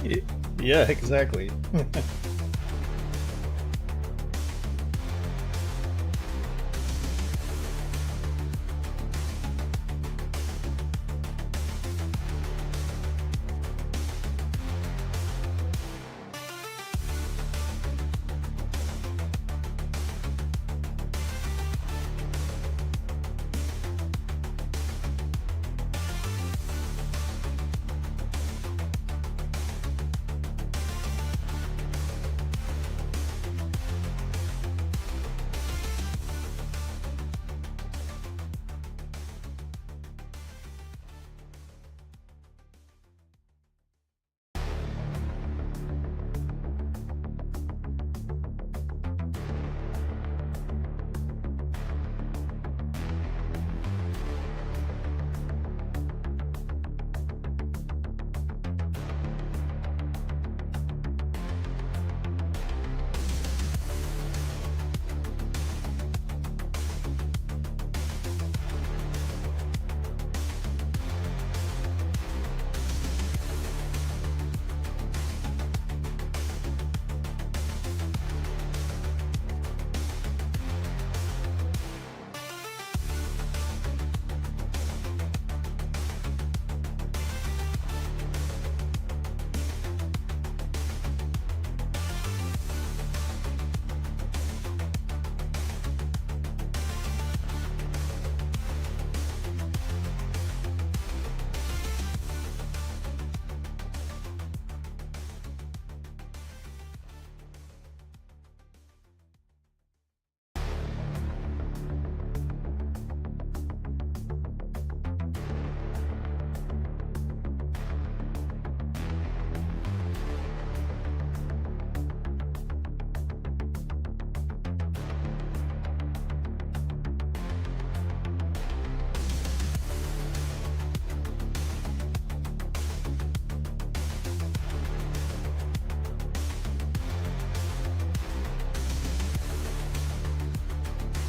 Yeah, exactly.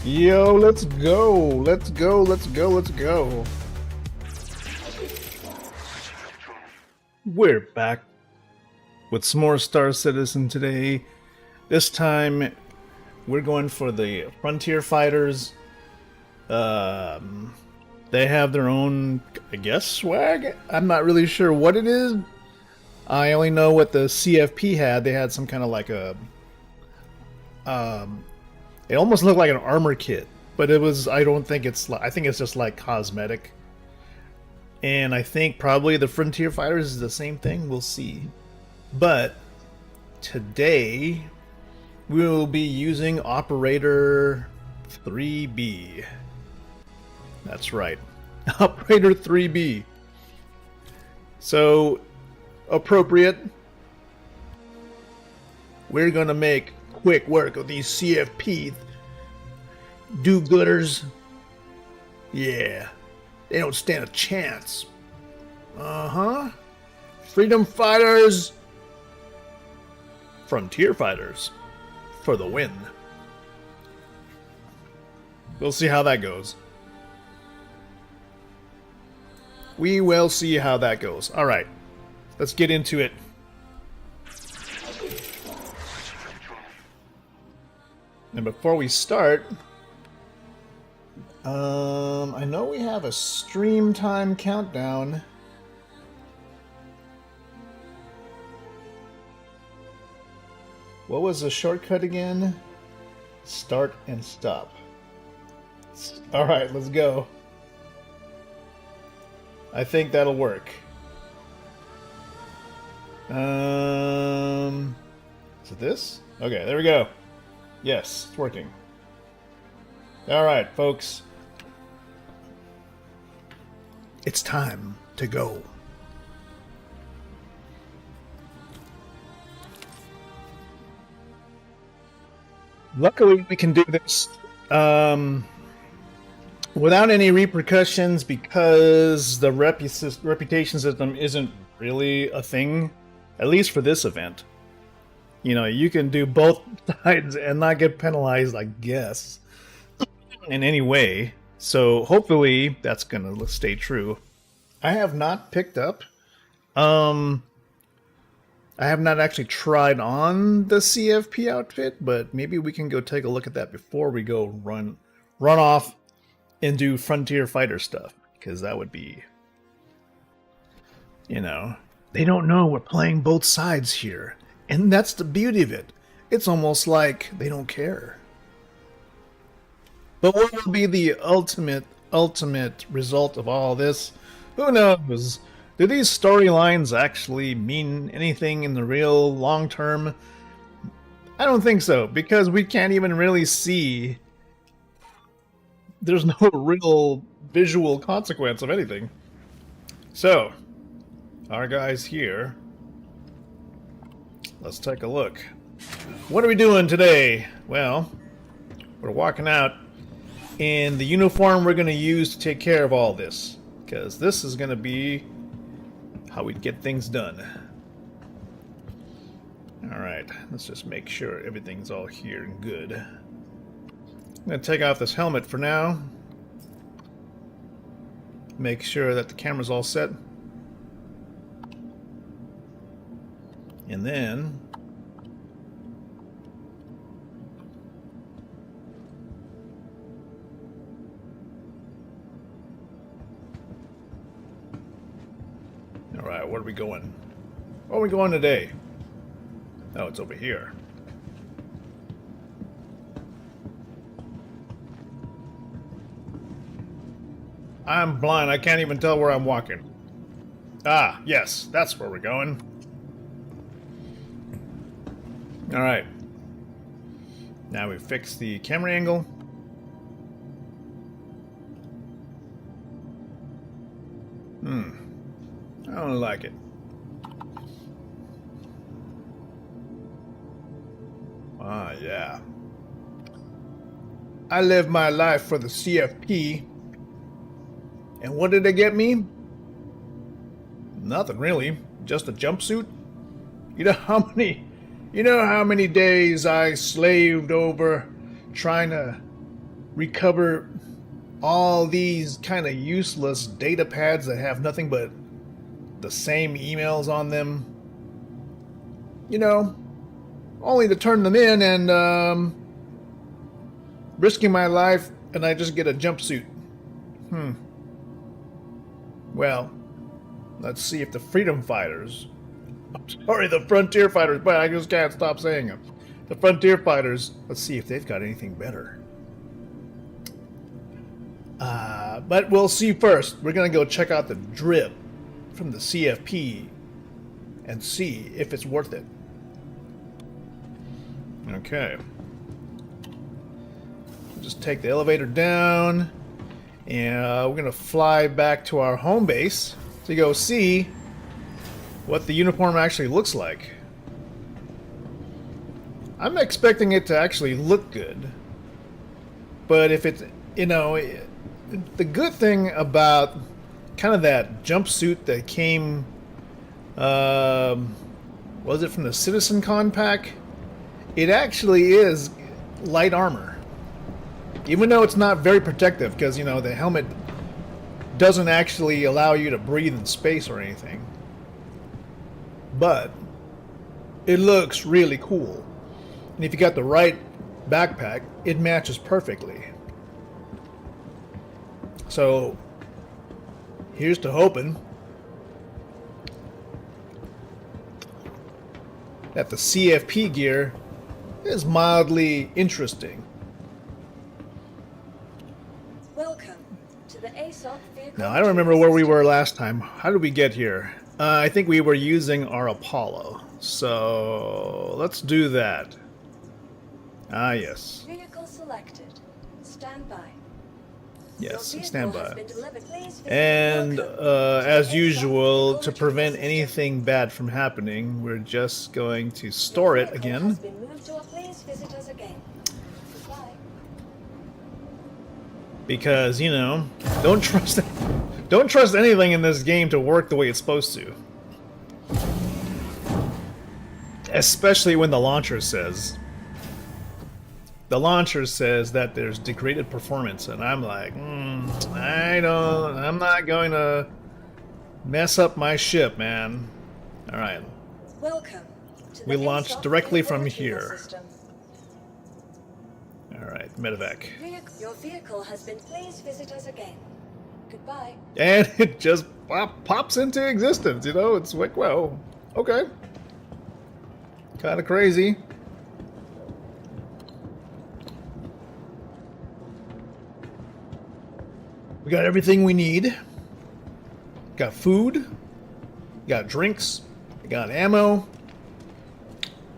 Yo, let's go. Let's go. Let's go. Let's go. We're back with some more Star Citizen today. This time, we're going for the Frontier Fighters. They have their own, I guess, swag. I'm not really sure what it is. I only know what the CFP had. They had some kind of like a, it almost looked like an armor kit, but it was. I don't think it's. I think it's just like cosmetic. And I think probably the Frontier Fighters is the same thing. We'll see. But today we will be using Operator 3B. That's right. Operator 3B. So, appropriate. We're going to make quick work of these CFP do-gooders. Yeah. They don't stand a chance. Uh-huh. Freedom Fighters. Frontier Fighters. For the win. We'll see how that goes. We will see how that goes. Alright. Let's get into it. And before we start, I know we have a stream time countdown. What was the shortcut again? Start and stop. Alright, let's go. I think that'll work. Is it this? Okay, there we go. Yes, it's working. Alright, folks. It's time to go. Luckily, we can do this without any repercussions because the reputation system isn't really a thing, at least for this event. You know, you can do both sides and not get penalized, I guess, in any way. So hopefully that's going to stay true. I have not picked up I have not actually tried on the CFP outfit, but maybe we can go take a look at that before we go run off and do Frontier Fighter stuff, because that would be, you know, they don't know we're playing both sides here, and that's the beauty of it. It's almost like they don't care. But what will be the ultimate result of all this? Who knows? Do these storylines actually mean anything in the real long term? I don't think so, because we can't even really see. There's no real visual consequence of anything. So, our guys here, let's take a look. What are we doing today? Well, we're walking out in the uniform we're going to use to take care of all this, because this is going to be how we get things done. Alright, let's just make sure everything's all here and good. I'm going to take off this helmet for now. Make sure that the camera's all set. And then alright, where are we going? Where are we going today? Oh, it's over here. I'm blind. I can't even tell where I'm walking. Ah, yes, that's where we're going. Alright. Now we fix the camera angle. I don't like it. Ah, yeah. I live my life for the CFP. And what did they get me? Nothing really. Just a jumpsuit. You know how many days I slaved over trying to recover all these kind of useless data pads that have nothing but the same emails on them. You know, only to turn them in and risking my life, and I just get a jumpsuit. Well, let's see if the freedom fighters, the frontier fighters, but I just can't stop saying them. The frontier fighters, let's see if they've got anything better. But we'll see first. We're going to go check out the drip from the CFP and see if it's worth it. Okay. Just take the elevator down, and we're going to fly back to our home base to go see what the uniform actually looks like. I'm expecting it to actually look good, but if it's, you know, the good thing about kind of that jumpsuit that came, was it from the Citizen Con pack? It actually is light armor. Even though it's not very protective, because, you know, the helmet doesn't actually allow you to breathe in space or anything. But it looks really cool. And if you got the right backpack, it matches perfectly. So here's to hoping that the CFP gear is mildly interesting. Welcome to the ASOC vehicle. Now, I don't remember where we were last time. How did we get here? I think we were using our Apollo. So let's do that. Ah, yes. Vehicle selected. Stand by. Yes, stand by. And as usual, to prevent anything bad from happening, we're just going to store it again. Because, you know, don't trust anything in this game to work the way it's supposed to. Especially when the launcher says. The launcher says that there's degraded performance, and I'm like, I'm not going to mess up my ship, man. Alright. Welcome to the We launched ASOP directly vehicle from retrieval here. system. Alright, medevac. Your vehicle has been. Please visit us again. Goodbye. And it just pops into existence, you know? It's like, well, okay. Kind of crazy. We got everything we need. Got food. Got drinks. We got ammo.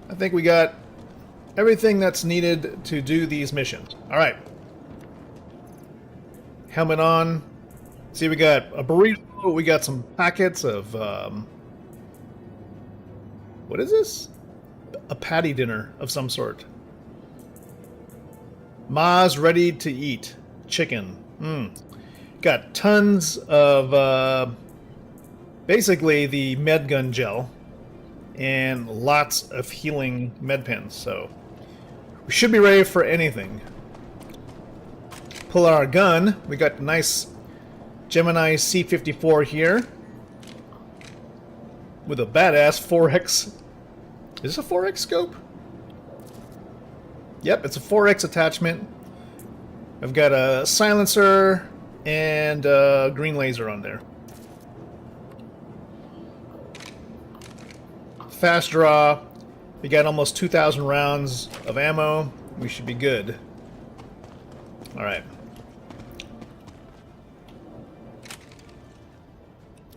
I think we got everything that's needed to do these missions. Alright. Helmet on. See, we got a burrito. We got some packets of, what is this? A patty dinner of some sort. Ma's ready to eat. Chicken. Got tons of, basically the med gun gel. And lots of healing med pens. So, we should be ready for anything. Pull out our gun. We got nice Gemini C54 here. With a badass 4X. Is this a 4X scope? Yep, it's a 4X attachment. I've got a silencer and a green laser on there. Fast draw. We got almost 2,000 rounds of ammo. We should be good. Alright.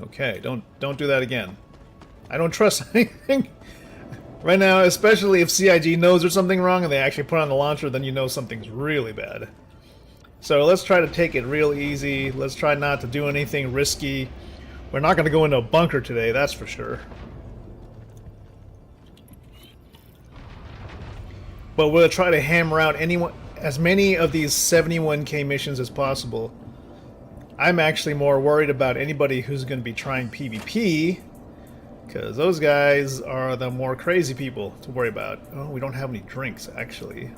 Okay, don't do that again. I don't trust anything right now, especially if CIG knows there's something wrong and they actually put on the launcher, then you know something's really bad. So let's try to take it real easy. Let's try not to do anything risky. We're not going to go into a bunker today, that's for sure. But we'll try to hammer out as many of these 71k missions as possible. I'm actually more worried about anybody who's going to be trying PvP, because those guys are the more crazy people to worry about. Oh, we don't have any drinks, actually.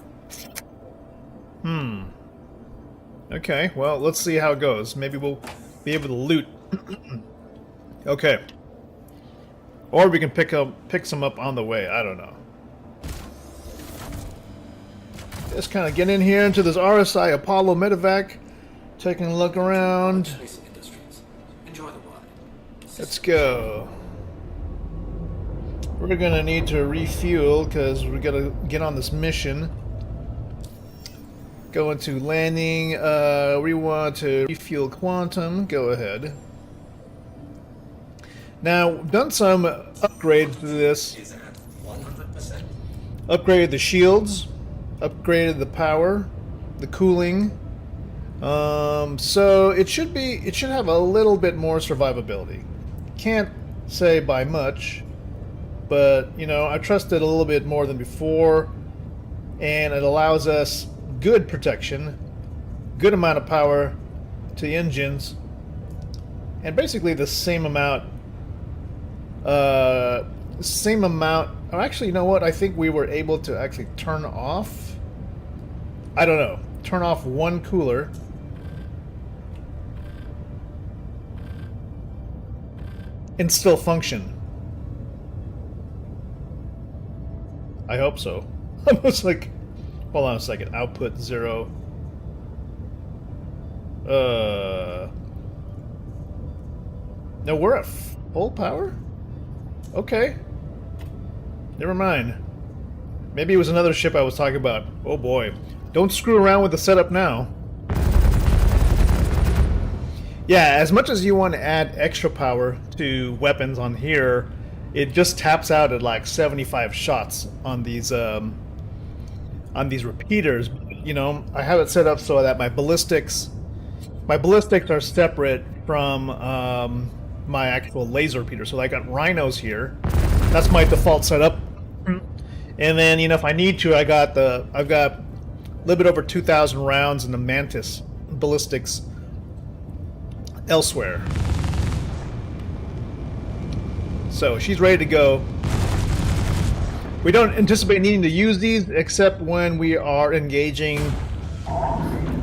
Okay, well, let's see how it goes. Maybe we'll be able to loot. Okay. Or we can pick some up on the way. I don't know. Just kind of get in here into this RSI Apollo medevac. Taking a look around. Enjoy the ride. Let's go. We're gonna need to refuel because we gotta get on this mission. Go into landing. We want to refuel quantum. Go ahead. Now, done some upgrades to this. Is at 100%. Upgraded the shields. Upgraded the power. The cooling. So it should have a little bit more survivability. Can't say by much, but you know, I trust it a little bit more than before, and it allows us good protection, good amount of power to the engines, and basically the same amount. Oh, actually, you know what? I think we were able to actually turn off. I don't know. Turn off one cooler. And still function. I hope so. I was like, hold on a second. Output 0. No, we're at full power? Okay. Never mind. Maybe it was another ship I was talking about. Oh boy. Don't screw around with the setup now. Yeah, as much as you want to add extra power to weapons on here, it just taps out at like 75 shots on these repeaters. You know, I have it set up so that my ballistics are separate from my actual laser repeater. So I got rhinos here. That's my default setup. And then, you know, if I need to, I've got a little bit over 2,000 rounds in the Mantis ballistics elsewhere. So she's ready to go. We don't anticipate needing to use these except when we are engaging.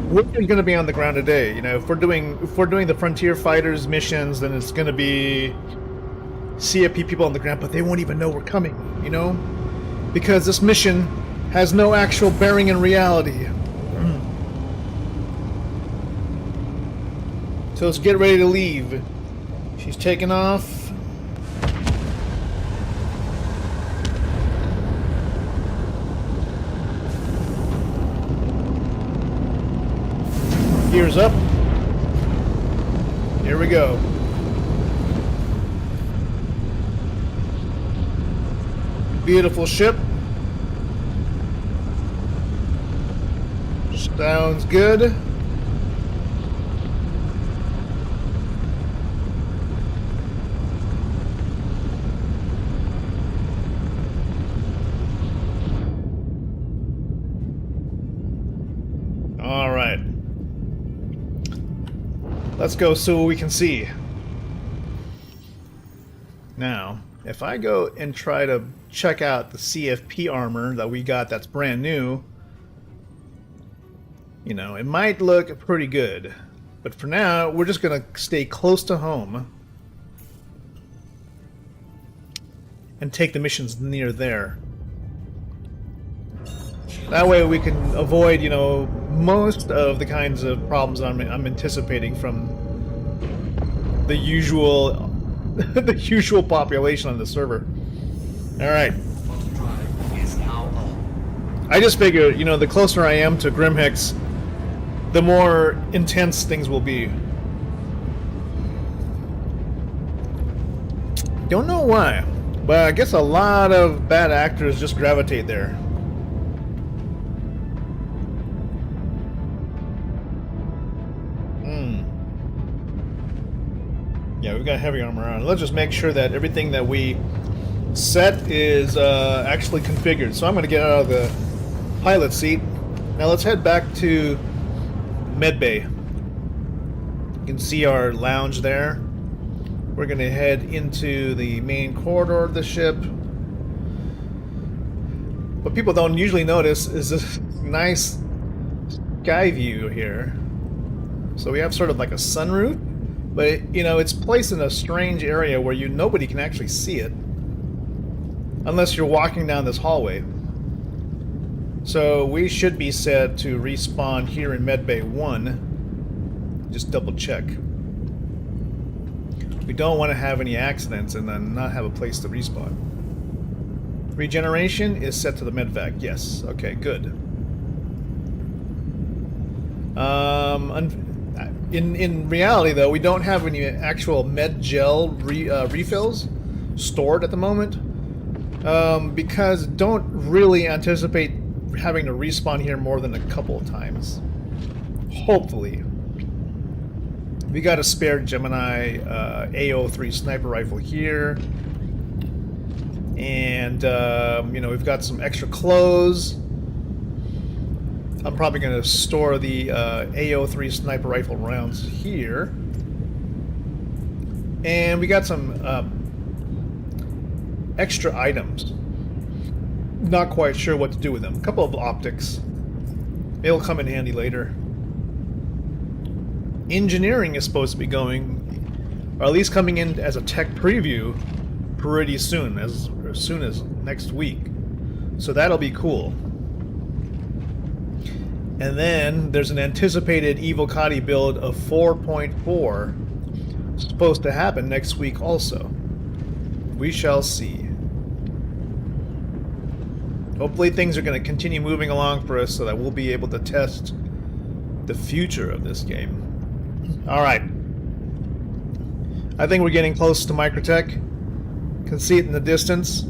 We're going to be on the ground today. You know, if we're doing the Frontier Fighters missions, then it's going to be CFP people on the ground, but they won't even know we're coming, you know? Because this mission has no actual bearing in reality. So let's get ready to leave. She's taking off. Gears up. Here we go. Beautiful ship. Sounds good. All right. Let's go see what we can see. Now, if I go and try to check out the CFP armor that we got that's brand new, you know, it might look pretty good. But for now, we're just going to stay close to home and take the missions near there. That way we can avoid, you know, most of the kinds of problems I'm anticipating from the usual the usual population on the server. All right. I just figured, you know, the closer I am to Grimhex, the more intense things will be. Don't know why, but I guess a lot of bad actors just gravitate there. Yeah, we've got heavy armor on. Let's just make sure that everything that we set is actually configured. So I'm going to get out of the pilot seat. Now let's head back to Medbay. You can see our lounge there. We're going to head into the main corridor of the ship. What people don't usually notice is this nice sky view here. So we have sort of like a sunroof. But, you know, it's placed in a strange area where nobody can actually see it. Unless you're walking down this hallway. So we should be set to respawn here in Medbay 1. Just double check. We don't want to have any accidents and then not have a place to respawn. Regeneration is set to the medvac. Yes. Okay, good. In reality, though, we don't have any actual med gel refills stored at the moment, because don't really anticipate having to respawn here more than a couple of times. Hopefully. We got a spare Gemini AO3 sniper rifle here, and you know, we've got some extra clothes. I'm probably going to store the AO3 sniper rifle rounds here. And we got some extra items. Not quite sure what to do with them. A couple of optics. It'll come in handy later. Engineering is supposed to be going, or at least coming in as a tech preview pretty soon, as soon as next week. So that'll be cool. And then there's an anticipated Evocati build of 4.4 supposed to happen next week also. We shall see. Hopefully things are going to continue moving along for us so that we'll be able to test the future of this game. Alright. I think we're getting close to Microtech. Can see it in the distance.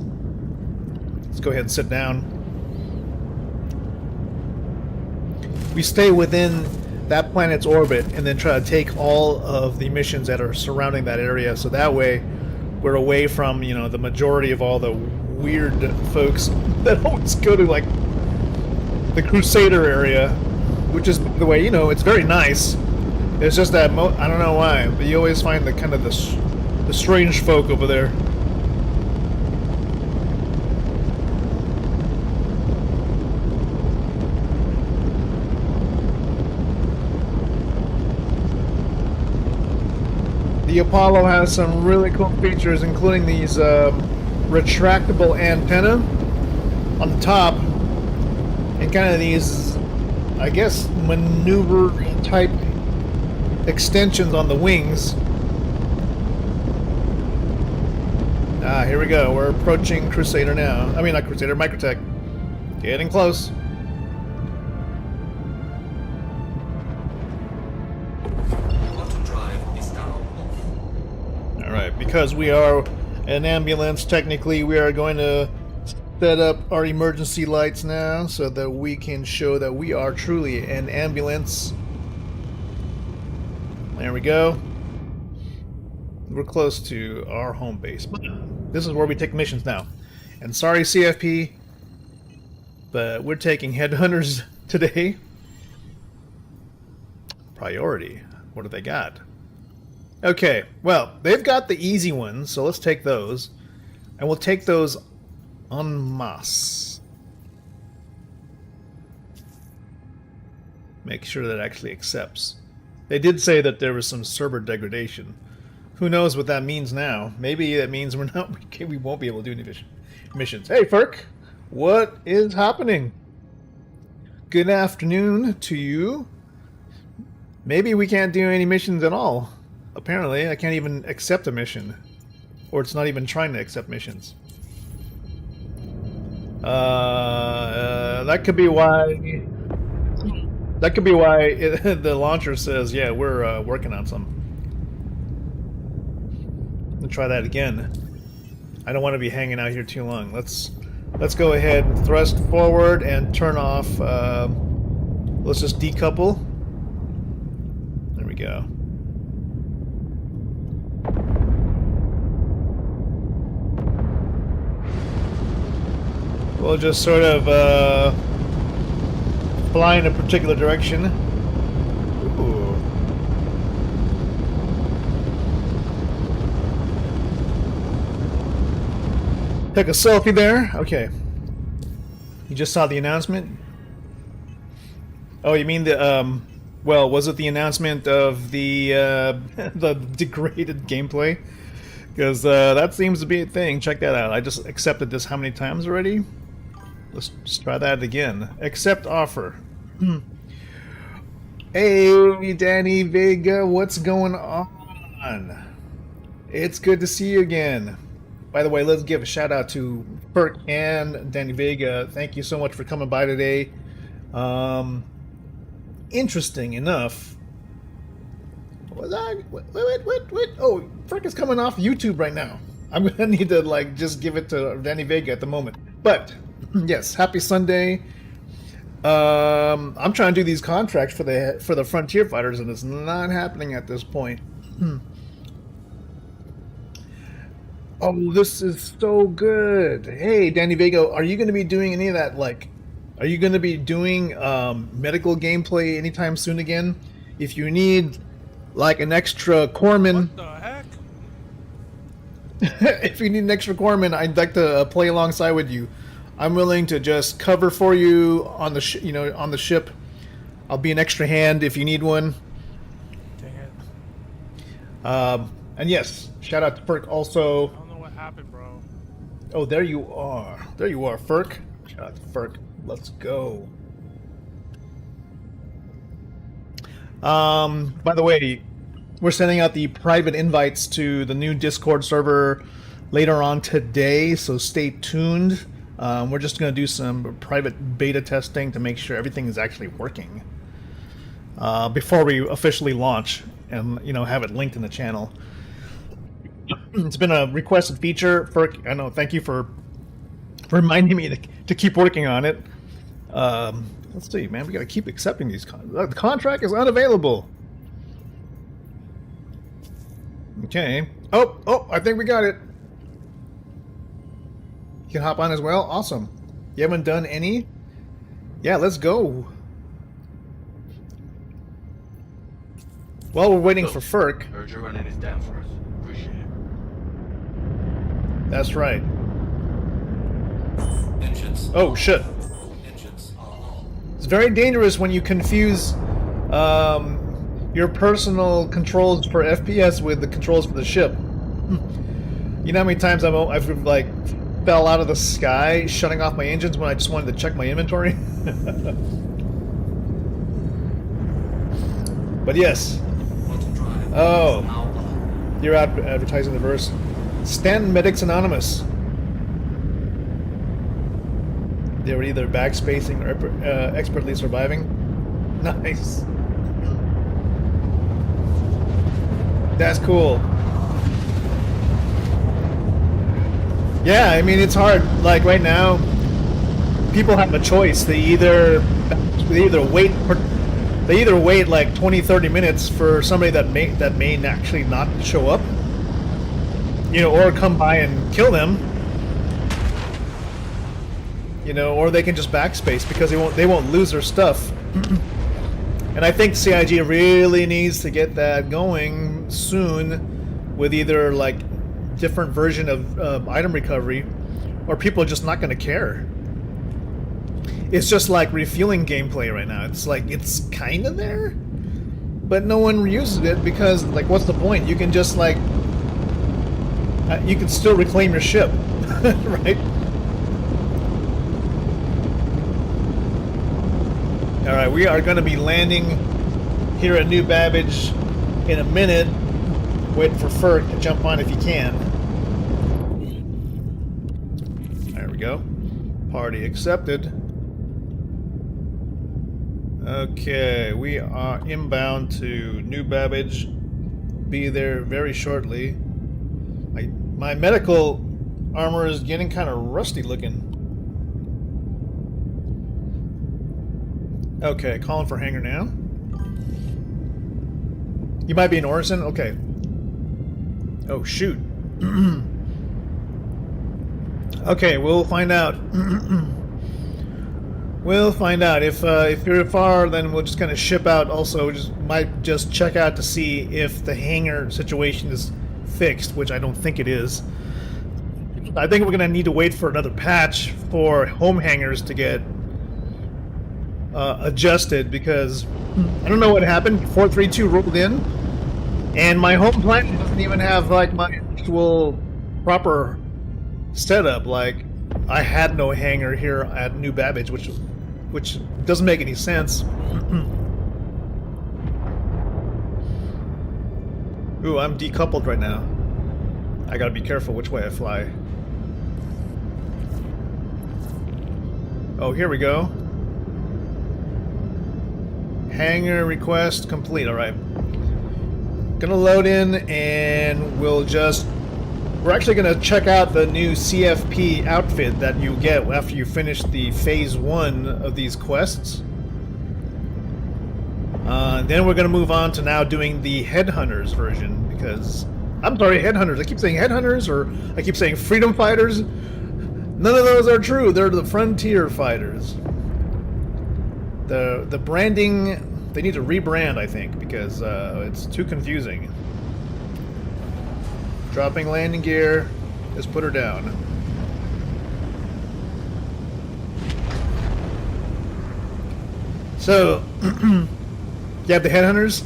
Let's go ahead and sit down. We stay within that planet's orbit and then try to take all of the missions that are surrounding that area, so that way we're away from, you know, the majority of all the weird folks that always go to, like, the Crusader area, which is, the way, you know, it's very nice. It's just that, I don't know why, but you always find the kind of the strange folk over there. The Apollo has some really cool features, including these retractable antenna on the top, and kind of these, I guess, maneuver type extensions on the wings. Ah, here we go. We're approaching Crusader now. I mean, not Crusader, Microtech. Getting close. Auto drive is now off. Alright, because we are an ambulance, technically we are going to set up our emergency lights now so that we can show that we are truly an ambulance. There we go. We're close to our home base. This is where we take missions now. And sorry, CFP, but we're taking headhunters today. Priority. What do they got? Okay, well, they've got the easy ones, so let's take those. And we'll take those en masse. Make sure that it actually accepts. They did say that there was some server degradation. Who knows what that means now? Maybe that means we won't be able to do any missions. Hey, Ferk, what is happening? Good afternoon to you. Maybe we can't do any missions at all. Apparently, I can't even accept a mission, or it's not even trying to accept missions. That could be why. That could be why the launcher says, "Yeah, we're working on some." Let's try that again. I don't want to be hanging out here too long. Let's go ahead and thrust forward and turn off. Let's just decouple. There we go. We'll just sort of fly in a particular direction. Ooh. Take a selfie there. Okay. You just saw the announcement? Oh, you mean the well, was it the announcement of the the degraded gameplay? Because that seems to be a thing. Check that out. I just accepted this how many times already? Let's just try that again. Accept offer. Hey, Danny Vega, what's going on? It's good to see you again. By the way, let's give a shout out to Perk and Danny Vega. Thank you so much for coming by today. Interesting enough. What was I? Wait. Oh, Perk is coming off YouTube right now. I'm gonna need to like just give it to Danny Vega at the moment. But yes, happy Sunday. I'm trying to do these contracts for the Frontier Fighters, and it's not happening at this point. Oh, this is so good. Hey, Danny Vega, are you going to be doing any of that? Like, are you going to be doing medical gameplay anytime soon again? If you need like an extra corpsman, What the heck? if you need an extra corpsman, I'd like to play alongside with you. I'm willing to just cover for you on the on the ship. I'll be an extra hand if you need one. Dang it. And yes, shout out to Ferk also. I don't know what happened, bro. Oh, there you are. There you are, Ferk. Shout out to Ferk. Let's go. By the way, we're sending out the private invites to the new Discord server later on today, so stay tuned. We're just going to do some private beta testing to make sure everything is actually working before we officially launch and have it linked in the channel. It's been a requested feature. Ferk, I know. Thank you for reminding me to keep working on it. Let's see, man. We got to keep accepting these. The contract is unavailable. Okay. Oh! I think we got it. You can hop on as well. Awesome. You haven't done any? Yeah, let's go. While we're waiting for Ferk. Heard you're running this down for us. Appreciate it. That's right. Engines. Oh, shit. Engines are on. It's very dangerous when you confuse your personal controls for FPS with the controls for the ship. You know how many times I've like fell out of the sky shutting off my engines when I just wanted to check my inventory? But yes. Quantum drive Oh. is now on. You're advertising the verse. Stand Medics Anonymous. They were either backspacing or expertly surviving. Nice. That's cool. Yeah, I mean it's hard. Like right now, people have a choice. They either wait like 20, 30 minutes for somebody that may actually not show up, you know, or come by and kill them, you know, or they can just backspace because they won't lose their stuff. And I think CIG really needs to get that going soon with either like different version of item recovery, or people are just not going to care. It's just like refueling gameplay right now. It's like it's kind of there, but no one uses it because like what's the point? You can just like you can still reclaim your ship, right? All right, we are going to be landing here at New Babbage in a minute. Wait for Ferg to jump on if he can. There we go. Party accepted. Okay, we are inbound to New Babbage. Be there very shortly. My medical armor is getting kind of rusty looking. Okay, calling for hangar now. You might be in Orison? Okay. Oh, shoot. Okay, we'll find out. We'll find out. If you're far, then we'll just kind of ship out. Also, might just check out to see if the hangar situation is fixed, which I don't think it is. I think we're going to need to wait for another patch for home hangars to get adjusted, because I don't know what happened. 432 rolled in, and my home planet doesn't even have like my actual proper setup. Like I had no hangar here at New Babbage, which doesn't make any sense. Ooh, I'm decoupled right now. I gotta be careful which way I fly. Oh, here we go. Hangar request complete. Alright. Gonna load in and we're actually gonna check out the new CFP outfit that you get after you finish the phase 1 of these quests. Then we're gonna move on to now doing the Headhunters version, because I'm sorry, Headhunters. I keep saying Headhunters, or I keep saying Freedom Fighters. None of those are true. They're the Frontier Fighters. The branding, they need to rebrand, I think, because it's too confusing. Dropping landing gear. Just put her down. So, yeah, the Headhunters.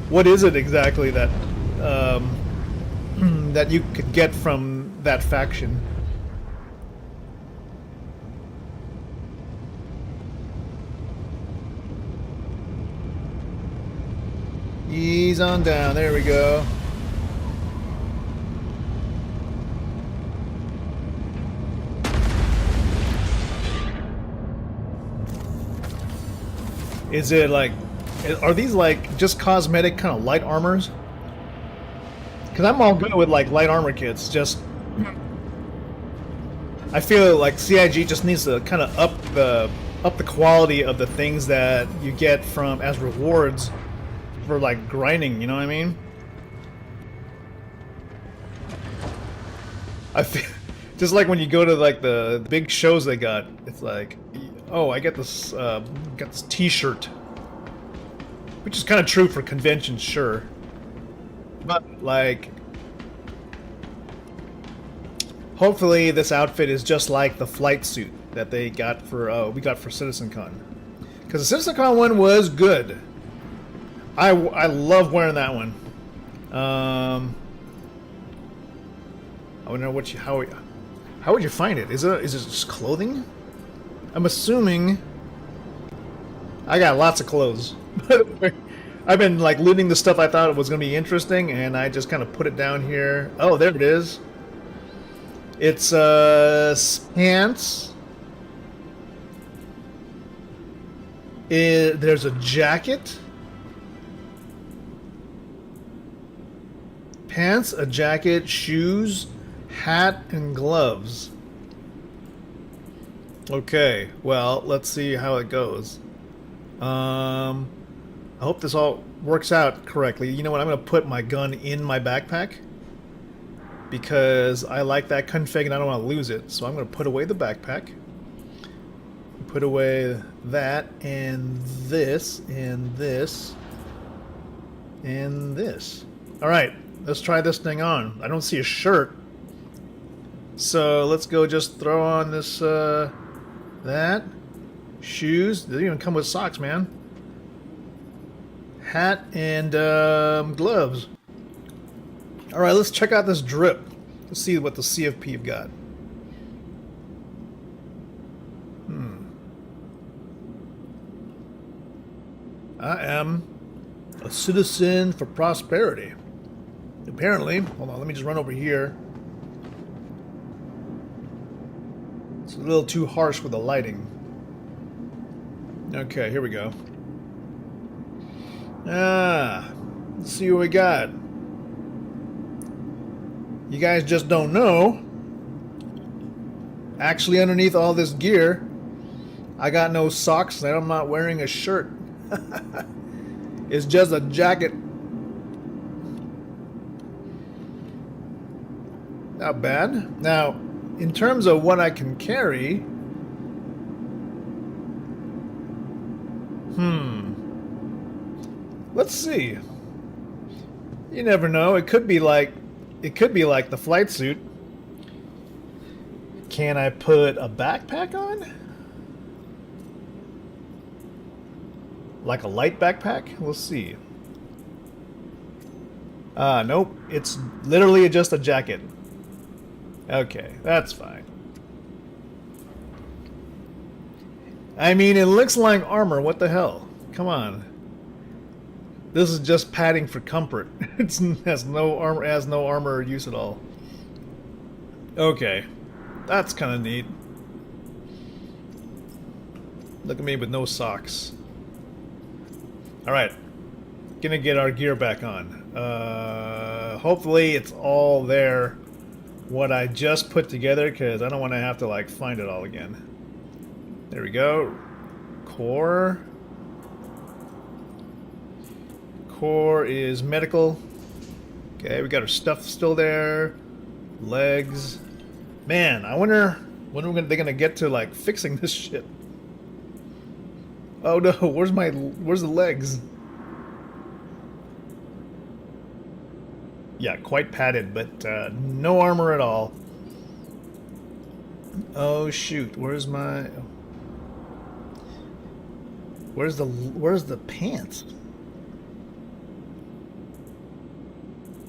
What is it exactly that that you could get from that faction? Ease on down. There we go. Is it like, are these like just cosmetic kind of light armors? Because I'm all good with like light armor kits. Just, I feel like CIG just needs to kind of up the quality of the things that you get from as rewards for like grinding, you know what I mean? I feel just like when you go to like the big shows they got, it's like, oh, I get this T-shirt, which is kind of true for conventions, sure, but like, hopefully this outfit is just like the flight suit that they got for we got for CitizenCon, because the CitizenCon one was good. I love wearing that one. I wonder what you how would you find it? Is it just clothing? I'm assuming I got lots of clothes. I've been like looting the stuff I thought was gonna be interesting, and I just kind of put it down here. Oh, there it is. It's pants. There's a jacket. Pants, a jacket, shoes, hat, and gloves. Okay, well, let's see how it goes. I hope this all works out correctly. You know what? I'm going to put my gun in my backpack because I like that config and I don't want to lose it. So I'm going to put away the backpack. Put away that and this and this and this. All right, let's try this thing on. I don't see a shirt. So let's go just throw on this, that. Shoes. They even come with socks, man. Hat and gloves. All right, let's check out this drip. Let's see what the CFP have got. I am a citizen for prosperity. Apparently, hold on, let me just run over here. It's a little too harsh with the lighting. Okay, here we go. Let's see what we got. You guys just don't know. Actually, underneath all this gear, I got no socks and I'm not wearing a shirt. It's just a jacket. Not bad. Now, in terms of what I can carry, let's see. You never know. It could be like the flight suit. Can I put a backpack on? Like a light backpack? We'll see. Nope. It's literally just a jacket. Okay, that's fine. I mean, it looks like armor. What the hell? Come on. This is just padding for comfort. It has no armor use at all. Okay, that's kind of neat. Look at me with no socks. All right, gonna get our gear back on. Hopefully it's all there, what I just put together, because I don't want to have to like find it all again. There we go. Core. Core is medical. Okay, we got our stuff still there. Legs. Man, I wonder when they're gonna get to like fixing this shit. Oh no, where's the legs? Yeah, quite padded, but no armor at all. Oh shoot, where's the pants?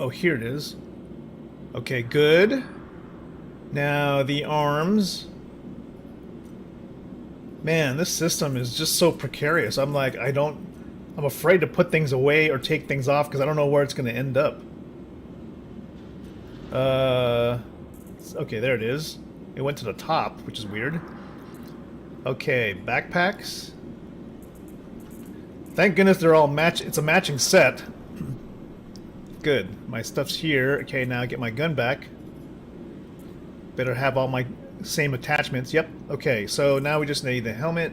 Oh, here it is. Okay, good. Now the arms. Man, this system is just so precarious. I'm like, I'm afraid to put things away or take things off because I don't know where it's going to end up. Okay, there it is. It went to the top, which is weird. Okay, backpacks. Thank goodness they're all it's a matching set. Good. My stuff's here. Okay, now get my gun back. Better have all my same attachments. Yep. Okay, so now we just need the helmet.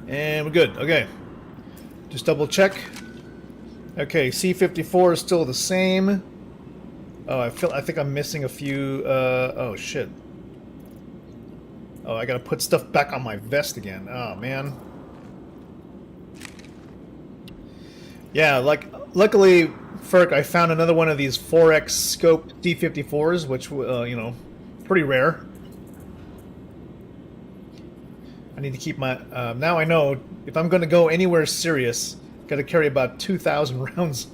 And we're good. Okay. Just double check. Okay, C-54 is still the same. Oh, I think I'm missing a few, oh shit. Oh, I gotta put stuff back on my vest again. Oh, man. Yeah, like, luckily, Ferk, I found another one of these 4X scope C-54s, which, you know, pretty rare. I need to keep my... now I know if I'm going to go anywhere serious, got to carry about 2,000 rounds.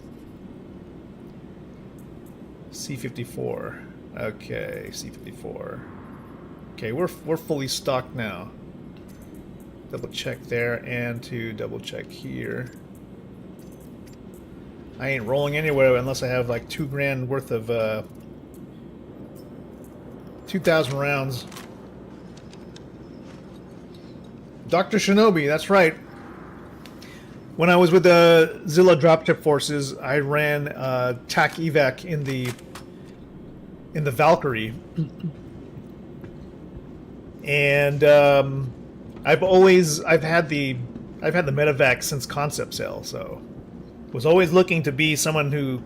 C-54. Okay, C-54. Okay, we're fully stocked now. Double check there and to double check here. I ain't rolling anywhere unless I have like $2,000 worth of 2,000 rounds. Dr. Shinobi, that's right. When I was with the Zilla dropship forces, I ran TAC evac in the Valkyrie, and I've had the medevac since concept sale, so was always looking to be someone who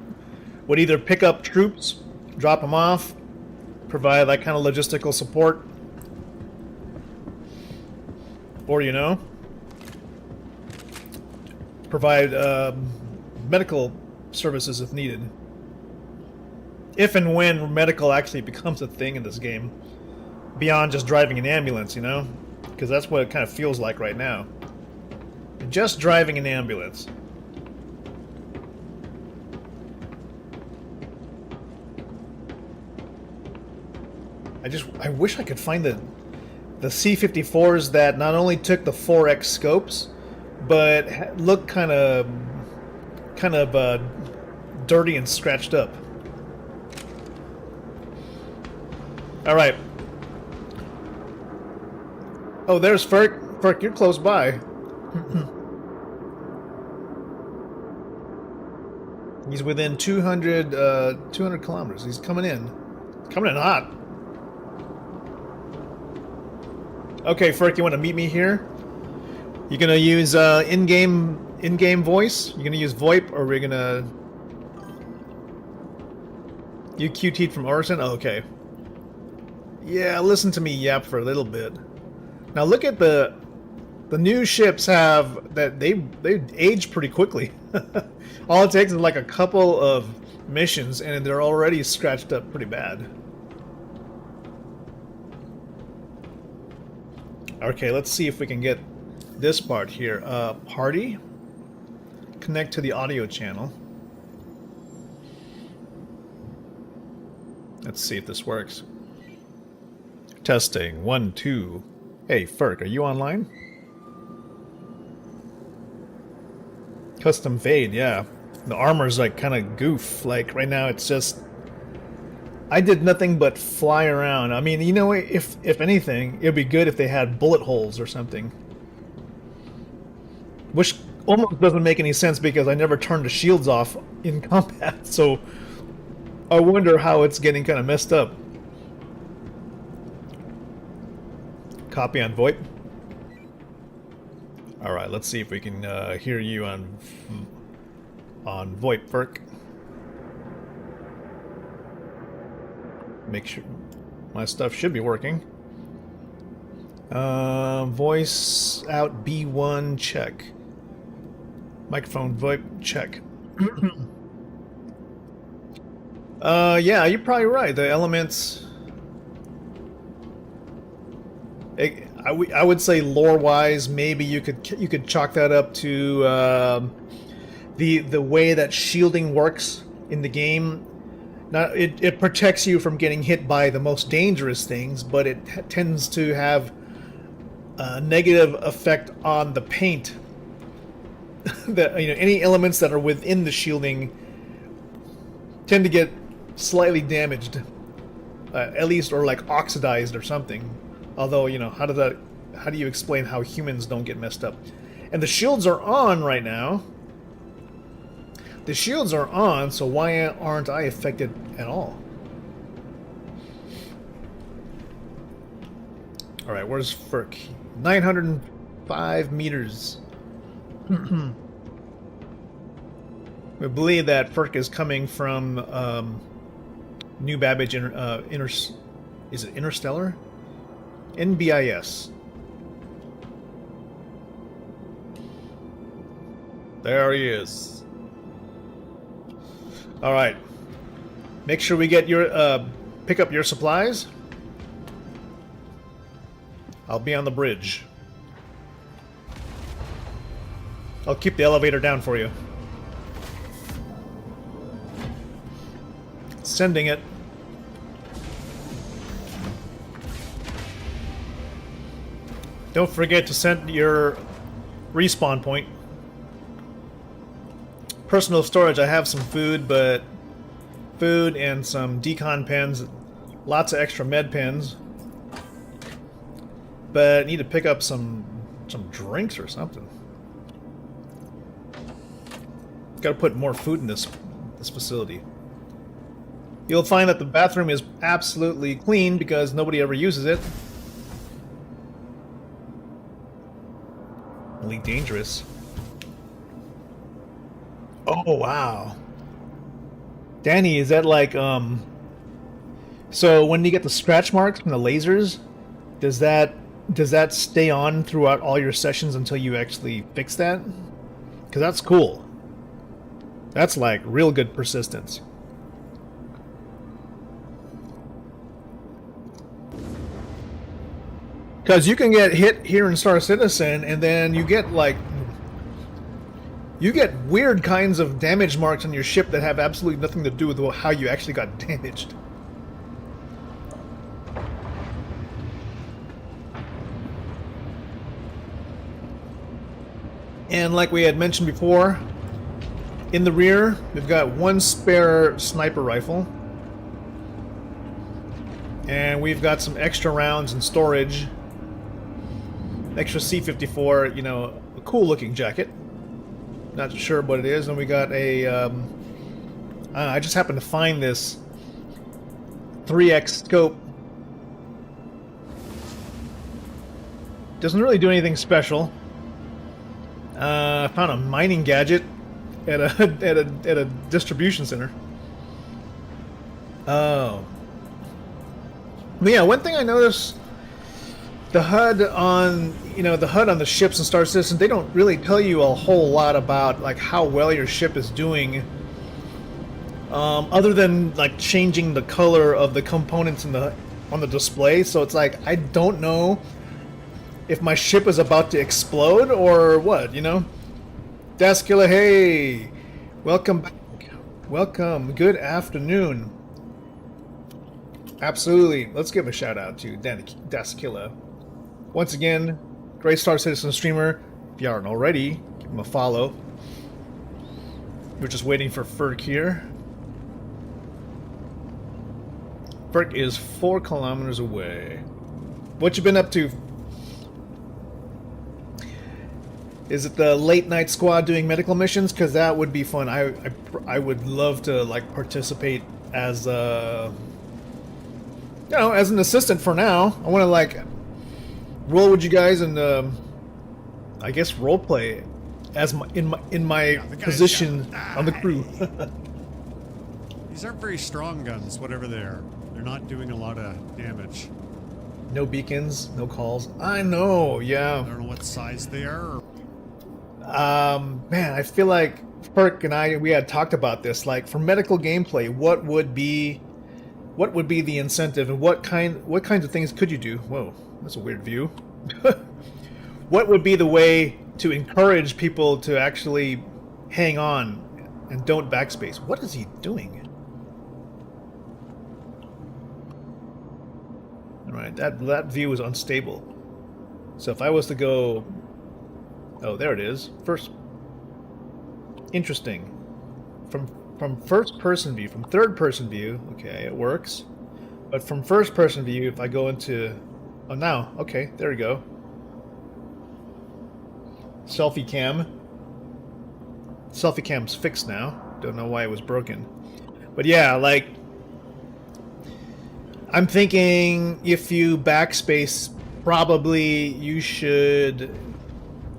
would either pick up troops, drop them off, provide that kind of logistical support, or provide medical services if needed. If and when medical actually becomes a thing in this game, beyond just driving an ambulance, because that's what it kind of feels like right now. Just driving an ambulance. I wish I could find the C-54s that not only took the 4X scopes, but looked kind of dirty and scratched up. All right. Oh, there's Ferk. Ferk, you're close by. He's within 200 kilometers. He's coming in. Coming in hot. Okay, Ferk, you want to meet me here? You gonna use in-game voice? You gonna use VoIP, or we're gonna... You QT'd from Orison? Oh, okay. Yeah, listen to me yap for a little bit. Now look at the new ships have that they age pretty quickly. All it takes is like a couple of missions and they're already scratched up pretty bad. Okay, let's see if we can get this part here. Party. Connect to the audio channel. Let's see if this works. Testing. 1, 2. Hey, Ferk, are you online? Custom fade, yeah. The armor's like kind of goof. Like right now it's just... I did nothing but fly around. I mean, if anything, it'd be good if they had bullet holes or something. Which almost doesn't make any sense because I never turned the shields off in combat, so I wonder how it's getting kind of messed up. Copy on VoIP. Alright, let's see if we can hear you on VoIP, Ferk. Make sure my stuff should be working. Voice out B1 check. Microphone VoIP check. Yeah, you're probably right. The elements. I would say lore-wise, maybe you could chalk that up to the way that shielding works in the game. Now, it protects you from getting hit by the most dangerous things, but it tends to have a negative effect on the paint. That any elements that are within the shielding tend to get slightly damaged, at least, or like oxidized or something. Although, how do you explain how humans don't get messed up? And the shields are on right now. The shields are on, so why aren't I affected at all? Alright, where's Ferk? 905 meters. We believe that Ferk is coming from New Babbage is it Interstellar? NBIS. There he is. Alright. Make sure we get your pick up your supplies. I'll be on the bridge. I'll keep the elevator down for you. Sending it. Don't forget to send your respawn point. Personal storage, I have some food, but food and some decon pens, lots of extra med pens. But I need to pick up some drinks or something. Got to put more food in this facility. You'll find that the bathroom is absolutely clean because nobody ever uses it. Only dangerous. Oh wow. Danny, is that like so when you get the scratch marks from the lasers, does that stay on throughout all your sessions until you actually fix that? Because that's cool. That's like real good persistence. Because you can get hit here in Star Citizen, and then you get weird kinds of damage marks on your ship that have absolutely nothing to do with how you actually got damaged. And like we had mentioned before, in the rear, we've got one spare sniper rifle. And we've got some extra rounds in storage. Extra C-54, you know, a cool looking jacket. Not sure what it is. And we got a, I just happened to find this 3X scope. Doesn't really do anything special. I found a mining gadget at a distribution center. Oh. But yeah, one thing I noticed, the HUD on the ships in Star Citizen, they don't really tell you a whole lot about like how well your ship is doing, other than like changing the color of the components on the display. So it's like I don't know if my ship is about to explode or what, you know. Daskilla, hey, welcome back. Welcome. Good afternoon. Absolutely. Let's give a shout out to Daskilla. Once again, great Star Citizen streamer. If you aren't already, give him a follow. We're just waiting for Ferk here. Ferk is 4 kilometers away. What you been up to? Is it the late night squad doing medical missions? Because that would be fun. I would love to like participate as as an assistant for now. I want to like roll with you guys and I guess roleplay as in my position on the crew. These aren't very strong guns, whatever they are. They're not doing a lot of damage. No beacons, no calls. I know, yeah. I don't know what size they are. Man, I feel like Perk and we had talked about this. Like for medical gameplay, what would be the incentive, and what kinds of things could you do? Whoa, that's a weird view. What would be the way to encourage people to actually hang on and don't backspace? What is he doing? All right, that view is unstable. So if I was to go, oh, there it is. First, interesting. From first person view, from third person view, okay, it works. But from first person view, if I go into, oh now, okay, there we go. Selfie cam. Selfie cam's fixed now. Don't know why it was broken. But yeah, like, I'm thinking if you backspace, probably you should,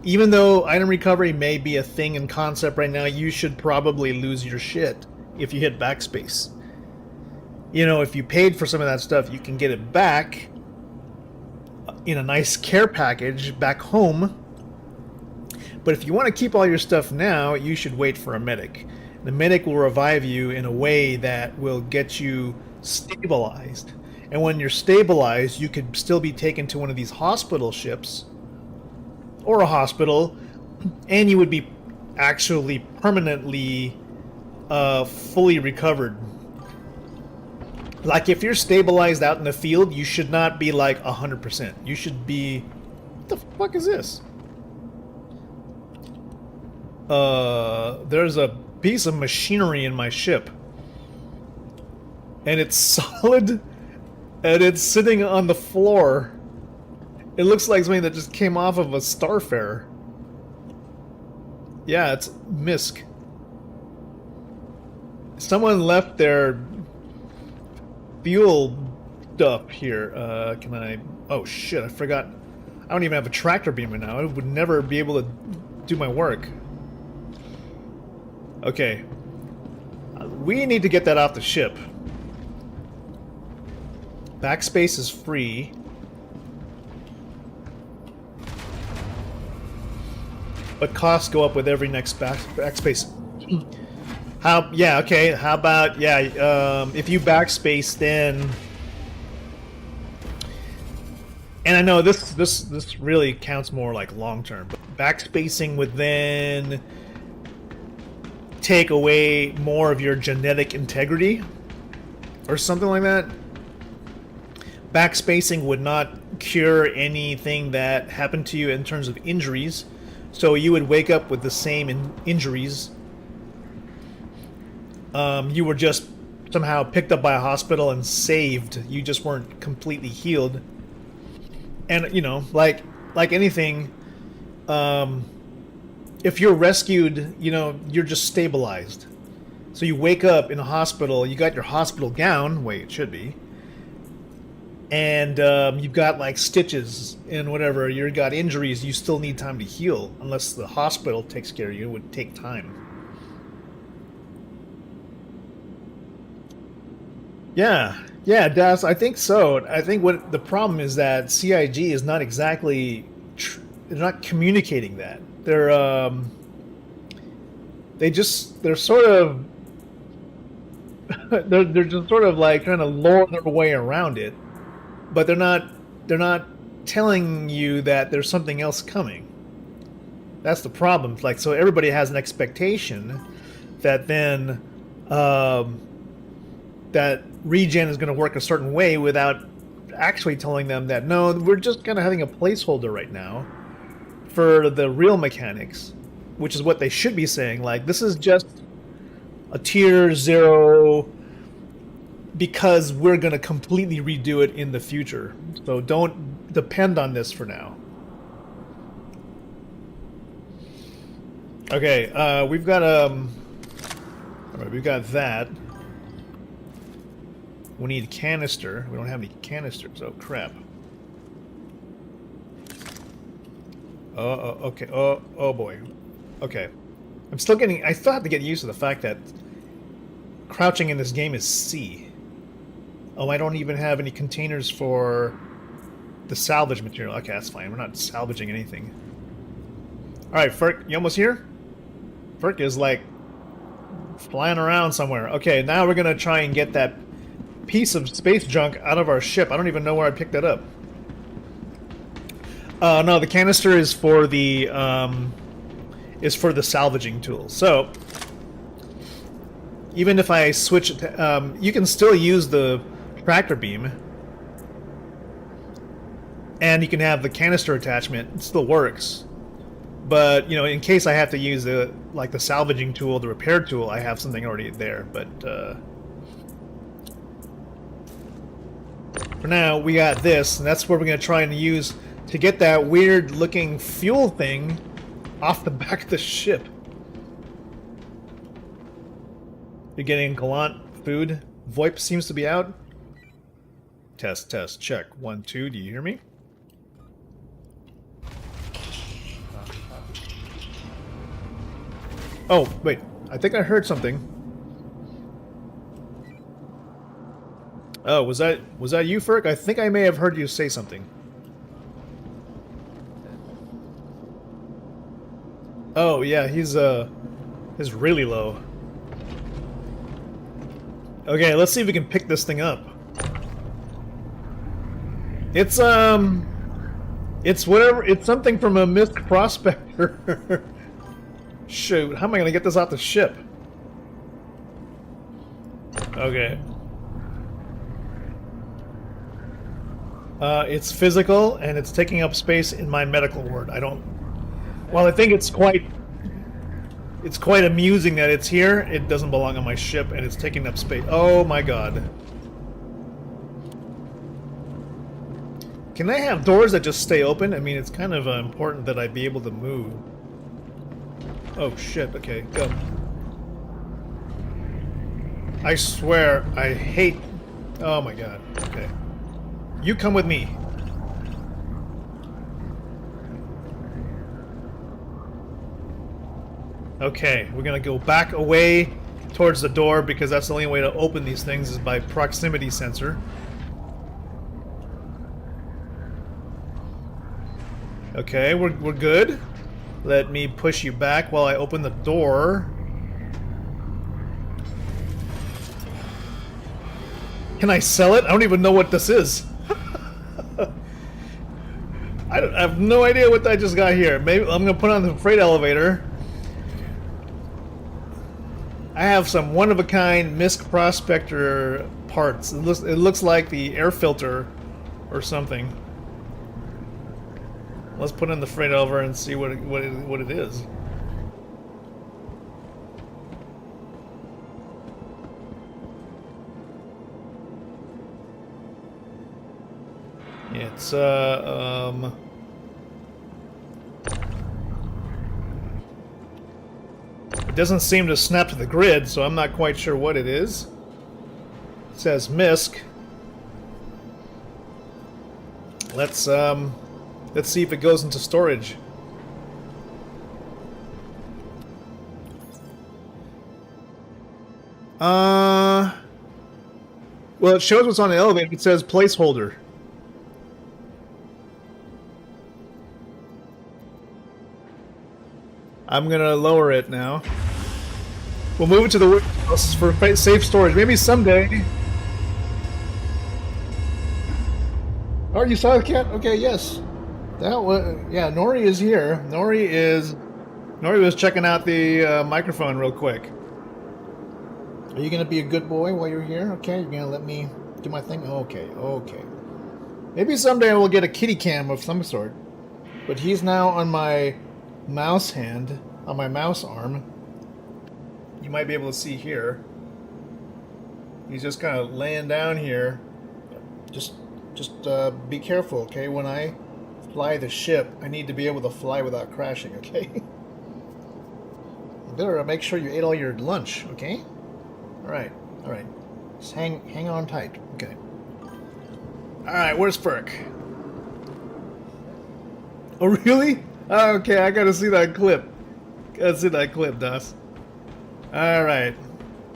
even though item recovery may be a thing in concept right now, you should probably lose your shit if you hit backspace. You know, if you paid for some of that stuff, you can get it back in a nice care package back home. But if you want to keep all your stuff now, you should wait for a medic. The medic will revive you in a way that will get you stabilized. And when you're stabilized, you could still be taken to one of these hospital ships or a hospital, and you would be actually permanently fully recovered. Like if you're stabilized out in the field, you should not be like 100%. You should be... What the fuck is this? There's a piece of machinery in my ship. And it's solid, and it's sitting on the floor. It looks like something that just came off of a Starfarer. Yeah, it's Misk. Someone left their fuel stuff here. Can I... Oh shit, I forgot. I don't even have a tractor beamer now. I would never be able to do my work. Okay. We need to get that off the ship. Backspace is free. But costs go up with every next backspace. How? Yeah. Okay. How about if you backspace, then, and I know this really counts more like long term, but backspacing would then take away more of your genetic integrity, or something like that. Backspacing would not cure anything that happened to you in terms of injuries, so you would wake up with the same injuries. You were just somehow picked up by a hospital and saved. You just weren't completely healed. And you know, like anything, if you're rescued, you know, you're just stabilized. So you wake up in a hospital. You got your hospital gown. Wait, it should be. And you've got like stitches and whatever. You got injuries. You still need time to heal, unless the hospital takes care of you. It would take time. Yeah, Das. I think so. I think what the problem is that CIG is not exactly. They're not communicating that. They're sort of. they're just sort of like trying to lure their way around it. But they're not telling you that there's something else coming. That's the problem. Like, so everybody has an expectation that then that regen is going to work a certain way without actually telling them that no, we're just kind of having a placeholder right now for the real mechanics, which is what they should be saying. Like, this is just a tier 0 because we're going to completely redo it in the future. So don't depend on this for now. Okay, we've got alright, we've got that. We need a canister. We don't have any canisters. Oh crap. Okay. Oh boy. Okay. I still have to get used to the fact that crouching in this game is C. Oh, I don't even have any containers for the salvage material. Okay, that's fine. We're not salvaging anything. Alright, Ferk, you almost here? Ferk is like flying around somewhere. Okay, now we're gonna try and get that piece of space junk out of our ship. I don't even know where I picked that up. No, the canister is for the salvaging tool. So even if I switch it to, you can still use the tractor beam, and you can have the canister attachment. It still works, but you know, in case I have to use the salvaging tool, the repair tool, I have something already there. But for now, we got this, and that's what we're going to try and use to get that weird looking fuel thing off the back of the ship. You're getting Gallant food. VoIP seems to be out. Test, check. 1, 2, do you hear me? Oh, wait. I think I heard something. Oh, was that you, Ferk? I think I may have heard you say something. Oh, yeah, he's really low. Okay, let's see if we can pick this thing up. It's whatever, it's something from a Myth Prospector. Shoot, how am I gonna get this off the ship? Okay. It's physical, and it's taking up space in my medical ward. I don't... Well, I think it's quite amusing that it's here. It doesn't belong on my ship, and it's taking up space. Oh my god. Can I have doors that just stay open? I mean, it's kind of important that I be able to move. Oh shit, okay, go. I swear, I hate... Oh my god, okay. You come with me. Okay, we're gonna go back away towards the door because that's the only way to open these things is by proximity sensor. Okay, we're good. Let me push you back while I open the door. Can I sell it? I don't even know what this is. I have no idea what I just got here. Maybe I'm gonna put on the freight elevator. I have some one-of-a-kind MISC Prospector parts. It looks like the air filter or something. Let's put in the freight elevator and see what it is. It's it doesn't seem to snap to the grid, so I'm not quite sure what it is. It says MISC. Let's see if it goes into storage. Well, it shows what's on the elevator. It says placeholder. I'm gonna lower it now. We'll move it to the warehouse for safe storage. Maybe someday. Oh, you saw the cat? Okay, yes. That was, yeah. Nori is here. Nori was checking out the microphone real quick. Are you gonna be a good boy while you're here? Okay, you're gonna let me do my thing. Okay, okay. Maybe someday I will get a kitty cam of some sort. But he's now on my mouse hand, on my mouse arm. You might be able to see here. He's just kind of laying down here. Just be careful, okay? When I fly the ship, I need to be able to fly without crashing, okay? You better make sure you ate all your lunch, okay? Alright, alright. Just hang on tight, okay. Alright, where's Ferk? Oh, really? Okay, I gotta see that clip. Gotta see that clip, Das. Alright.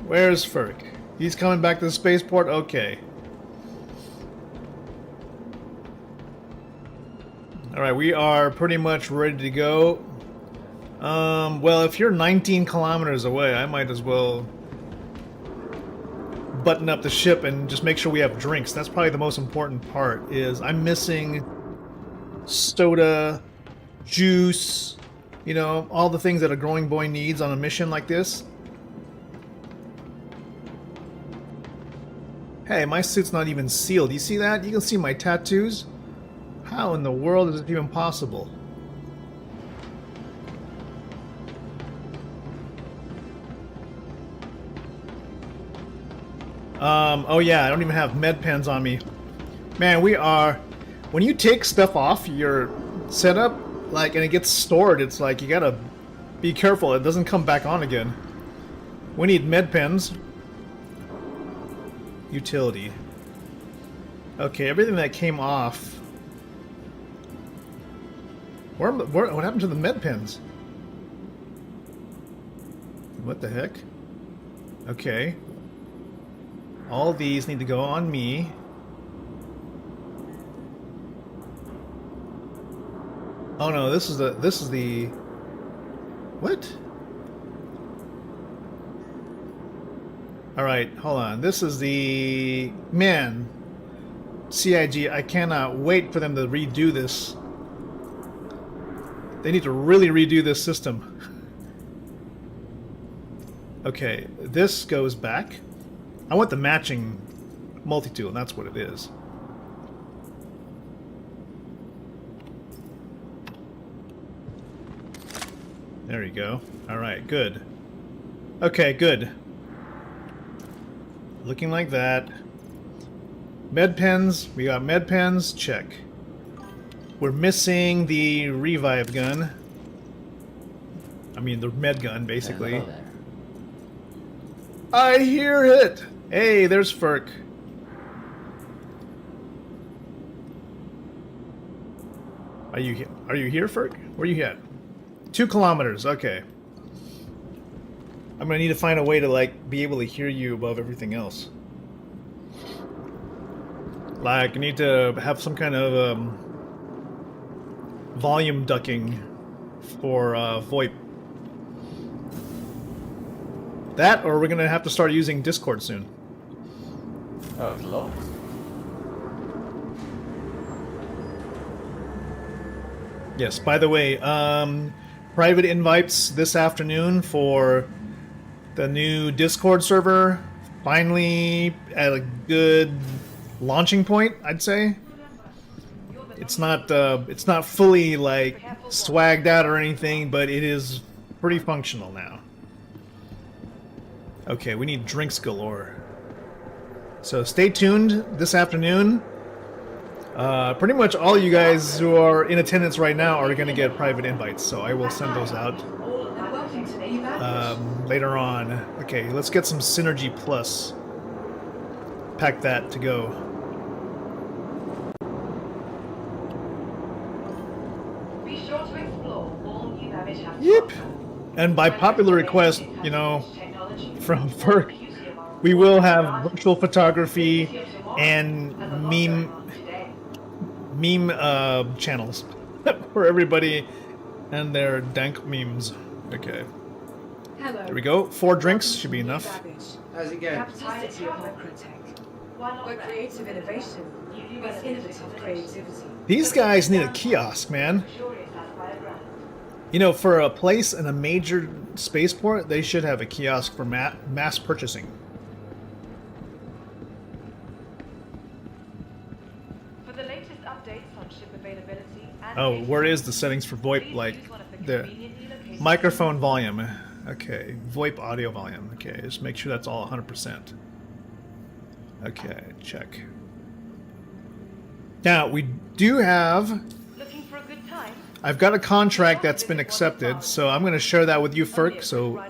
Where's Ferk? He's coming back to the spaceport? Okay. Alright, we are pretty much ready to go. Well, if you're 19 kilometers away, I might as well button up the ship and just make sure we have drinks. That's probably the most important part, is I'm missing soda, juice, you know, all the things that a growing boy needs on a mission like this. Hey, my suit's not even sealed. You see that? You can see my tattoos? How in the world is it even possible? Oh yeah, I don't even have med pens on me. Man, we are... When you take stuff off your setup, like, and it gets stored, it's like you gotta be careful it doesn't come back on again. We need med pens. Utility. Okay, everything that came off. What happened to the med pens? What the heck? Okay. All these need to go on me. Oh no, this is the what? Alright, hold on. This is the... Man. CIG, I cannot wait for them to redo this. They need to really redo this system. Okay, this goes back. I want the matching multi-tool, and that's what it is. There you go. Alright, good. Okay, good. Looking like that. Med pens. We got med pens. Check. We're missing the revive gun. I mean, the med gun, basically. Hello there. I hear it! Hey, there's Ferk. Are you here, Ferk? Where you at? 2 kilometers, okay. I'm gonna need to find a way to, like, be able to hear you above everything else. Like, I need to have some kind of, volume ducking for, VoIP. That, or we're gonna have to start using Discord soon. Oh, it's locked. Yes, by the way, private invites this afternoon for the new Discord server. Finally at a good launching point, I'd say. It's not fully like swagged out or anything, but it is pretty functional now. Okay, we need drinks galore. So stay tuned this afternoon. Pretty much all you guys who are in attendance right now are going to get private invites, so I will send those out later on. Okay, let's get some Synergy Plus. Pack that to go. Be sure to explore all new Babbage has. Yep. And by popular request, you know, from Ferk, we will have virtual photography and meme channels for everybody and their dank memes. Okay. Hello. There we go. 4 drinks should be enough. How's it going? Capital City of Microtech. Where creative innovation meets innovative creativity. These guys need a kiosk, man. You know, for a place in a major spaceport, they should have a kiosk for mass purchasing. For the latest updates on ship availability and Oh, where is the settings for VoIP? Like, the microphone volume. Okay, VoIP audio volume. Okay, just make sure that's all 100%. Okay, check. Now, we do have... looking for a good time? I've got a contract that's been accepted, so I'm going to share that with you, Ferk, so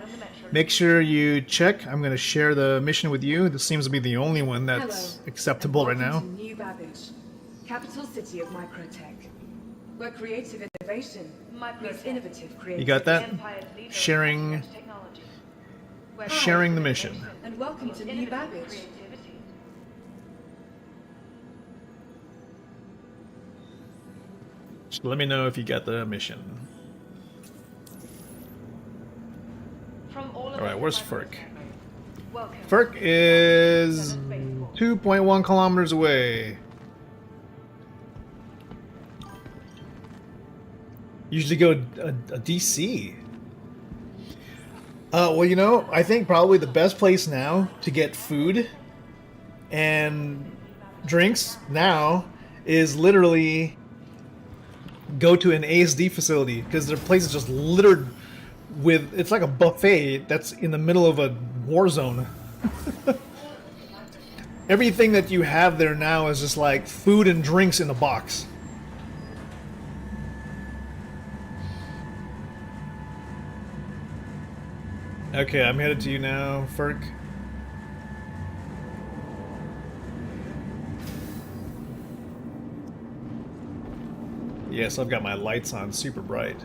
make sure you check. I'm going to share the mission with you. This seems to be the only one that's acceptable right now. Welcome to New Babbage, capital city of Microtech, where creative innovation meets innovative creativity. You got that? Sharing the mission. And welcome to New Babbage. Just let me know if you got the mission. Alright, where's Ferk? Ferk is 2.1 kilometers away. Usually go a DC. Well, you know, I think probably the best place now to get food and drinks now is literally go to an ASD facility, because their place is just littered with, it's like a buffet that's in the middle of a war zone. Everything that you have there now is just like food and drinks in a box. Okay, I'm headed to you now, Ferk. Yes, I've got my lights on super bright.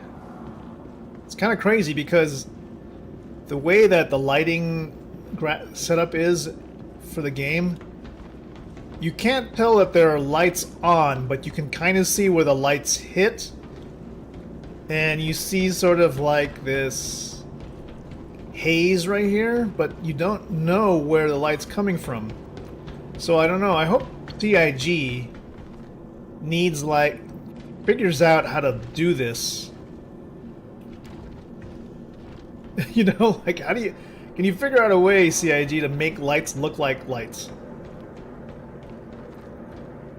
It's kind of crazy because the way that the lighting setup is for the game, you can't tell that there are lights on, but you can kind of see where the lights hit. And you see sort of like this haze right here, but you don't know where the light's coming from. So I don't know, I hope CIG needs like figures out how to do this. You know, like how do you, Can you figure out a way, CIG, to make lights look like lights?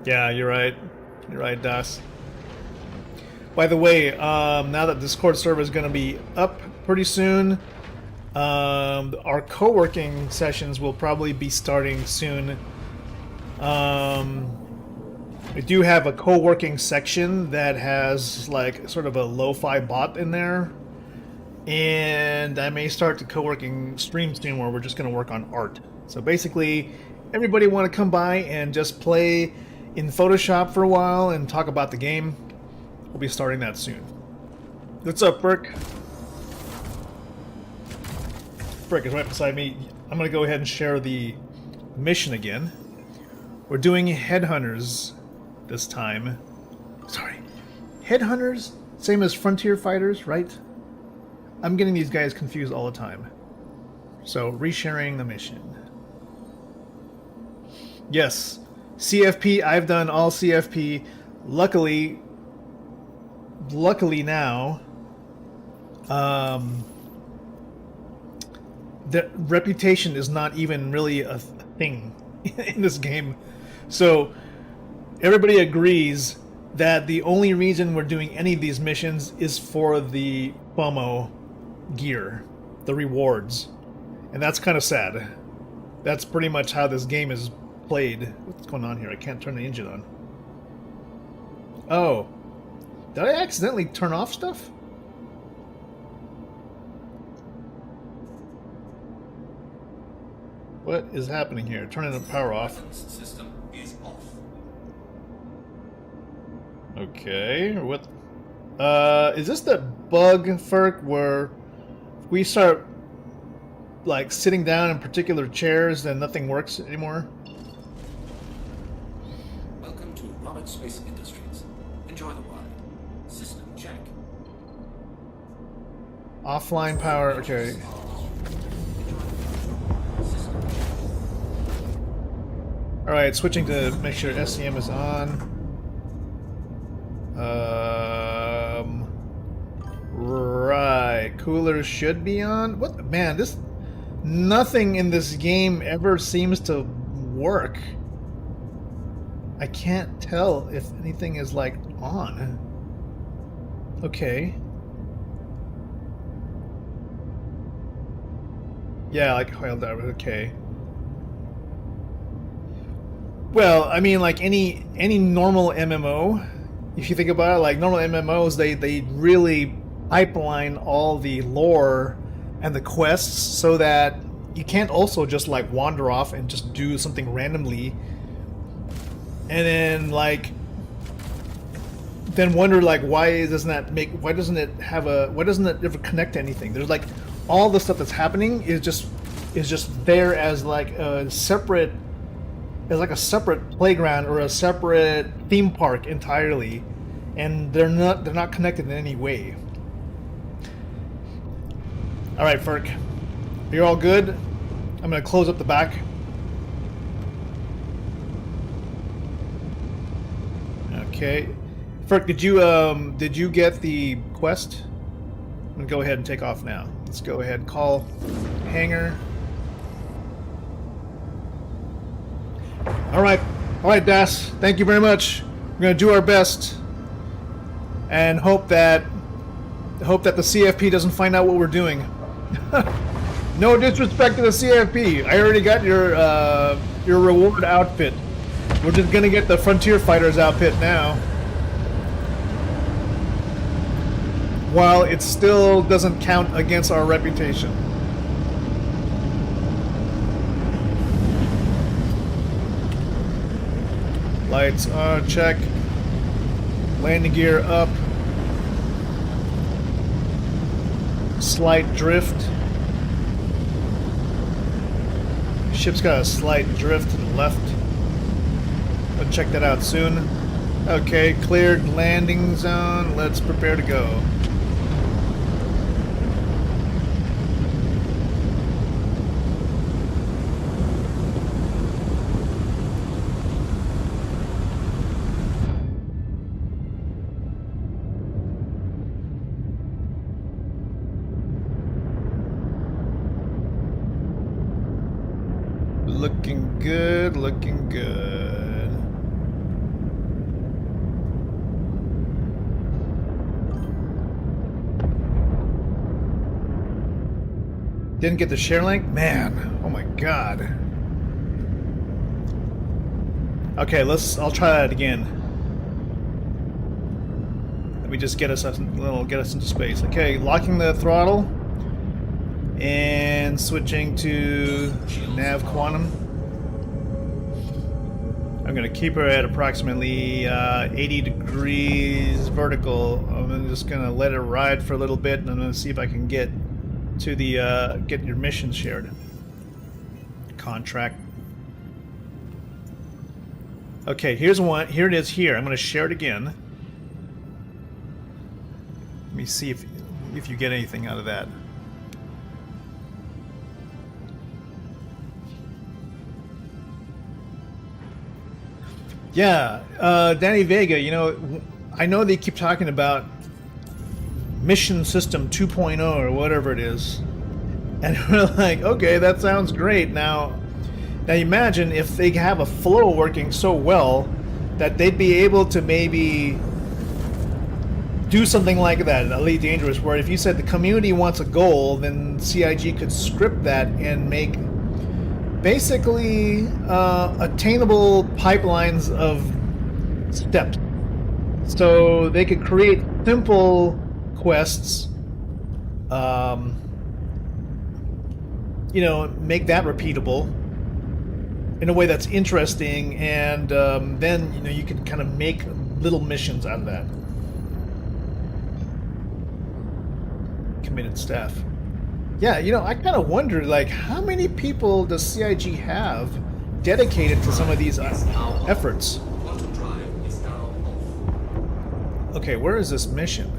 Yeah, you're right. You're right, Das. By the way, now that Discord server is going to be up pretty soon, our co-working sessions will probably be starting soon. We do have a co-working section that has like sort of a lo-fi bot in there. And I may start the co-working stream soon where we're just going to work on art. So basically, everybody want to come by and just play in Photoshop for a while and talk about the game. We'll be starting that soon. What's up, Burke? Burke is right beside me. I'm going to go ahead and share the mission again. We're doing Headhunters this time. Sorry. Headhunters? Same as Frontier Fighters, right? I'm getting these guys confused all the time. So, resharing the mission. Yes. CFP, I've done all CFP. Luckily now, the reputation is not even really a thing in this game. So, everybody agrees that the only reason we're doing any of these missions is for the FOMO gear, the rewards. And that's kind of sad. That's pretty much how this game is played. What's going on here? I can't turn the engine on. Oh. Did I accidentally turn off stuff? What is happening here? Turning the power off. System is off. Okay, what? Is this the bug, Ferk, where we start like sitting down in particular chairs and nothing works anymore? Welcome to Robert Space Industries. Enjoy the ride. System check. Offline power, okay. Alright, switching to make sure SCM is on. Right, cooler should be on. What, man, this, nothing in this game ever seems to work. I can't tell if anything is like on. Okay. Yeah, like held out, okay. Well, I mean, like any normal MMO, if you think about it, like normal MMOs, they really pipeline all the lore and the quests so that you can't also just like wander off and just do something randomly and then like then wonder like why doesn't it ever connect to anything? There's like all the stuff that's happening is just there as like a separate playground or a separate theme park entirely, and they're not connected in any way. All right, Ferk, you're all good. I'm gonna close up the back. Okay, Ferk, did you get the quest? I'm gonna go ahead and take off now. Let's go ahead and call hangar. All right, Das. Thank you very much. We're gonna do our best, and hope that the CFP doesn't find out what we're doing. No disrespect to the CFP. I already got your reward outfit. We're just gonna get the Frontier Fighters outfit now, while it still doesn't count against our reputation. Lights on, check. Landing gear up. Slight drift. Ship's got a slight drift to the left. We'll check that out soon. Okay, cleared landing zone. Let's prepare to go. good, looking good. Didn't get the share link? Man, oh my god. Okay, I'll try that again. Let me just get us into space. Okay, locking the throttle and switching to nav quantum. I'm gonna keep her at approximately 80 degrees vertical. I'm just gonna let it ride for a little bit, and I'm gonna see if I can get to the get your mission shared. Contract. Okay, here's one. Here it is. Here, I'm gonna share it again. Let me see if you get anything out of that. Yeah, Danny Vega, you know, I know they keep talking about Mission System 2.0 or whatever it is. And we're like, okay, that sounds great. Now imagine if they have a flow working so well that they'd be able to maybe do something like that in Elite Dangerous, where if you said the community wants a goal, then CIG could script that and make basically attainable pipelines of steps. So they could create simple quests, you know, make that repeatable in a way that's interesting, and then, you know, you can kind of make little missions out of that. Committed staff. Yeah, you know, I kind of wonder, like, how many people does CIG have dedicated to some of these efforts? Okay, where is this mission?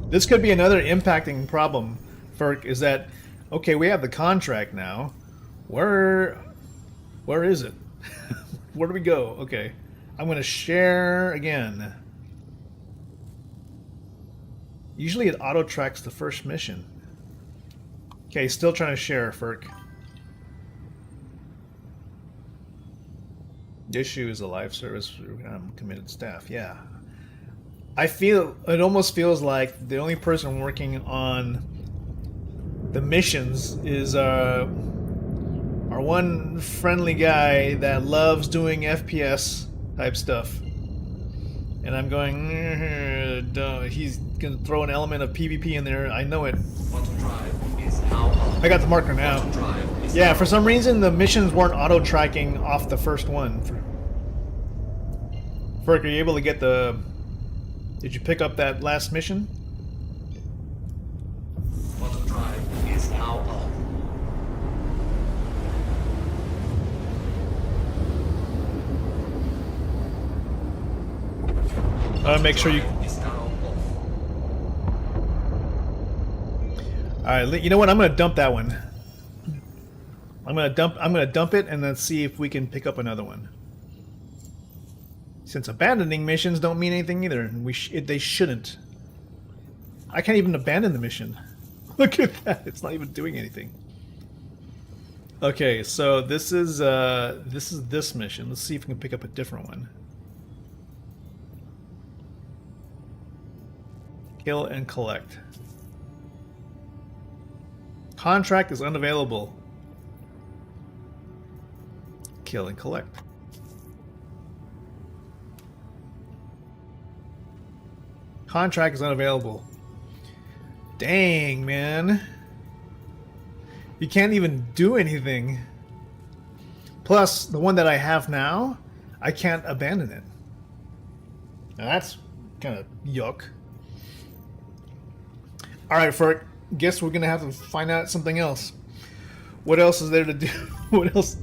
This could be another impacting problem, Ferk, is that, okay, we have the contract now. Where is it? Where do we go? Okay, I'm going to share again. Usually it auto-tracks the first mission. Okay, still trying to share, Ferk. The issue is a live service committed staff. Yeah. I feel, it almost feels like the only person working on the missions is our one friendly guy that loves doing FPS type stuff. And I'm going, he's going to throw an element of PvP in there. I know it. I got the marker now. Yeah, for some reason the missions weren't auto-tracking off the first one. Ferk, are you able to get the... Did you pick up that last mission? Drive is now on. Make sure you... Alright, you know what? I'm gonna dump that one. I'm gonna dump it and then see if we can pick up another one. Since abandoning missions don't mean anything either, and they shouldn't. I can't even abandon the mission. Look at that! It's not even doing anything. Okay, so this is this mission. Let's see if we can pick up a different one. Kill and collect. Contract is unavailable. Kill and collect. Contract is unavailable. Dang, man. You can't even do anything. Plus, the one that I have now, I can't abandon it. Now that's kind of yuck. Alright, Ferk. Guess we're gonna have to find out something else. What else is there to do? What else?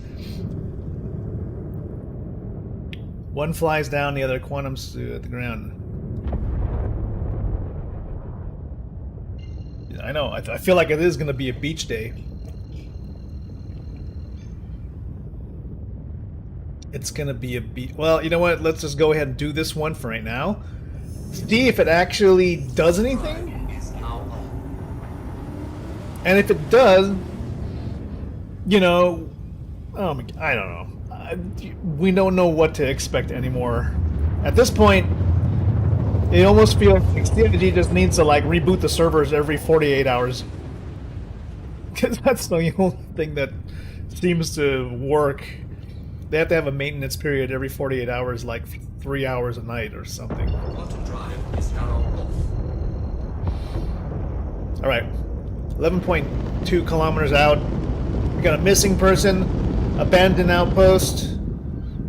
One flies down, the other quantums at the ground. I know. I feel like it is gonna be a beach day. It's gonna be a beach. Well, you know what? Let's just go ahead and do this one for right now. See if it actually does anything. And if it does, you know, oh my, I don't know. we don't know what to expect anymore. At this point, it almost feels like CIG just needs to like reboot the servers every 48 hours. Because that's the only thing that seems to work. They have to have a maintenance period every 48 hours, like 3 hours a night or something. Quantum drive is now off. Alright, 11.2 kilometers out. We got a missing person, abandoned outpost.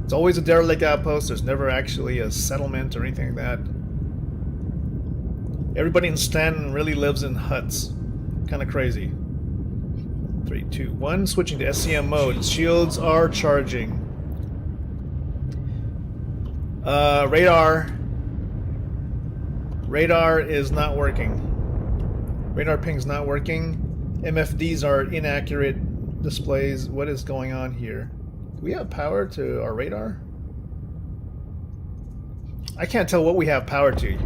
It's always a derelict outpost. There's never actually a settlement or anything like that. Everybody in Stanton really lives in huts. Kind of crazy. 3, 2, 1. Switching to SCM mode. Shields are charging. Radar. Radar is not working. Radar ping's not working. MFDs are inaccurate displays. What is going on here? Do we have power to our radar? I can't tell what we have power to.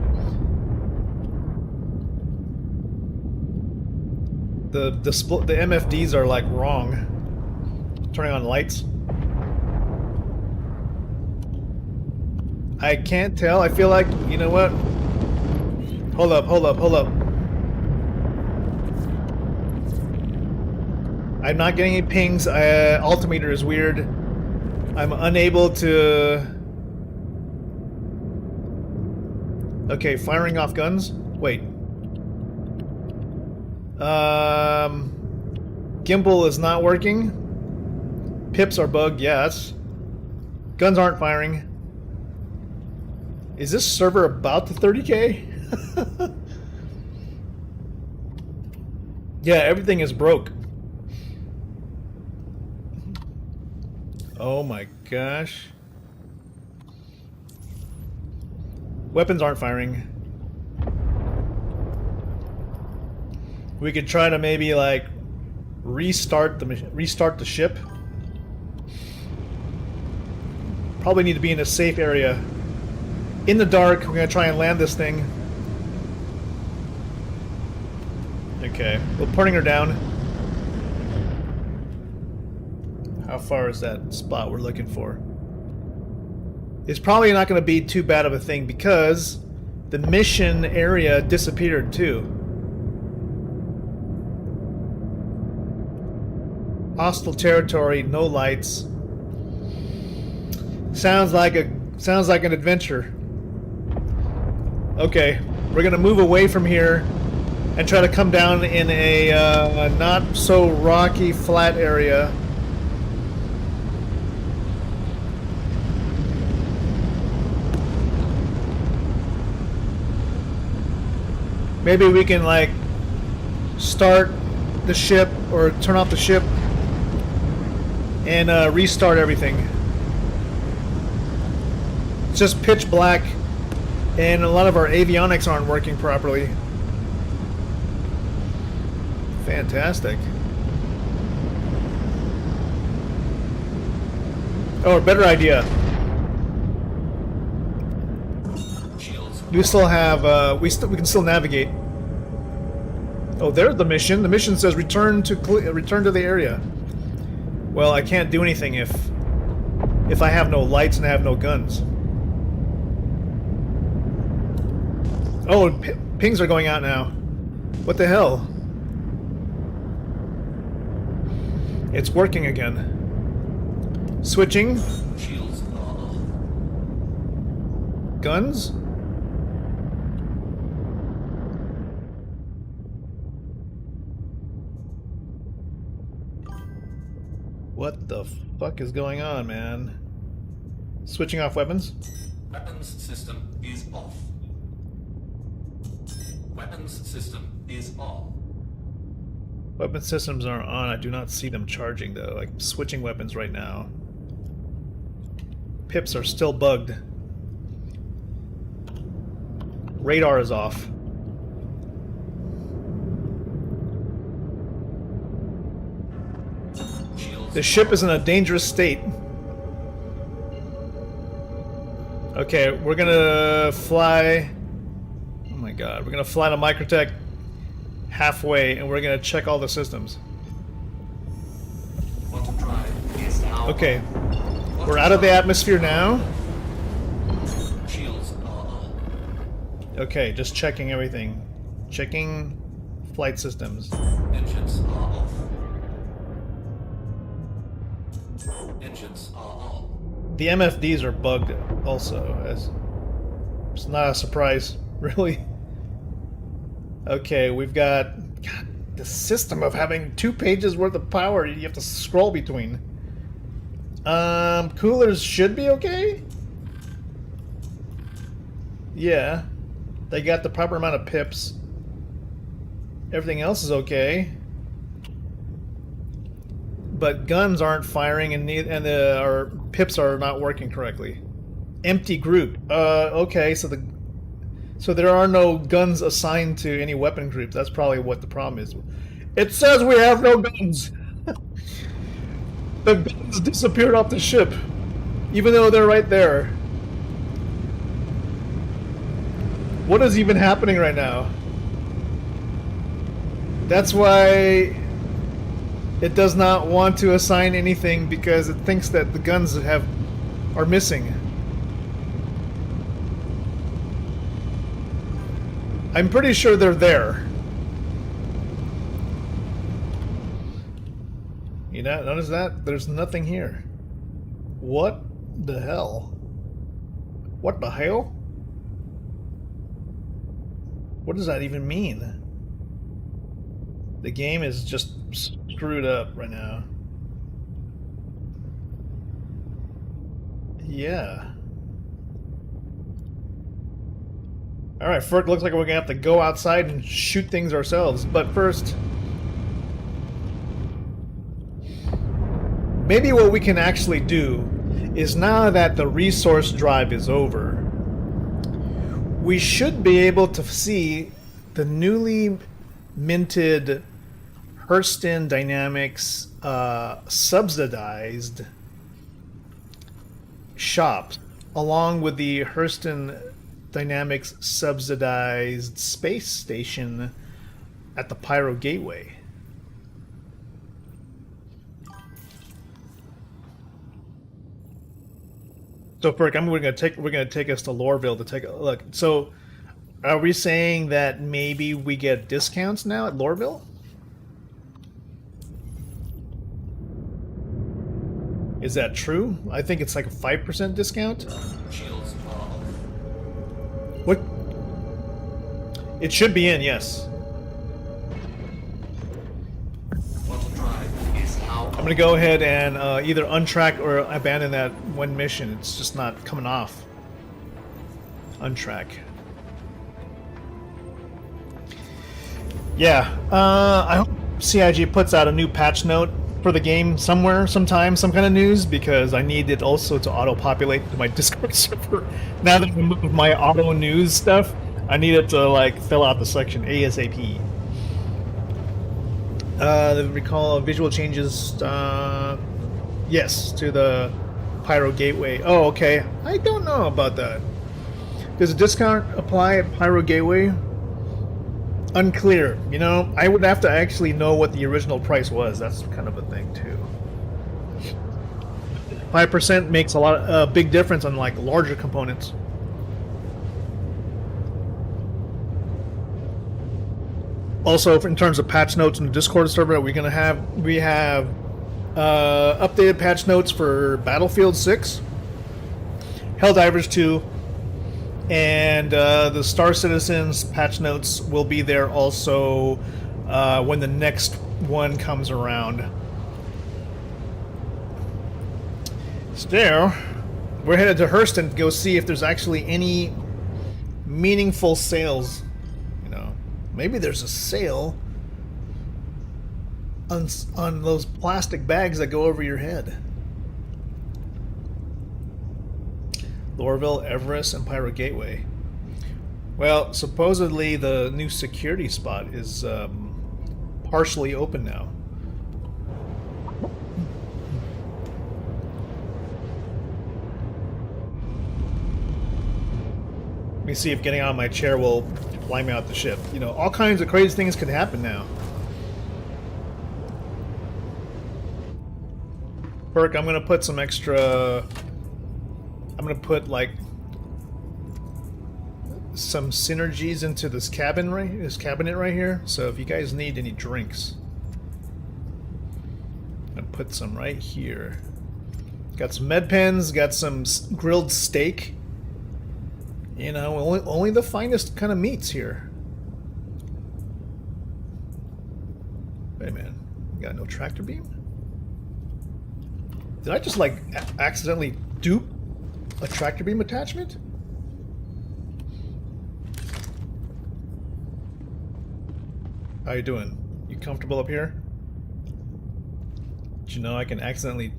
The MFDs are like wrong. Turning on lights. I can't tell. I feel like, you know what? Hold up. I'm not getting any pings. Altimeter is weird. I'm unable to... Okay, firing off guns? Wait. Gimbal is not working. Pips are bugged, yes. Guns aren't firing. Is this server about to 30k? Yeah, everything is broke. Oh my gosh. Weapons aren't firing. We could try to maybe like restart the ship. Probably need to be in a safe area. In the dark, we're gonna try and land this thing. Okay, we're putting her down. How far is that spot we're looking for? It's probably not going to be too bad of a thing because the mission area disappeared too. Hostile territory, no lights. Sounds like an adventure. Okay, we're gonna move away from here and try to come down in a not so rocky, flat area. Maybe we can like start the ship or turn off the ship and restart everything. It's just pitch black and a lot of our avionics aren't working properly. Fantastic. Oh, a better idea. We still have, we can still navigate. Oh, there's the mission. The mission says return to the area. Well, I can't do anything if I have no lights and I have no guns. Oh, pings are going out now. What the hell? It's working again. Switching. Guns. What the fuck is going on, man? Switching off weapons? Weapons system is off. Weapons system is on. Weapon systems are on. I do not see them charging though. I'm switching weapons right now. Pips are still bugged. Radar is off. The ship is in a dangerous state. Okay, we're gonna fly. Oh my god, we're gonna fly to Microtech halfway and we're gonna check all the systems. Quantum drive is now Okay. on. We're out of the atmosphere now. Shields are on. Okay, just checking everything. Checking flight systems. Engines are off. Engines are on. The MFDs are bugged also. It's not a surprise, really. Okay, we've got God, the system of having 2 pages worth of power you have to scroll between. Coolers should be okay? Yeah. They got the proper amount of pips. Everything else is okay. But guns aren't firing and our pips are not working correctly. Empty group. Okay, so there are no guns assigned to any weapon group. That's probably what the problem is. It says we have no guns. The guns disappeared off the ship, even though they're right there. What is even happening right now? That's why it does not want to assign anything, because it thinks that the guns are missing. I'm pretty sure they're there. You know, notice that? There's nothing here. What the hell? What the hell? What does that even mean? The game is just screwed up right now. Yeah. Alright, first looks like we're gonna have to go outside and shoot things ourselves, but first... maybe what we can actually do is, now that the resource drive is over, we should be able to see the newly minted Hurston Dynamics subsidized shop, along with the Hurston Dynamics subsidized space station at the Pyro Gateway. So, Perk, we're gonna take us to Lorville to take a look. So, are we saying that maybe we get discounts now at Lorville? Is that true? I think it's like a 5% discount. Shields are off. What? It should be in, yes. Throttle drive is now I'm gonna go ahead and either untrack or abandon that one mission. It's just not coming off. Untrack. Yeah, I hope CIG puts out a new patch note for the game somewhere, sometime, some kind of news, because I need it also to auto-populate to my Discord server. Now that I'm with my auto news stuff, I need it to like fill out the section ASAP. Recall visual changes, yes, to the Pyro Gateway. Oh, okay. I don't know about that. Does a discount apply at Pyro Gateway? Unclear. You know, I would have to actually know what the original price was. That's kind of a thing too. 5% makes a big difference on like larger components. Also, in terms of patch notes in the Discord server, we have updated patch notes for Battlefield 6, Helldivers 2, and the Star Citizens patch notes will be there also when the next one comes around. Still, we're headed to Hurston to go see if there's actually any meaningful sales. You know, maybe there's a sale on those plastic bags that go over your head. Lorville, Everest, and Pyro Gateway. Well, supposedly the new security spot is partially open now. Let me see if getting on my chair will fly me out the ship. You know, all kinds of crazy things could happen now. Perk, I'm gonna put some extra. I'm gonna put like some synergies into this cabinet right here. So if you guys need any drinks, I'm gonna put some right here. Got some med pens, got some grilled steak. You know, only the finest kind of meats here. Wait a minute, you got no tractor beam? Did I just like accidentally dupe a tractor beam attachment? How you doing? You comfortable up here? Did you know I can accidentally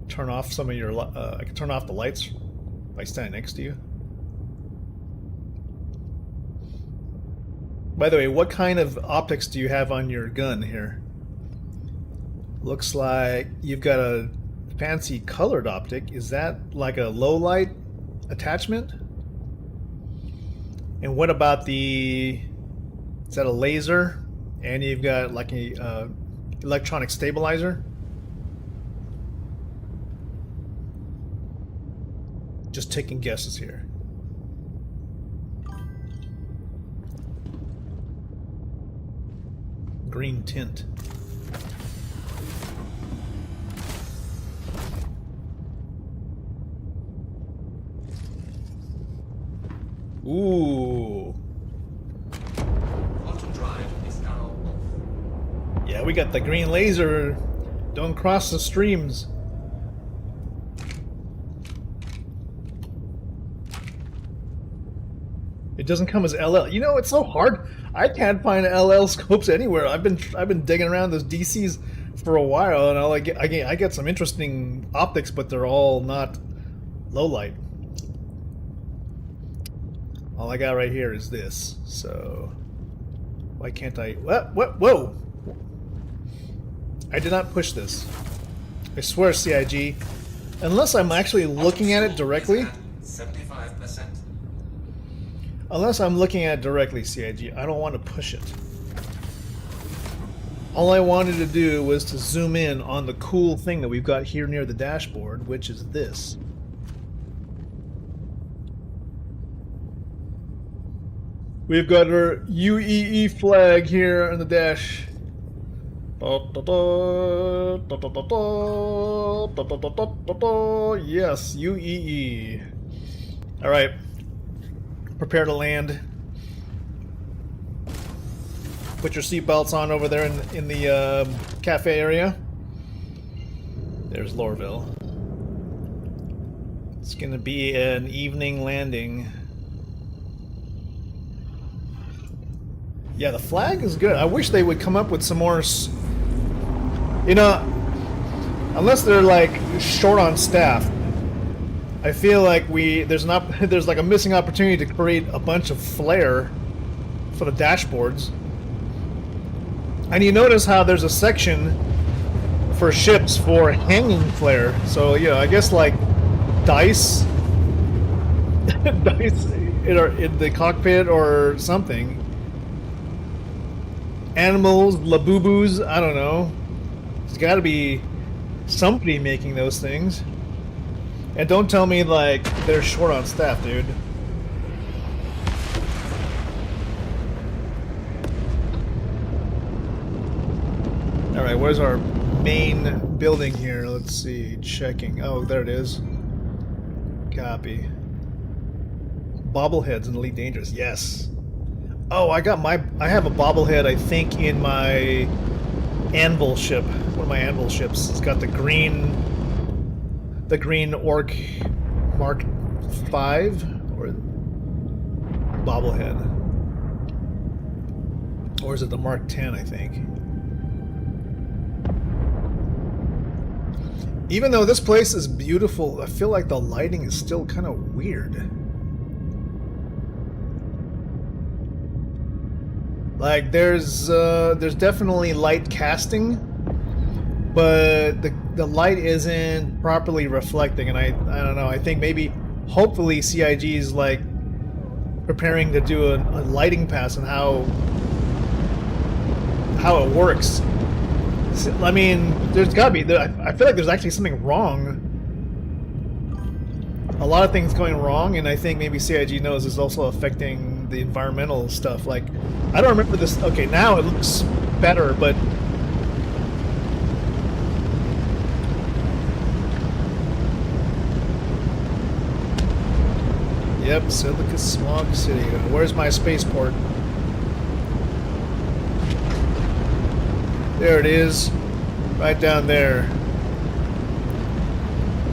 turn off some of your I can turn off the lights by standing next to you? By the way, what kind of optics do you have on your gun here? Looks like you've got a fancy colored optic. Is that like a low light attachment? And what about is that a laser? And you've got like a electronic stabilizer? Just taking guesses here. Green tint. Ooh. Auto drive is now off. Yeah, we got the green laser. Don't cross the streams. It doesn't come as LL. You know, it's so hard. I can't find LL scopes anywhere. I've been digging around those DCs for a while, and I get some interesting optics, but they're all not low light. All I got right here is this. So why can't I? What? Whoa! I did not push this. I swear, CIG. Unless I'm actually looking at it directly. 75%. Unless I'm looking at it directly, CIG, I don't want to push it. All I wanted to do was to zoom in on the cool thing that we've got here near the dashboard, which is this. We've got our UEE flag here on the dash. Yes, UEE. Alright. Prepare to land. Put your seatbelts on over there in the cafe area. There's Lorville. It's gonna be an evening landing. Yeah, the flag is good. I wish they would come up with some more. You know, unless they're like short on staff, I feel like there's like a missing opportunity to create a bunch of flair for the dashboards. And you notice how there's a section for ships for hanging flare. So yeah, I guess like dice in the cockpit or something. Animals, labubus, I don't know. There's got to be somebody making those things. And don't tell me like they're short on staff, dude. All right, where's our main building here? Let's see. Checking. Oh, there it is. Copy. Bobbleheads and Elite Dangerous. Yes. Oh, I have a bobblehead, I think, in my anvil ship. One of my anvil ships. It's got the green Orc Mark 5 or bobblehead. Or is it the Mark 10, I think? Even though this place is beautiful, I feel like the lighting is still kind of weird. Like there's definitely light casting, but the light isn't properly reflecting, and I don't know. I think maybe hopefully CIG is like preparing to do a lighting pass on how it works. I mean, there's gotta be. I feel like there's actually something wrong. A lot of things going wrong, and I think maybe CIG knows is also affecting the environmental stuff. Like, I don't remember this. Okay, now it looks better, but yep, Silica Smog City. Where's my spaceport? There it is, right down there.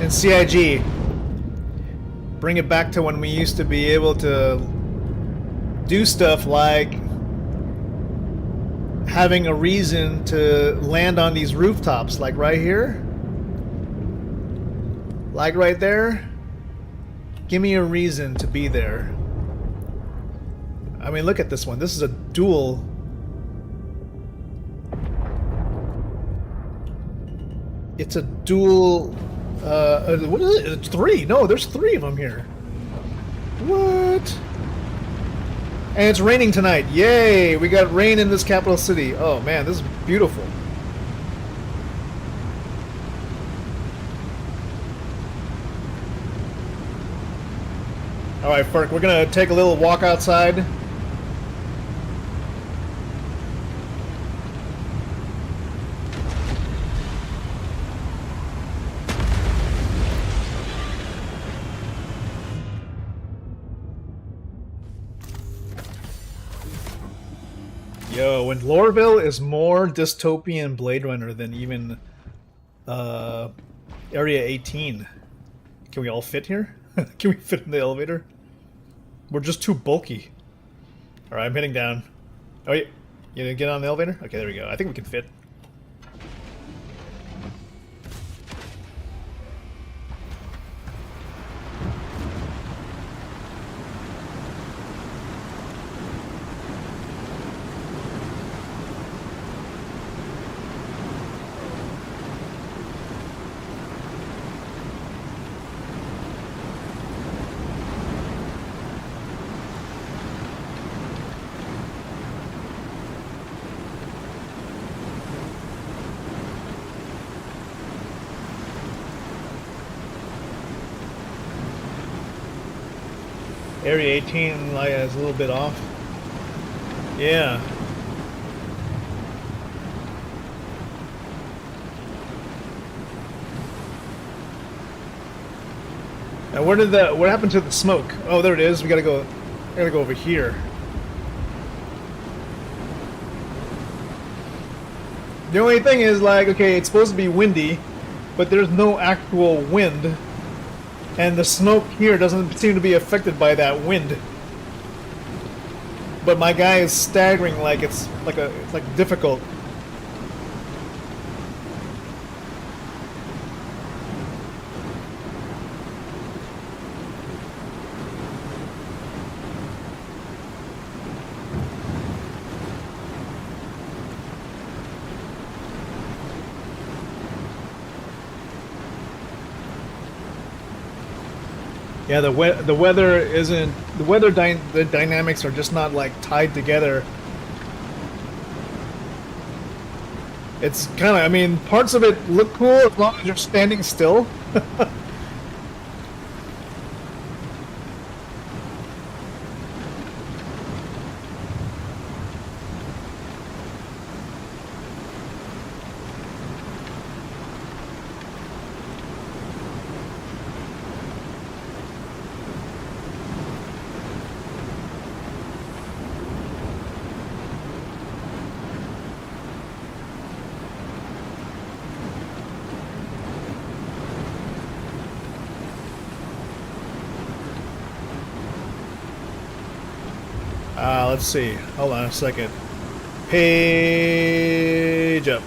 And CIG. Bring it back to when we used to be able to do stuff like having a reason to land on these rooftops, like right here. Like right there. Give me a reason to be there. I mean, look at this one. This is a dual. It's a dual. What is it? It's 3. No, there's 3 of them here. What? And it's raining tonight. Yay! We got rain in this capital city. Oh man, this is beautiful. Alright, Ferk, we're gonna take a little walk outside. Yo, and Lorville is more dystopian Blade Runner than even Area 18. Can we all fit here? Can we fit in the elevator? We're just too bulky. Alright, I'm heading down. Oh, you gonna get on the elevator? Okay, there we go. I think we can fit. Area 18 is a little bit off. Yeah. Now what happened to the smoke? Oh, there it is. We gotta go over here. The only thing is, like, okay, it's supposed to be windy, but there's no actual wind. And the smoke here doesn't seem to be affected by that wind. But my guy is staggering like it's like difficult. Yeah, the weather isn't the dynamics are just not like tied together. It's kind of, I mean, parts of it look cool as long as you're standing still. Let's see. Hold on a second. Page up.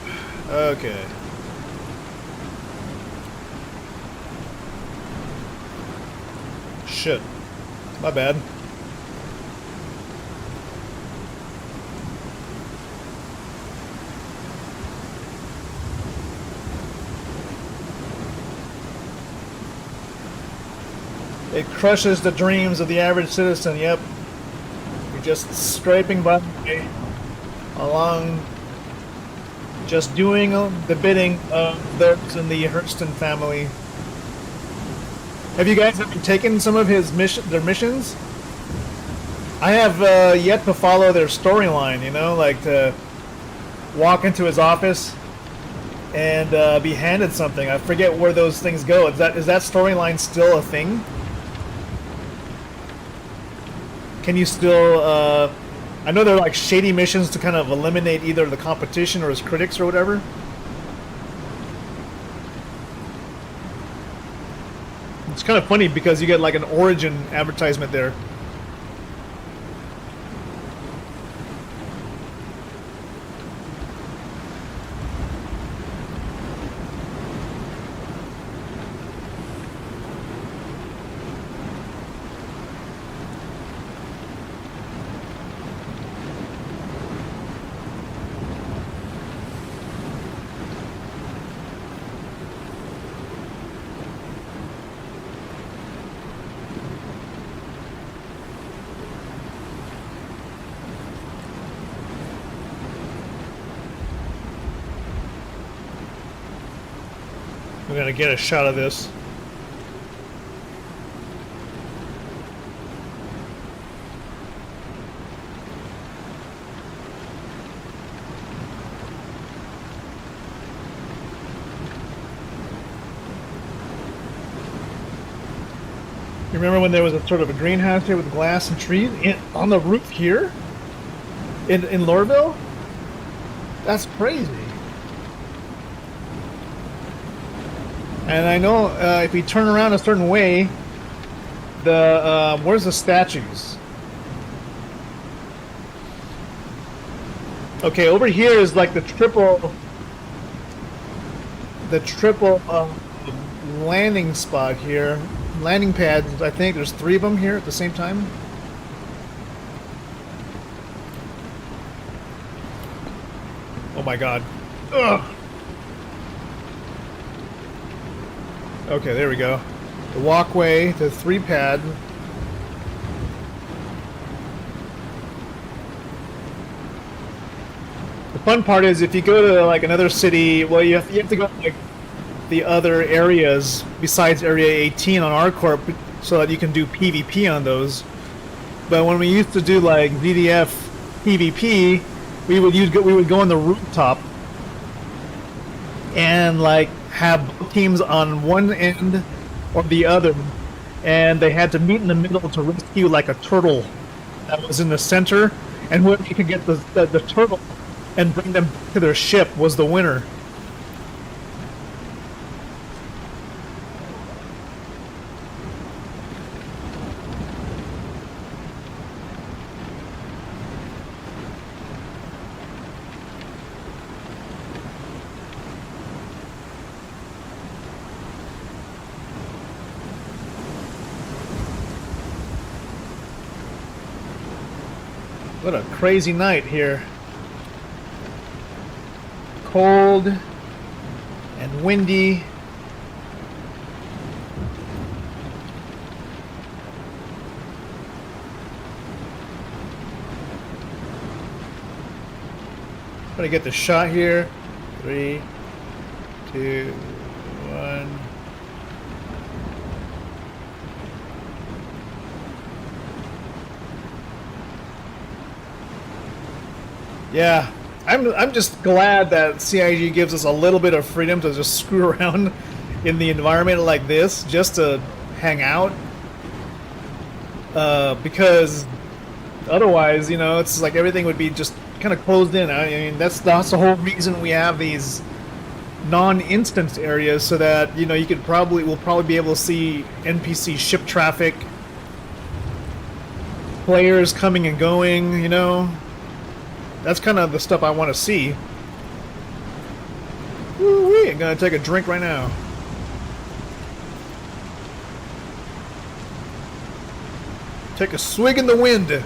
Okay. Shit. My bad. It crushes the dreams of the average citizen, yep. Just scraping by along just doing the bidding of those in the Hurston family. Have you guys ever taken some of their missions? I have yet to follow their storyline, you know, like to walk into his office and be handed something. I forget where those things go. Is that storyline still a thing? Can you still, I know they're like shady missions to kind of eliminate either the competition or his critics or whatever. It's kind of funny because you get like an Origin advertisement there. We're gonna get a shot of this. You remember when there was a sort of a greenhouse here with glass and trees on the roof here in Lorville? That's crazy. And I know if we turn around a certain way, where's the statues? Okay, over here is like the triple landing spot here. Landing pads, I think there's 3 of them here at the same time. Oh my god. Ugh. Okay, there we go. The walkway, the 3 pad. The fun part is if you go to like another city, well, you have to go to like the other areas besides Area 18 on our corp so that you can do PvP on those. But when we used to do like ZDF PvP, we would go on the rooftop and like have teams on one end or the other, and they had to meet in the middle to rescue like a turtle that was in the center, and whoever could get the turtle and bring them to their ship was the winner. What a crazy night here. Cold and windy. Gotta get the shot here. 3, 2, 1. Yeah, I'm just glad that CIG gives us a little bit of freedom to just screw around in the environment like this, just to hang out. Because otherwise, you know, it's like everything would be just kind of closed in. I mean, that's the whole reason we have these non-instance areas, so that, you know, we'll probably be able to see NPC ship traffic, players coming and going, you know. That's kind of the stuff I want to see. Woo-wee, I'm gonna take a drink right now. Take a swig in the wind.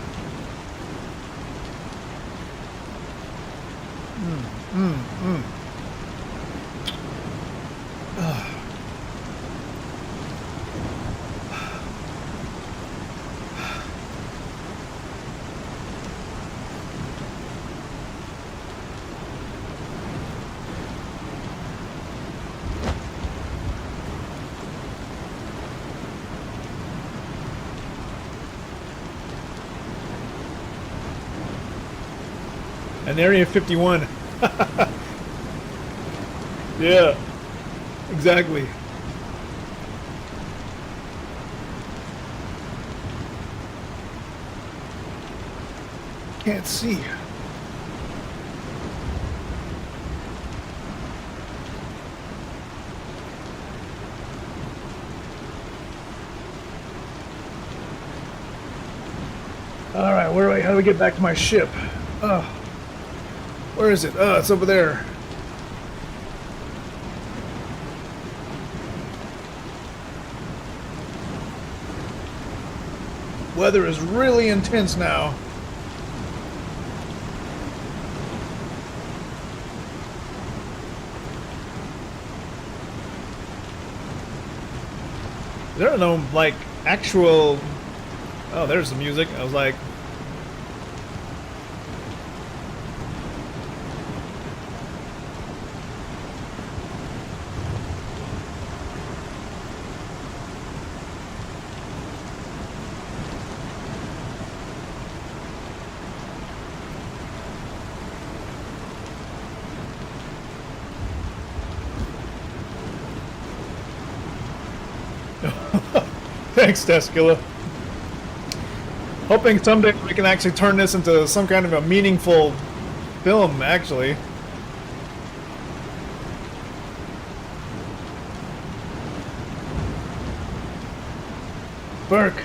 An Area 51. Yeah, exactly. Can't see. All right, how do we get back to my ship? Where is it? Oh, it's over there. Weather is really intense now. There are no, like, actual... Oh, there's the music. I was like... Thanks, Teskilla. Hoping someday we can actually turn this into some kind of a meaningful film, actually. Burke,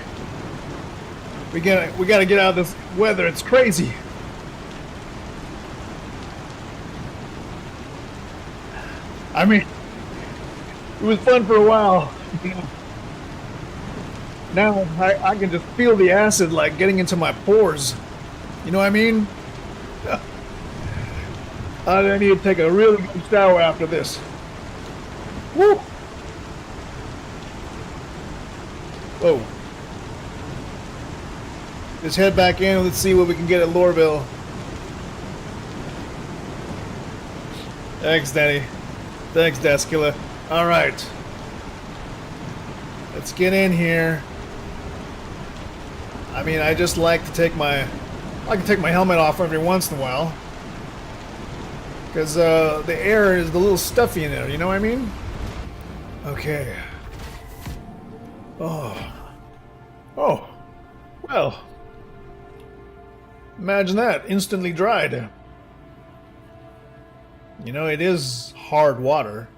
we gotta get out of this weather. It's crazy. I mean, it was fun for a while. Now I can just feel the acid like getting into my pores. You know what I mean? I need to take a really good shower after this. Woo! Whoa. Let's head back in. Let's see what we can get at Lorville. Thanks, Danny. Thanks, Deskilla. All right. Let's get in here. I mean, I just like to take my helmet off every once in a while, because the air is a little stuffy in there. You know what I mean? Okay. Oh. Well. Imagine that, instantly dried. You know, it is hard water.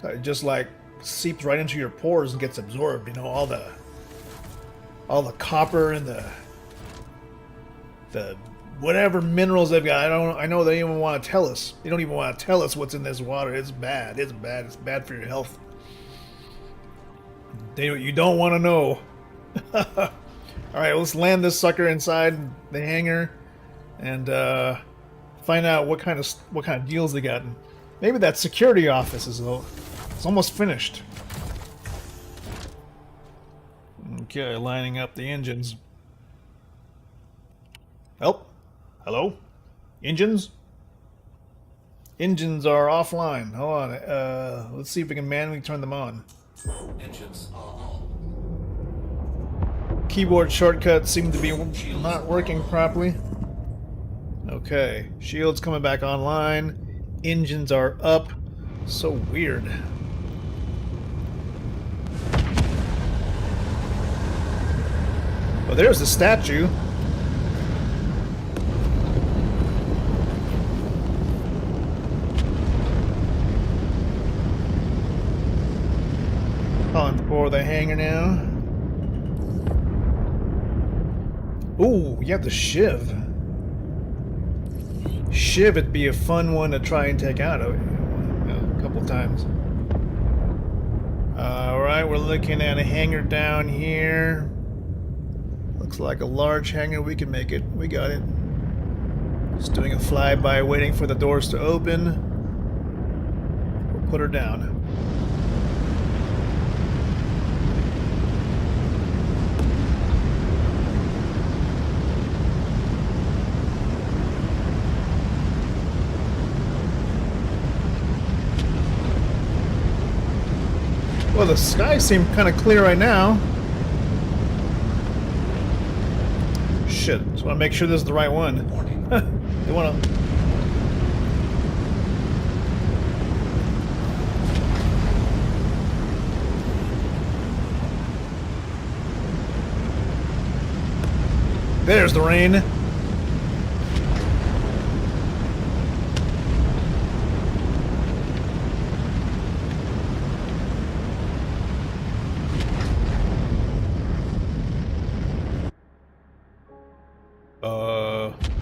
It just like seeps right into your pores and gets absorbed. You know, all the copper and the whatever minerals they've got. I know they don't even want to tell us. They don't even want to tell us what's in this water. It's bad. It's bad. It's bad for your health. You don't want to know. All right, let's land this sucker inside the hangar and find out what kind of deals they got. Maybe that security office is it's almost finished. Okay, lining up the engines. Oh, hello? Engines? Engines are offline. Hold on. Let's see if we can manually turn them on. Engines are on. Keyboard shortcuts seem to be not working properly. Okay, shields coming back online. Engines are up. So weird. Well, there's the statue. Calling for the hangar now. Ooh, you have the Shiv. Shiv would be a fun one to try and take out a couple times. Alright, we're looking at a hangar down here. Looks like a large hangar. We can make it. We got it. Just doing a flyby, waiting for the doors to open. We'll put her down. Well, the skies seem kind of clear right now. Shit, just want to make sure this is the right one. Warning. They want to. There's the rain.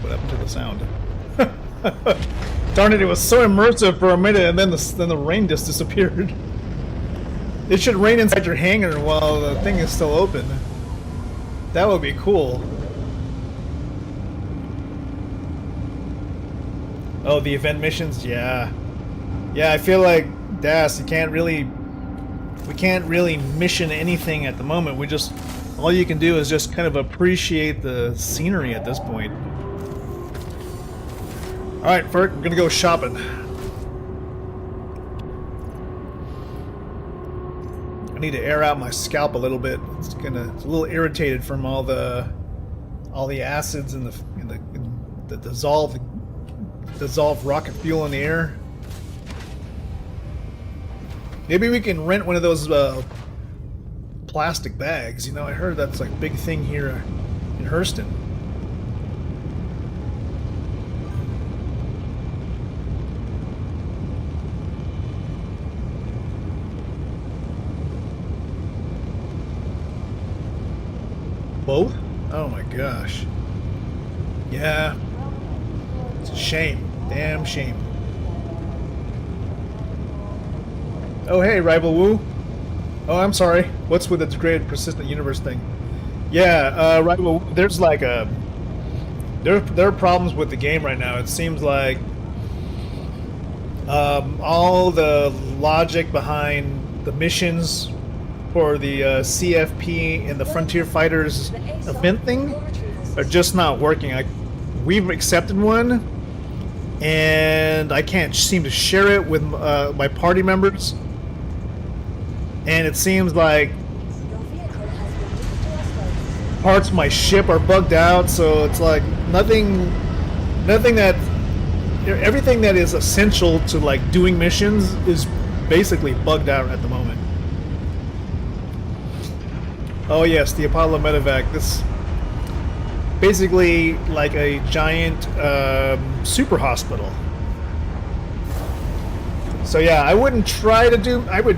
What happened to the sound? Darn it, it was so immersive for a minute and then the rain just disappeared. It should rain inside your hangar while the thing is still open. That would be cool. Oh, the event missions? Yeah. Yeah, I feel like, Das, we can't really mission anything at the moment. All you can do is just kind of appreciate the scenery at this point. Alright, Ferk, we're gonna go shopping. I need to air out my scalp a little bit. It's a little irritated from all the acids and the dissolved rocket fuel in the air. Maybe we can rent one of those plastic bags. You know, I heard that's like a big thing here in Hurston. Both? Oh my gosh. Yeah. It's a shame. Damn shame. Oh hey, Rival Woo. Oh, I'm sorry. What's with the degraded persistent universe thing? Yeah, Rival Woo, there's like a... There are problems with the game right now. It seems like all the logic behind the missions for the CFP and the Frontier Fighters event thing are just not working. We've accepted one, and I can't seem to share it with my party members. And it seems like parts of my ship are bugged out, so it's like everything that is essential to like doing missions is basically bugged out at the moment. Oh yes, the Apollo medevac. This basically like a giant super hospital. So yeah, I wouldn't try to do. I would,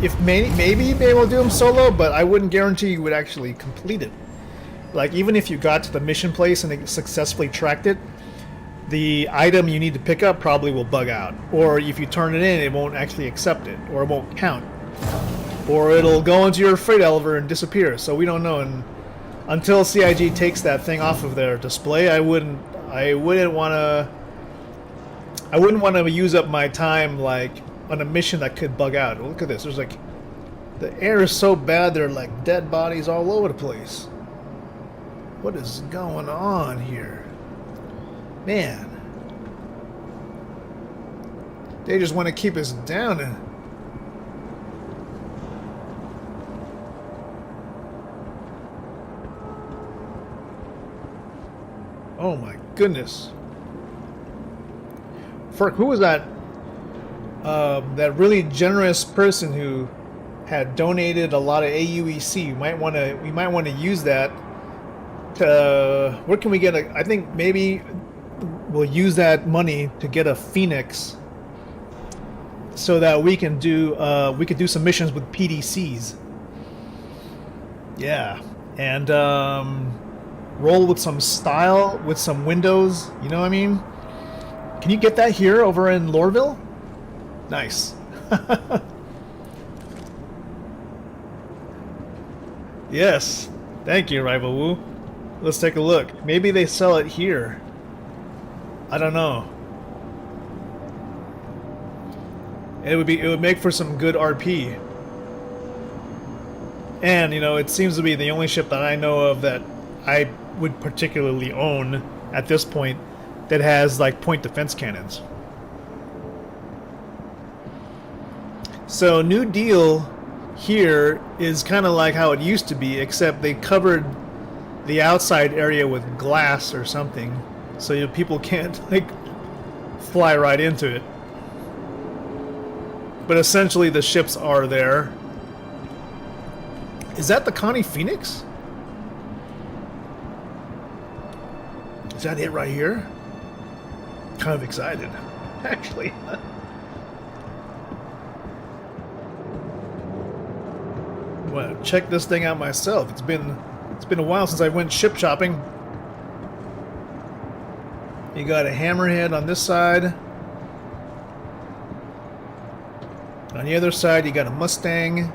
if maybe be able to do them solo, but I wouldn't guarantee you would actually complete it. Like even if you got to the mission place and successfully tracked it, the item you need to pick up probably will bug out, or if you turn it in, it won't actually accept it, or it won't count. Or it'll go into your freight elevator and disappear. So we don't know. And until CIG takes that thing off of their display, I wouldn't want to use up my time like on a mission that could bug out. Look at this. There's like the air is so bad. There are like dead bodies all over the place. What is going on here, man? They just want to keep us down. And oh my goodness. Ferk, who was that? That really generous person who had donated a lot of AUEC. We might want to use that to. Where can we get a? I think maybe we'll use that money to get a Phoenix, so that we can do some missions with PDCs. Yeah, and roll with some style, with some windows. You know what I mean? Can you get that here over in Lorville? Nice. Yes. Thank you, Rival Woo. Let's take a look. Maybe they sell it here. I don't know. It would make for some good RP. And, you know, it seems to be the only ship that I know of that I would particularly own at this point that has like point defense cannons. So New Deal here is kind of like how it used to be, except they covered the outside area with glass or something, so people can't like fly right into it. But essentially, the ships are there. Is that the Connie Phoenix? Is that it right here? Kind of excited, actually. Well, check this thing out myself. It's been a while since I went ship shopping. You got a hammerhead on this side. On the other side, you got a Mustang.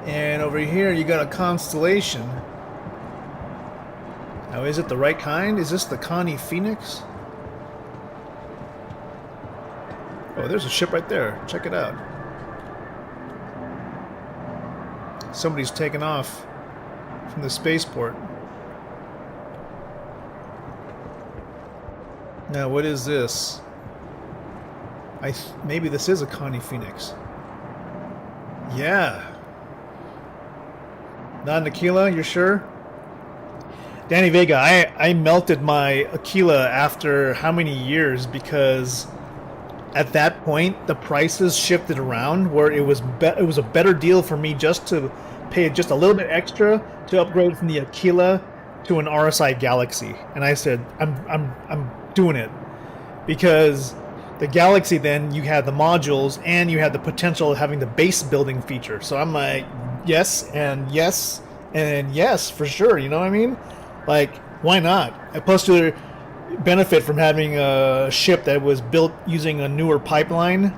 And over here, you got a Constellation. Now, is it the right kind? Is this the Connie Phoenix? Oh, there's a ship right there. Check it out. Somebody's taken off from the spaceport. Now, what is this? Maybe this is a Connie Phoenix. Yeah. Not an Aquila, you're sure? Danny Vega, I melted my Aquila after how many years, because at that point the prices shifted around where it was a better deal for me just to pay just a little bit extra to upgrade from the Aquila to an RSI Galaxy. And I said, I'm doing it, because the Galaxy, then you had the modules and you had the potential of having the base building feature. So I'm like, yes and yes and yes for sure. You know what I mean? Like, why not? And plus, you benefit from having a ship that was built using a newer pipeline.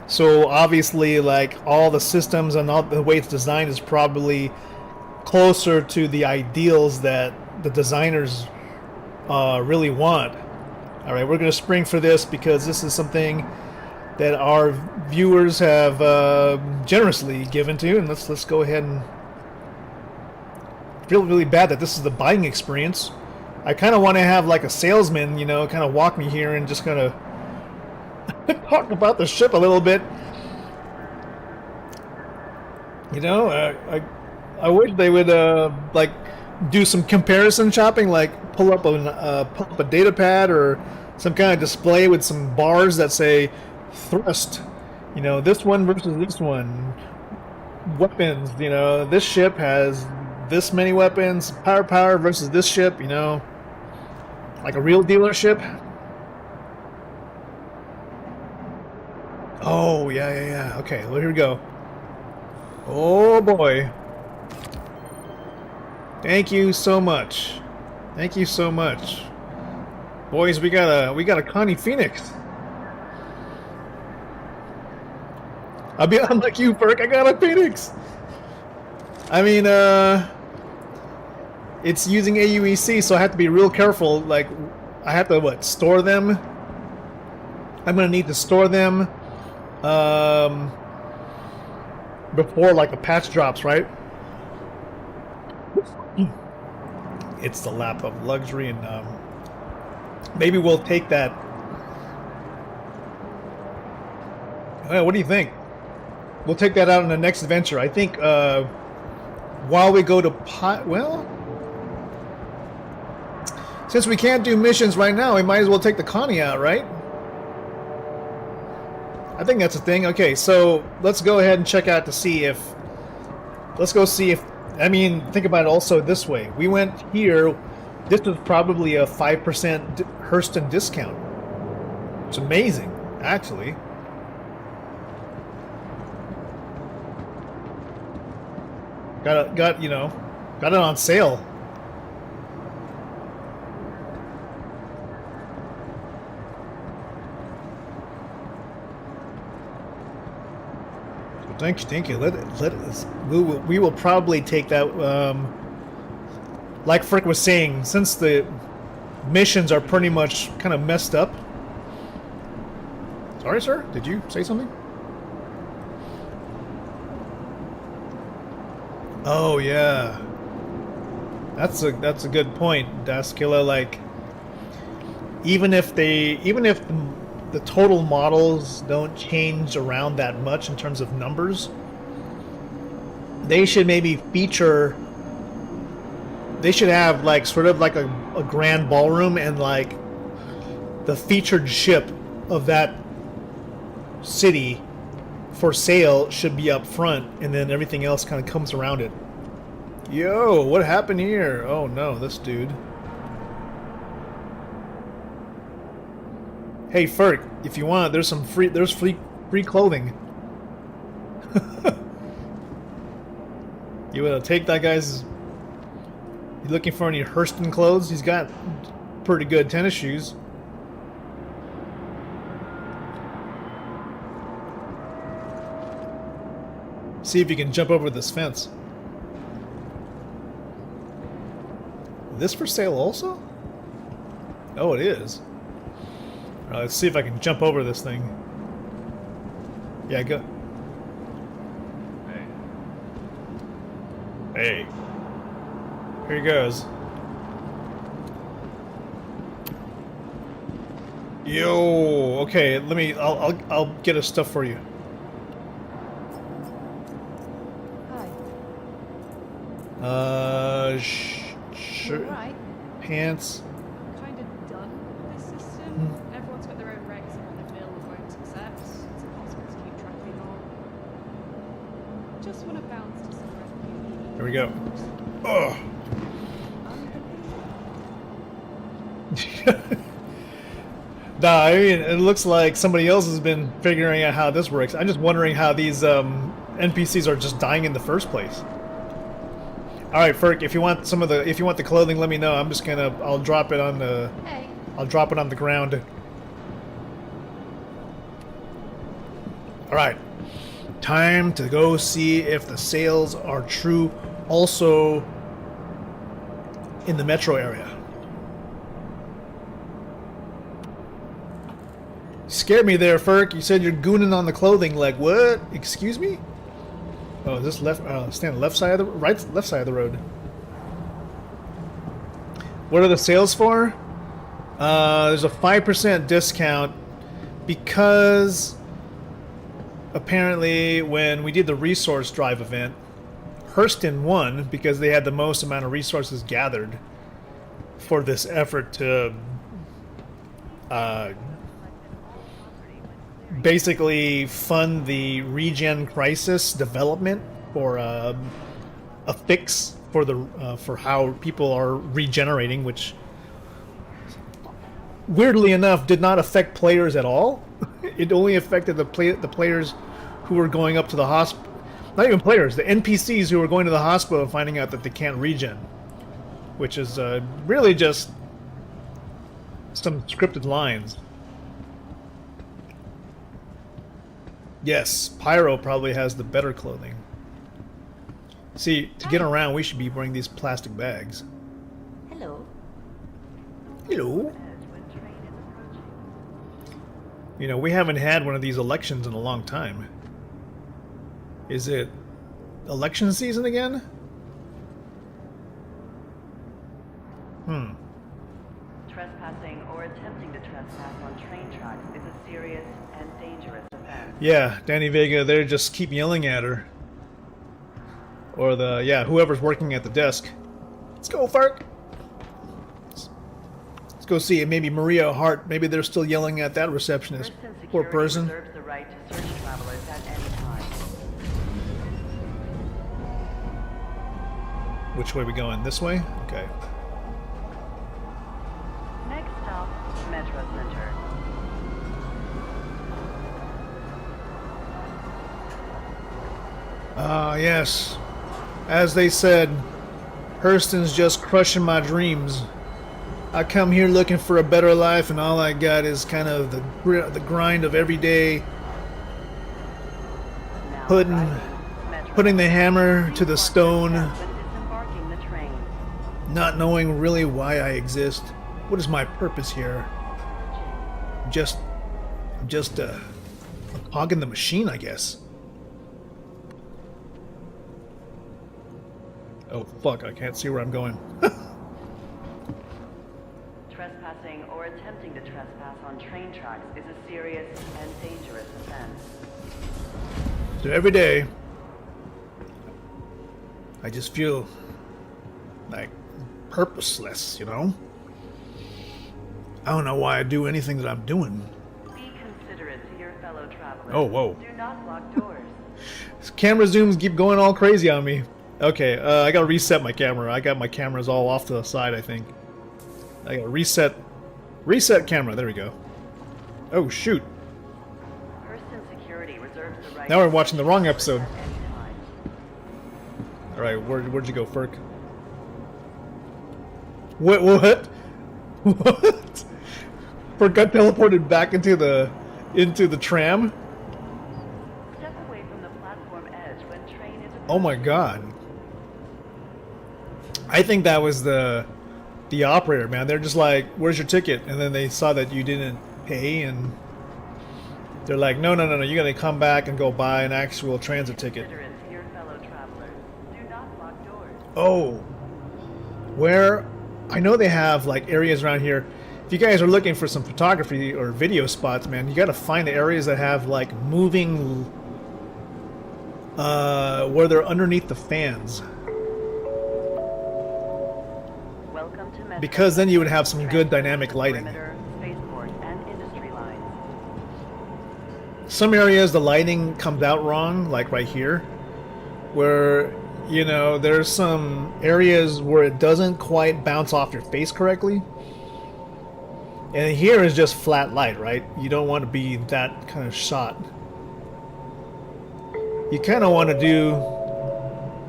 So obviously, like, all the systems and all the way it's designed is probably closer to the ideals that the designers really want. All right, we're going to spring for this because this is something that our viewers have generously given to, and let's go ahead and feel really bad that this is the buying experience. I kind of want to have like a salesman, you know, kind of walk me here and just kind of talk about the ship a little bit. You know, I wish they would like do some comparison shopping, like pull up a data pad or some kind of display with some bars that say thrust, you know, this one versus this one, weapons, you know, this ship has this many weapons, power versus this ship, you know, like a real dealership. Oh, yeah. Okay, well, here we go. Oh boy. Thank you so much. Thank you so much. Boys, we got a Connie Phoenix. I'm like you, Perk. I got a Phoenix. I mean, it's using AUEC, so I have to be real careful. Like, I have to store them. I'm gonna need to store them before like a patch drops, right? It's the lap of luxury, and maybe we'll take that. What do you think? We'll take that out in the next adventure. I think while we go to well, since we can't do missions right now, we might as well take the Connie out, right? I think that's a thing. Okay, so let's go ahead and check out to see if... Let's go see if... I mean, think about it also this way. We went here. This was probably a 5% Hurston discount. It's amazing, actually. Got it on sale. Thank you. Let us. We will probably take that. Like Frick was saying, since the missions are pretty much kind of messed up. Sorry, sir. Did you say something? Oh yeah. That's a good point, Daskilla. Like, even if the total models don't change around that much in terms of numbers, they should maybe feature They should have like sort of like a grand ballroom, and like the featured ship of that city for sale should be up front, and then everything else kind of comes around it. Yo, what happened here? Oh no, this dude. Hey Ferk, if you want, there's free clothing. You wanna take that guy's? You looking for any Hurston clothes? He's got pretty good tennis shoes. See if you can jump over this fence. This for sale also? Oh, it is. Alright, let's see if I can jump over this thing. Yeah, go. Hey. Here he goes. Yo, okay, let me. I'll get his stuff for you. Hi. Sure. Right. Pants. Kind of done with this system. Everyone's got their own regs and run the mill of won't accept. It's impossible to keep tracking on. Just want to bounce to some revenue. Here we go. Oh. Nah, I mean, it looks like somebody else has been figuring out how this works. I'm just wondering how these NPCs are just dying in the first place. All right, Ferk, if you want the clothing, let me know. I'm just gonna, I'll drop it on the, Hey. I'll drop it on the ground. All right, time to go see if the sales are true also in the metro area. Scared me there, Ferk. You said you're gooning on the clothing. Like what? Excuse me? Oh, is this left? Stand left side of the left side of the road. What are the sales for? There's a 5% discount because apparently when we did the resource drive event, Hurston won because they had the most amount of resources gathered for this effort to basically fund the regen crisis development for a fix for the for how people are regenerating, which weirdly enough did not affect players at all. It only affected the players who were going up to the hospital. Not even players, the NPCs who were going to the hospital and finding out that they can't regen, which is really just some scripted lines. Yes, Pyro probably has the better clothing. See, to get around, we should be wearing these plastic bags. Hello. Hello. You know, we haven't had one of these elections in a long time. Is it election season again? Trespassing or attempting to trespass on train tracks is a serious and dangerous offense. Yeah, Danny Vega, they just keep yelling at her. Or whoever's working at the desk. Let's go, Fark. Let's go see it. Maybe Maria Hart. Maybe they're still yelling at that receptionist. Poor person. Reserves the right to search travelers at any time. Which way are we going? This way? Okay. Next stop, Metro Center. Ah, yes. As they said, Hurston's just crushing my dreams. I come here looking for a better life, and all I got is kind of the grind of every day, Now putting arriving, the hammer to the stone, when disembarking the train. not knowing really why I exist. What is my purpose here? I'm just a cog in the machine, I guess. Oh fuck, I can't see where I'm going. Trespassing or attempting to trespass on train tracks is a serious and dangerous offense. So every day, I just feel like purposeless, you know? I don't know why I do anything that I'm doing. Be considerate to your fellow travelers. Oh, whoa. Do not block doors. Camera zooms keep going all crazy on me. Okay, I gotta reset my camera. I got my cameras all off to the side, I think. I gotta reset camera. There we go. Oh, shoot. Hurston Security reserves the right. Now we're watching the wrong episode. at any time. Alright, where'd you go, Ferk? What? What? Ferk got teleported back into the tram? Step away from the platform edge when train is Oh my god. I think that was the operator, man. They're just like, where's your ticket? And then they saw that you didn't pay, and they're like, no, you gotta come back and go buy an actual transit ticket. considerate to your fellow travelers. Do not block doors. Oh. Where? I know they have like areas around here. If you guys are looking for some photography or video spots, man, you gotta find the areas that have like moving where they're underneath the fans. Welcome to Metro. Because then you would have some good dynamic lighting. Perimeter, spaceport, and industry lines. Some areas the lighting comes out wrong, like right here, where, you know, there's some areas where it doesn't quite bounce off your face correctly. And here is just flat light, right? You don't want to be that kind of shot. You kind of want to do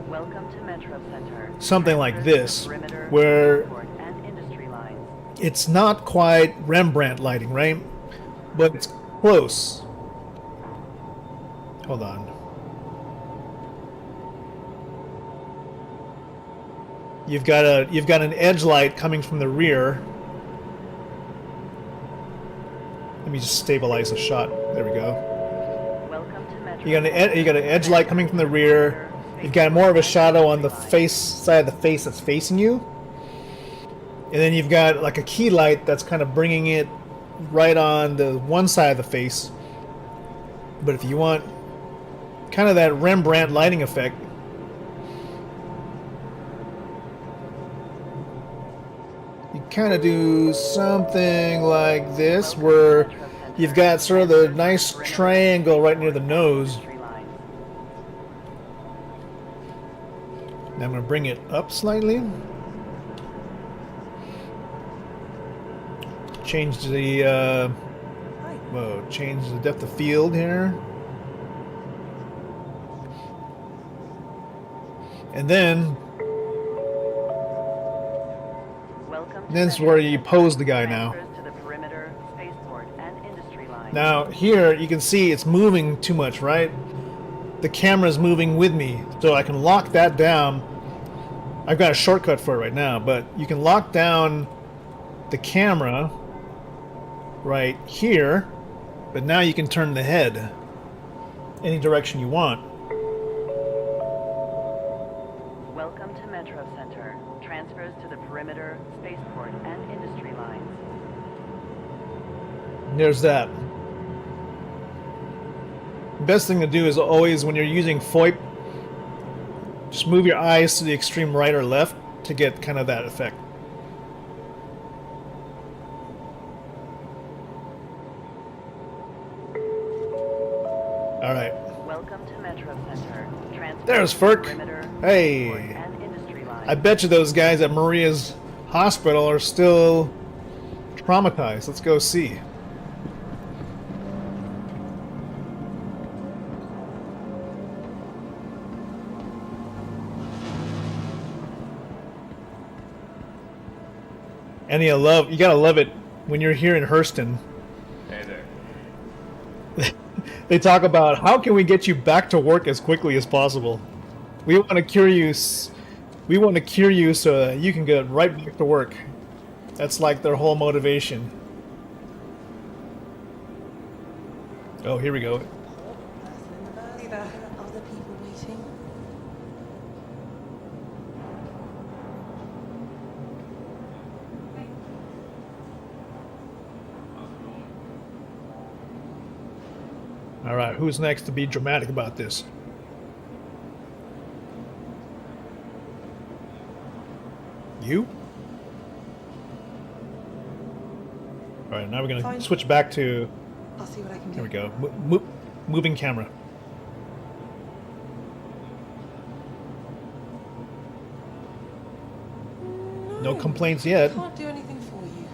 Welcome to Metro Center. something like Transfers to this, the perimeter, where spaceport, and industry lines. it's not quite Rembrandt lighting, right? But it's close. Hold on. You've got an edge light coming from the rear. Let me just stabilize the shot. There we go. Welcome to Metro. You got an edge light coming from the rear. You've got more of a shadow on the face side of the face that's facing you. And then you've got like a key light that's kind of bringing it right on the one side of the face. But if you want kind of that Rembrandt lighting effect, you kind of do something like this, where you've got sort of the nice triangle right near the nose. Industry lines. Now I'm going to bring it up slightly. Change the change the depth of field here. And then Welcome to this is Metro where you Center. pose the guy now. Transfers to the perimeter, spaceport, and industry lines. Now here you can see it's moving too much, right? The camera's moving with me, so I can lock that down. I've got a shortcut for it right now, but you can lock down the camera right here, but now you can turn the head any direction you want. Welcome to Metro Center. Transfers to the perimeter, spaceport, and industry lines. There's that. Best thing to do is always, when you're using FOIP, just move your eyes to the extreme right or left to get kind of that effect. Alright. Welcome to Metro Center. Transfers There's to the Ferk. perimeter, Hey. spaceport, and industry lines. I bet you those guys at Maria's hospital are still traumatized. Let's go see. And you gotta love it when you're here in Hurston. Hey there. They talk about how can we get you back to work as quickly as possible. We want to cure you. We want to cure you so that you can get right back to work. That's like their whole motivation. Oh, here we go. Other people waiting. All right, who's next to be dramatic about this? You? All right, now we're gonna Fine. switch back to. I'll see what I can do. There we go. Moving camera. No complaints yet. Can't do anything for you.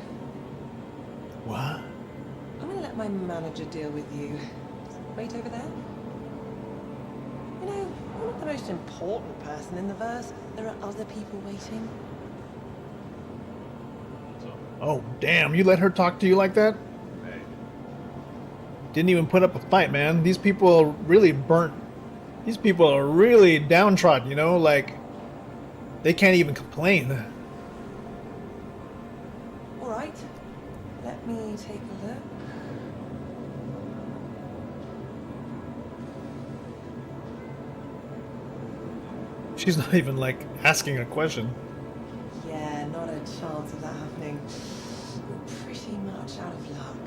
What? I'm gonna let my manager deal with you. Wait over there. You know, you're not the most important person in the verse. There are other people waiting. Oh, damn, you let her talk to you like that? Didn't even put up a fight, man. These people are really burnt. These people are really downtrodden, you know? Like, they can't even complain. All right. Let me take a look. She's not even, like, asking a question. Yeah, not a chance of that happening. You're pretty much out of luck.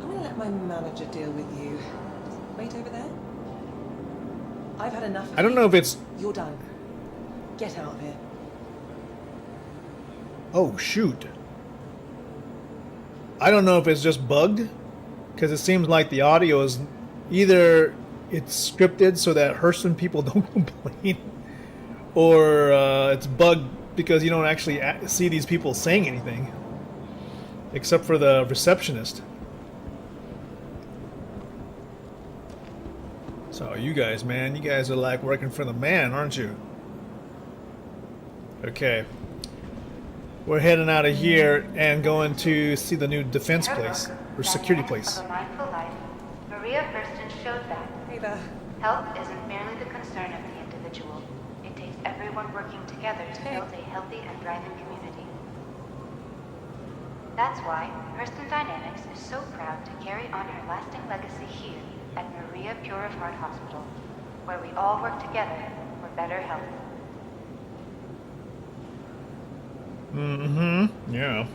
I'm gonna let my manager deal with you. Just wait over there. I've had enough of I don't you. know if it's... You're done. Get out of here. Oh, shoot. I don't know if it's just bugged, because it seems like the audio is either it's scripted so that Hurston people don't complain, or it's bugged because you don't actually see these people saying anything, except for the receptionist. So you guys, man, you guys are like working for the man, aren't you? Okay. We're heading out of here and going to see the new defense place, or security place. Of a mindful life, Maria Hurston showed that Hey there. health isn't merely the concern of the individual. It takes everyone working together to build a healthy and thriving community. That's why Hurston Dynamics is so proud to carry on her lasting legacy here at Maria Pure of Heart Hospital, where we all work together for better health. Mm-hmm. Yeah.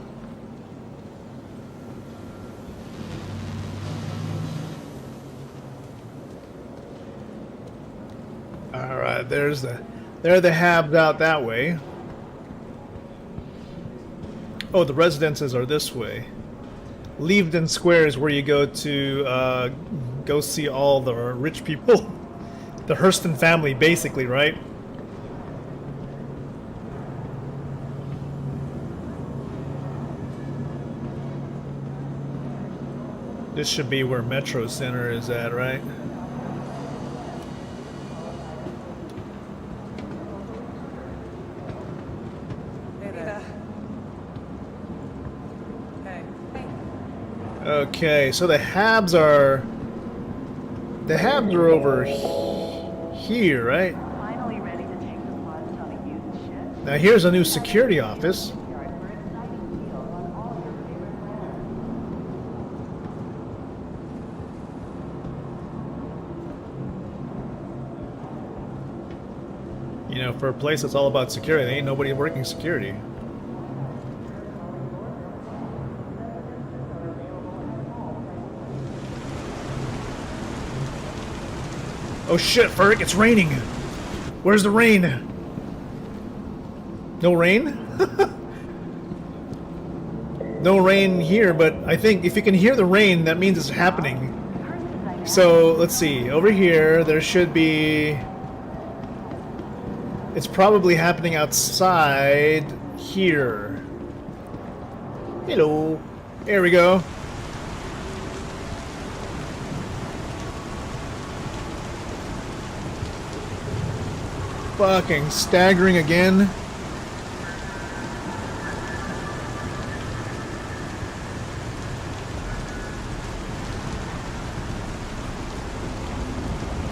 All right. There are the habs out that way. Oh, the residences are this way. Leavden Square is where you go to go see all the rich people, the Hurston family, basically, right? This should be where Metro Center is at, right? Hey there. Hey. Hey. Okay, so the Habs are over here, right? Finally ready to take the squad's how to use the ship. Now here's a new security office. For exciting deals on all your favorite plans. You know, for a place that's all about security, there ain't nobody working security. Oh shit, Ferric, it's raining! Where's the rain? No rain? No rain here, but I think if you can hear the rain, that means it's happening. So, let's see. Over here, there should be... It's probably happening outside here. Hello. There we go. Fucking staggering again.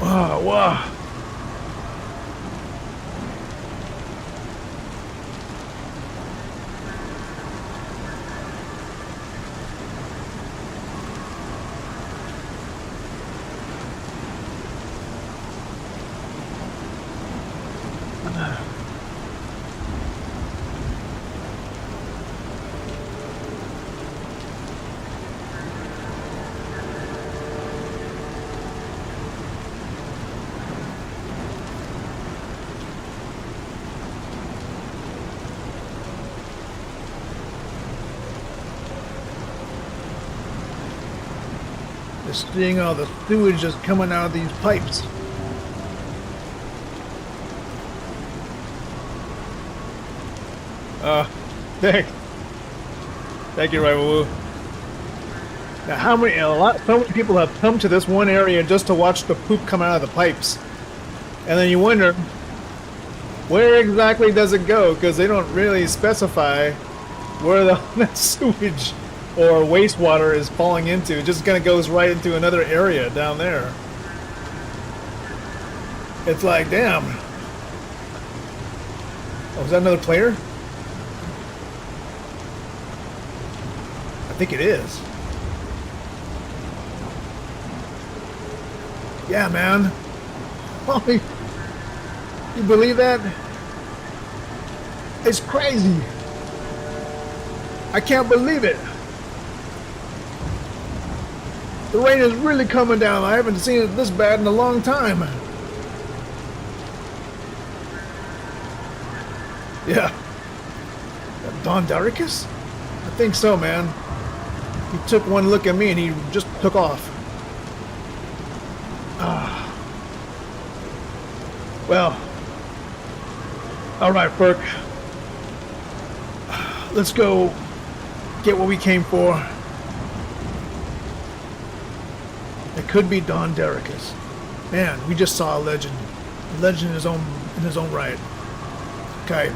Wow, wow. Just seeing all the sewage just coming out of these pipes. Thank you, Raiwu. Now, so many people have come to this one area just to watch the poop come out of the pipes, and then you wonder where exactly does it go, because they don't really specify where the sewage or wastewater is falling into. It just kind of goes right into another area down there. It's like, damn. Oh, is that another player? I think it is. Yeah, man. Holy, you believe that? It's crazy. I can't believe it. The rain is really coming down. I haven't seen it this bad in a long time. Yeah. Don Daricus? I think so, man. He took one look at me and he just took off. Well, all right, Burke. Let's go get what we came for. It could be Don Daricus. Man, we just saw a legend. A legend in his own right. Okay.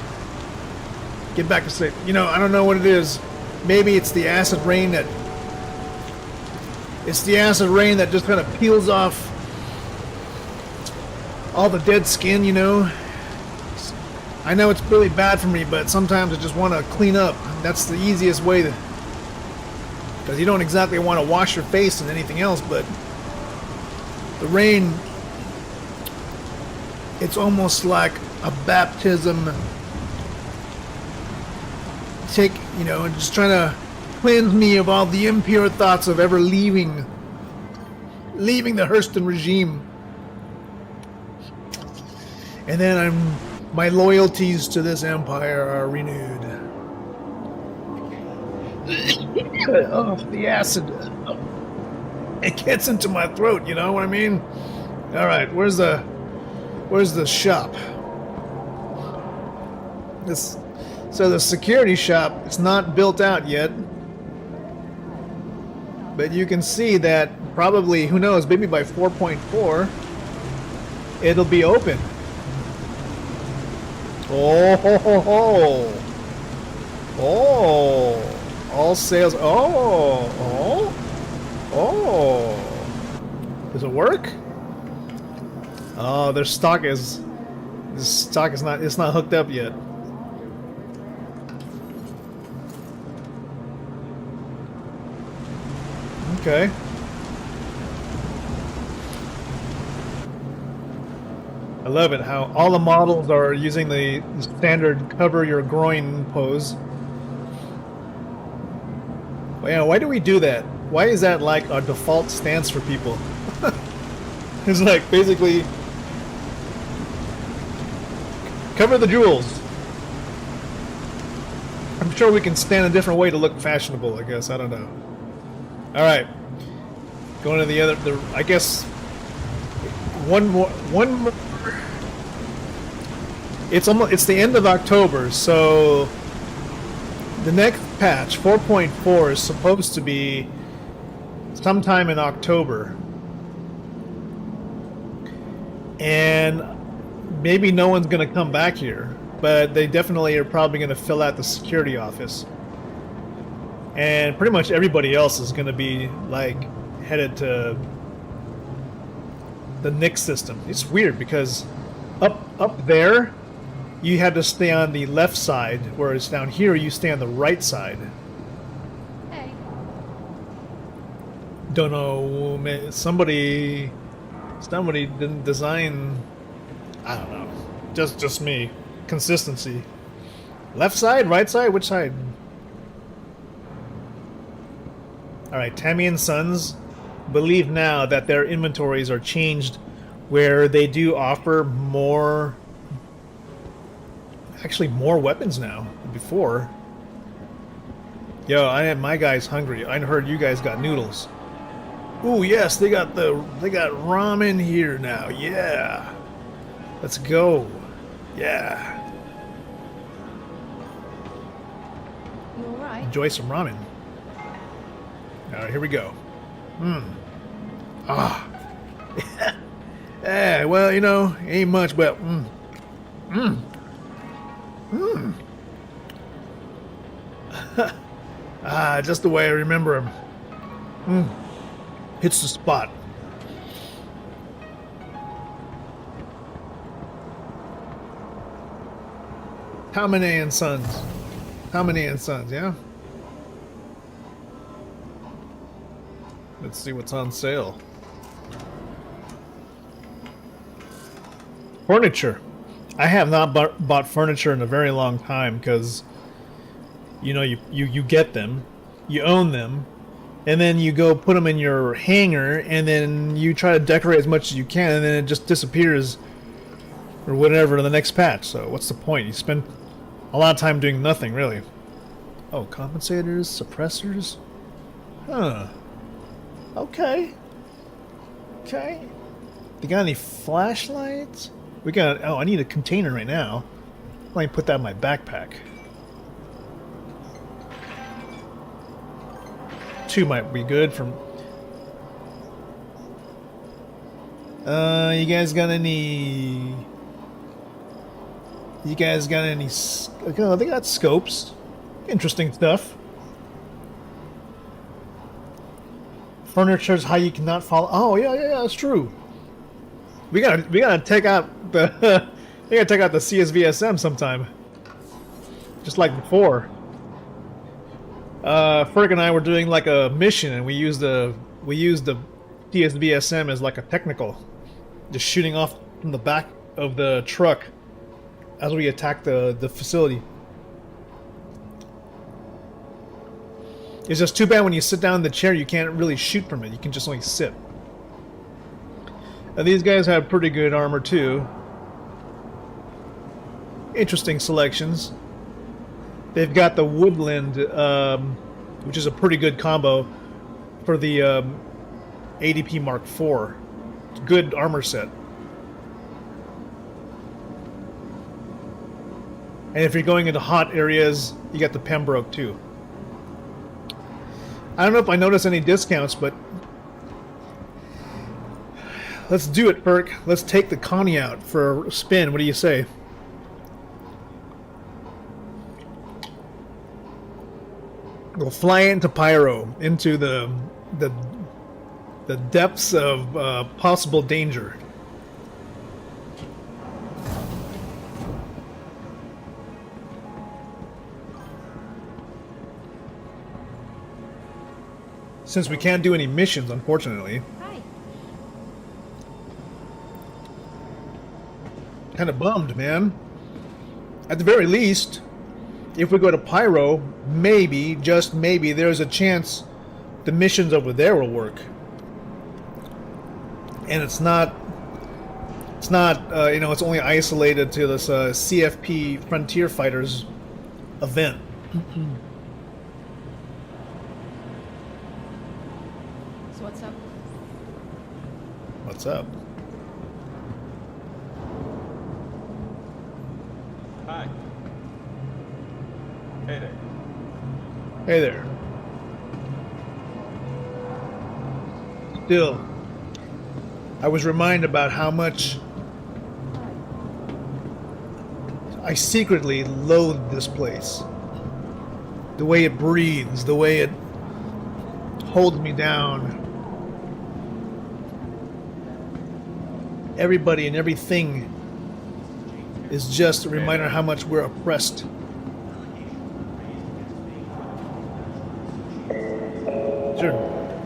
Get back to sleep. You know, I don't know what it is. Maybe it's the acid rain that... It's the acid rain that just kind of peels off all the dead skin, you know. I know it's really bad for me, but sometimes I just want to clean up. That's the easiest way to... Because you don't exactly want to wash your face and anything else, but... The rain... It's almost like a baptism. You know, just trying to cleanse me of all the impure thoughts of ever leaving the Hurston regime. And then my loyalties to this empire are renewed. Oh, the acid. It gets into my throat, you know what I mean? All right, where's the shop? So the security shop, it's not built out yet. But you can see that probably, who knows, maybe by 4.4, it'll be open. Oh, ho, ho, ho. Oh, all sales. Oh. Does it work? Oh, this stock is not, it's not hooked up yet. Okay. I love it how all the models are using the standard cover your groin pose. Well, yeah, why do we do that? Why is that like our default stance for people? It's like basically cover the jewels. I'm sure we can stand a different way to look fashionable, I guess. I don't know. All right, going to the other. I guess one more. It's the end of October, so the next patch 4.4 is supposed to be sometime in October, and maybe no one's going to come back here, but they definitely are probably going to fill out the security office. And pretty much everybody else is going to be, like, headed to the Nix system. It's weird because up there, you had to stay on the left side, whereas down here, you stay on the right side. Hey. Don't know, somebody didn't design, I don't know, just me. Consistency. Left side, right side, which side? Alright, Tammy and Sons believe now that their inventories are changed where they do offer more... Actually, more weapons now than before. Yo, my guy's hungry. I heard you guys got noodles. Ooh, yes, they got ramen here now. Yeah. Let's go. Yeah. You alright? Enjoy some ramen. All right, here we go. Ah. Yeah, well, you know, ain't much, but ah, just the way I remember him. Hits the spot. Hamane and Sons. Hamane and Sons, yeah? Let's see what's on sale. Furniture. I have not bought furniture in a very long time because, you know, you get them, you own them, and then you go put them in your hangar, and then you try to decorate as much as you can, and then it just disappears or whatever in the next patch. So what's the point? You spend a lot of time doing nothing, really. Oh, compensators, suppressors? Huh. Okay. Okay. You got any flashlights? We got... Oh, I need a container right now. Let me put that in my backpack. 2 might be good from... you guys got any... You guys got any... Oh, they got scopes. Interesting stuff. Furniture's how you cannot follow... Oh, yeah, that's true. We gotta take out the... we gotta take out the CSVSM sometime. Just like before. Ferg and I were doing like a mission, and we used the CSVSM as like a technical, just shooting off from the back of the truck as we attacked the facility. It's just too bad when you sit down in the chair, you can't really shoot from it. You can just only sit. And these guys have pretty good armor too. Interesting selections. They've got the Woodland, which is a pretty good combo for the ADP Mark IV. Good armor set. And if you're going into hot areas, you got the Pembroke too. I don't know if I noticed any discounts, but let's do it, Burke. Let's take the Connie out for a spin. What do you say? We'll fly into Pyro, into the depths of possible danger. Since we can't do any missions, unfortunately. Hi. Kind of bummed, man. At the very least, if we go to Pyro, maybe, just maybe, there's a chance the missions over there will work. And it's not, you know, it's only isolated to this CFP Frontier Fighters event. So what's up? What's up? Hi. Hey there. Hey there. Still, I was reminded about how much I secretly loathe this place. The way it breathes, the way it holds me down. Everybody and everything is just a reminder how much we're oppressed.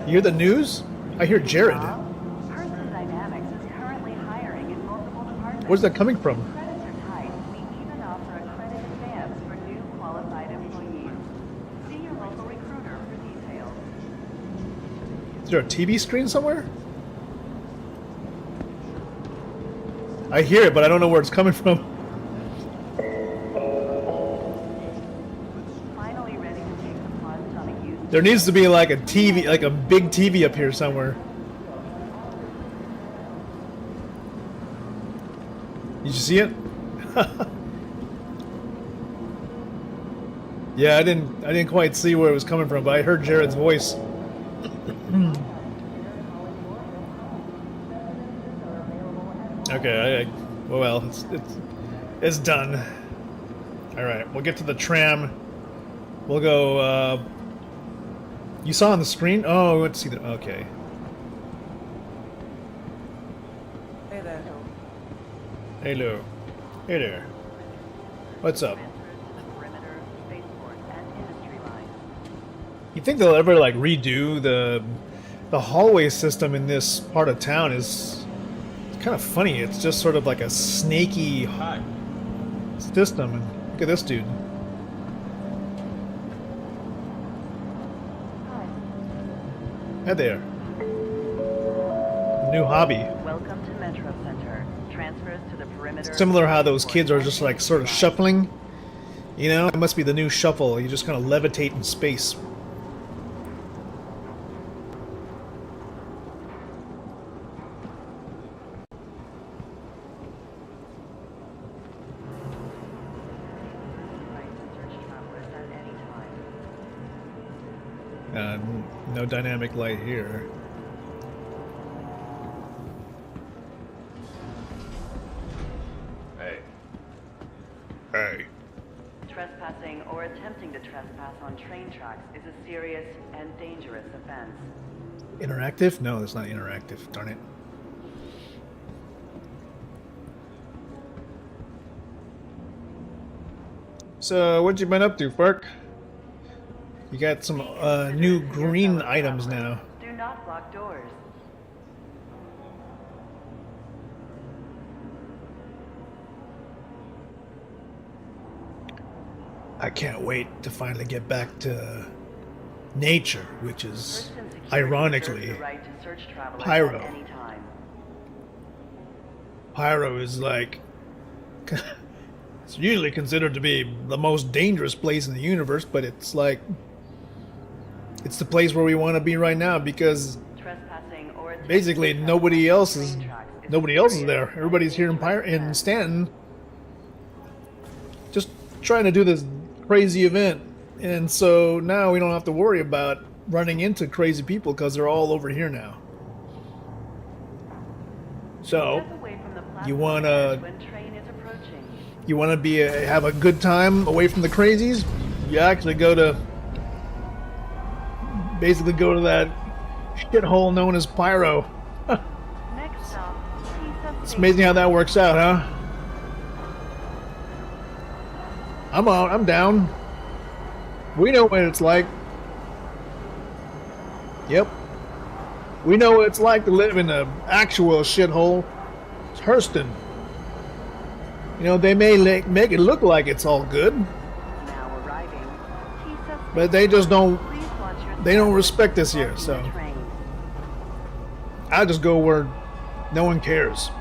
You hear the news? I hear Jared. Person Dynamics is currently hiring in multiple departments. Where's that coming from? Credits are tight. We even offer a credit advance for new qualified employees. See your local recruiter for details. Is there a TV screen somewhere? I hear it, but I don't know where it's coming from. Finally ready to take the plunge on a used There needs to be like a TV, like a big TV up here somewhere. Did you see it? Yeah, I didn't quite see where it was coming from, but I heard Jared's voice. Okay, well, it's done. All right, we'll get to the tram. We'll go. You saw on the screen? Oh, let's see the. Okay. Hey there. Hello. Hey there. What's up? Perimeter, spaceport, and industry line. You think they'll ever like redo the hallway system in this part of town? It's kind of funny. It's just sort of like a snaky system. And look at this dude. Hi there. New hobby. Welcome to Metro Center. Transfers to the perimeter. Similar how those kids are just like sort of shuffling. You know, it must be the new shuffle. You just kind of levitate in space. No dynamic light here. Hey. Hey. Trespassing or attempting to trespass on train tracks is a serious and dangerous offense. Interactive? No, it's not interactive. Darn it. So, what you been up to, Fark? You got some new green items now. Do not lock doors. I can't wait to finally get back to nature, which is ironically Pyro. Pyro is like it's usually considered to be the most dangerous place in the universe, but it's like it's the place where we want to be right now because basically nobody else is there. Everybody's here in Stanton, just trying to do this crazy event, and so now we don't have to worry about running into crazy people because they're all over here now. So you wanna be have a good time away from the crazies? You actually basically go to that shithole known as Pyro. It's amazing how that works out, huh? I'm down. We know what it's like. Yep. We know what it's like to live in an actual shithole. It's Hurston. You know, they may make it look like it's all good, but they just don't respect us here, so I'll just go where no one cares.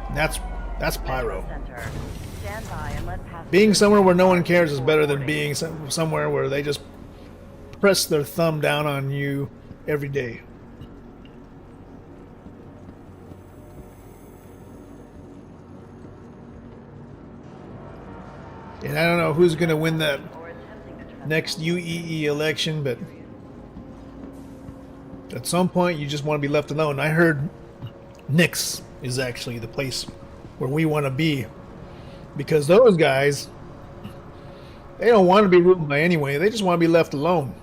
And that's Pyro. Being somewhere where no one cares is better than being somewhere where they just press their thumb down on you every day. And I don't know who's going to win that next UEE election, but at some point you just want to be left alone. I heard Nix is actually the place where we want to be, because those guys, they don't want to be ruled by anyone. They just want to be left alone.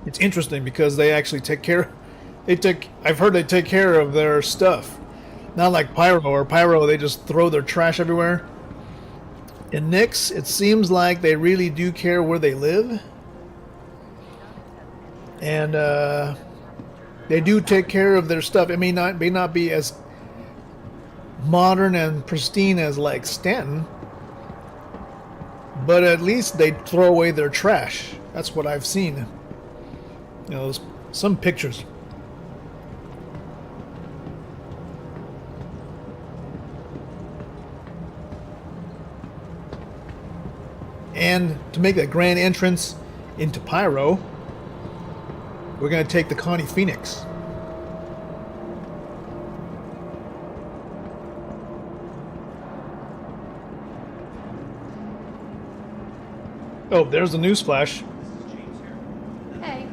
It's interesting because they actually take care. I've heard they take care of their stuff. Not like Pyro, or Pyro, they just throw their trash everywhere. In Nix, it seems like they really do care where they live. And they do take care of their stuff. It may not be as modern and pristine as like Stanton, but at least they throw away their trash. That's what I've seen. You know, some pictures. And to make that grand entrance into Pyro, we're going to take the Connie Phoenix. Oh, there's a news flash. Hey.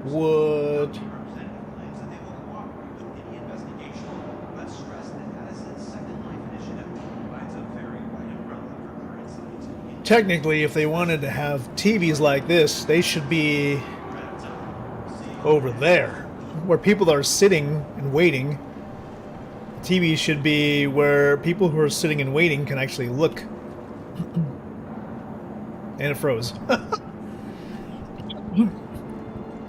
What? Technically, if they wanted to have TVs like this, they should be over there, where people are sitting and waiting. TV should be where people who are sitting and waiting can actually look. And it froze.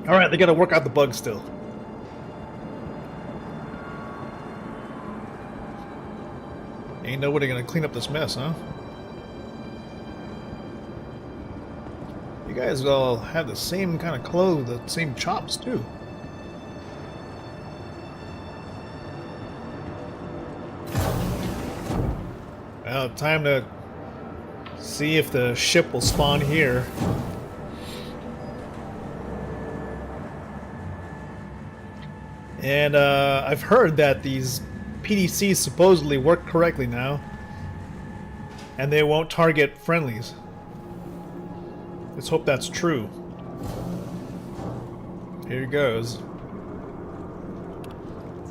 Alright, they gotta work out the bugs still. Ain't nobody gonna clean up this mess, huh? You guys all have the same kind of clothes, the same chops, too. Well, time to see if the ship will spawn here. And I've heard that these PDCs supposedly work correctly now, and they won't target friendlies. Let's hope that's true. Here goes.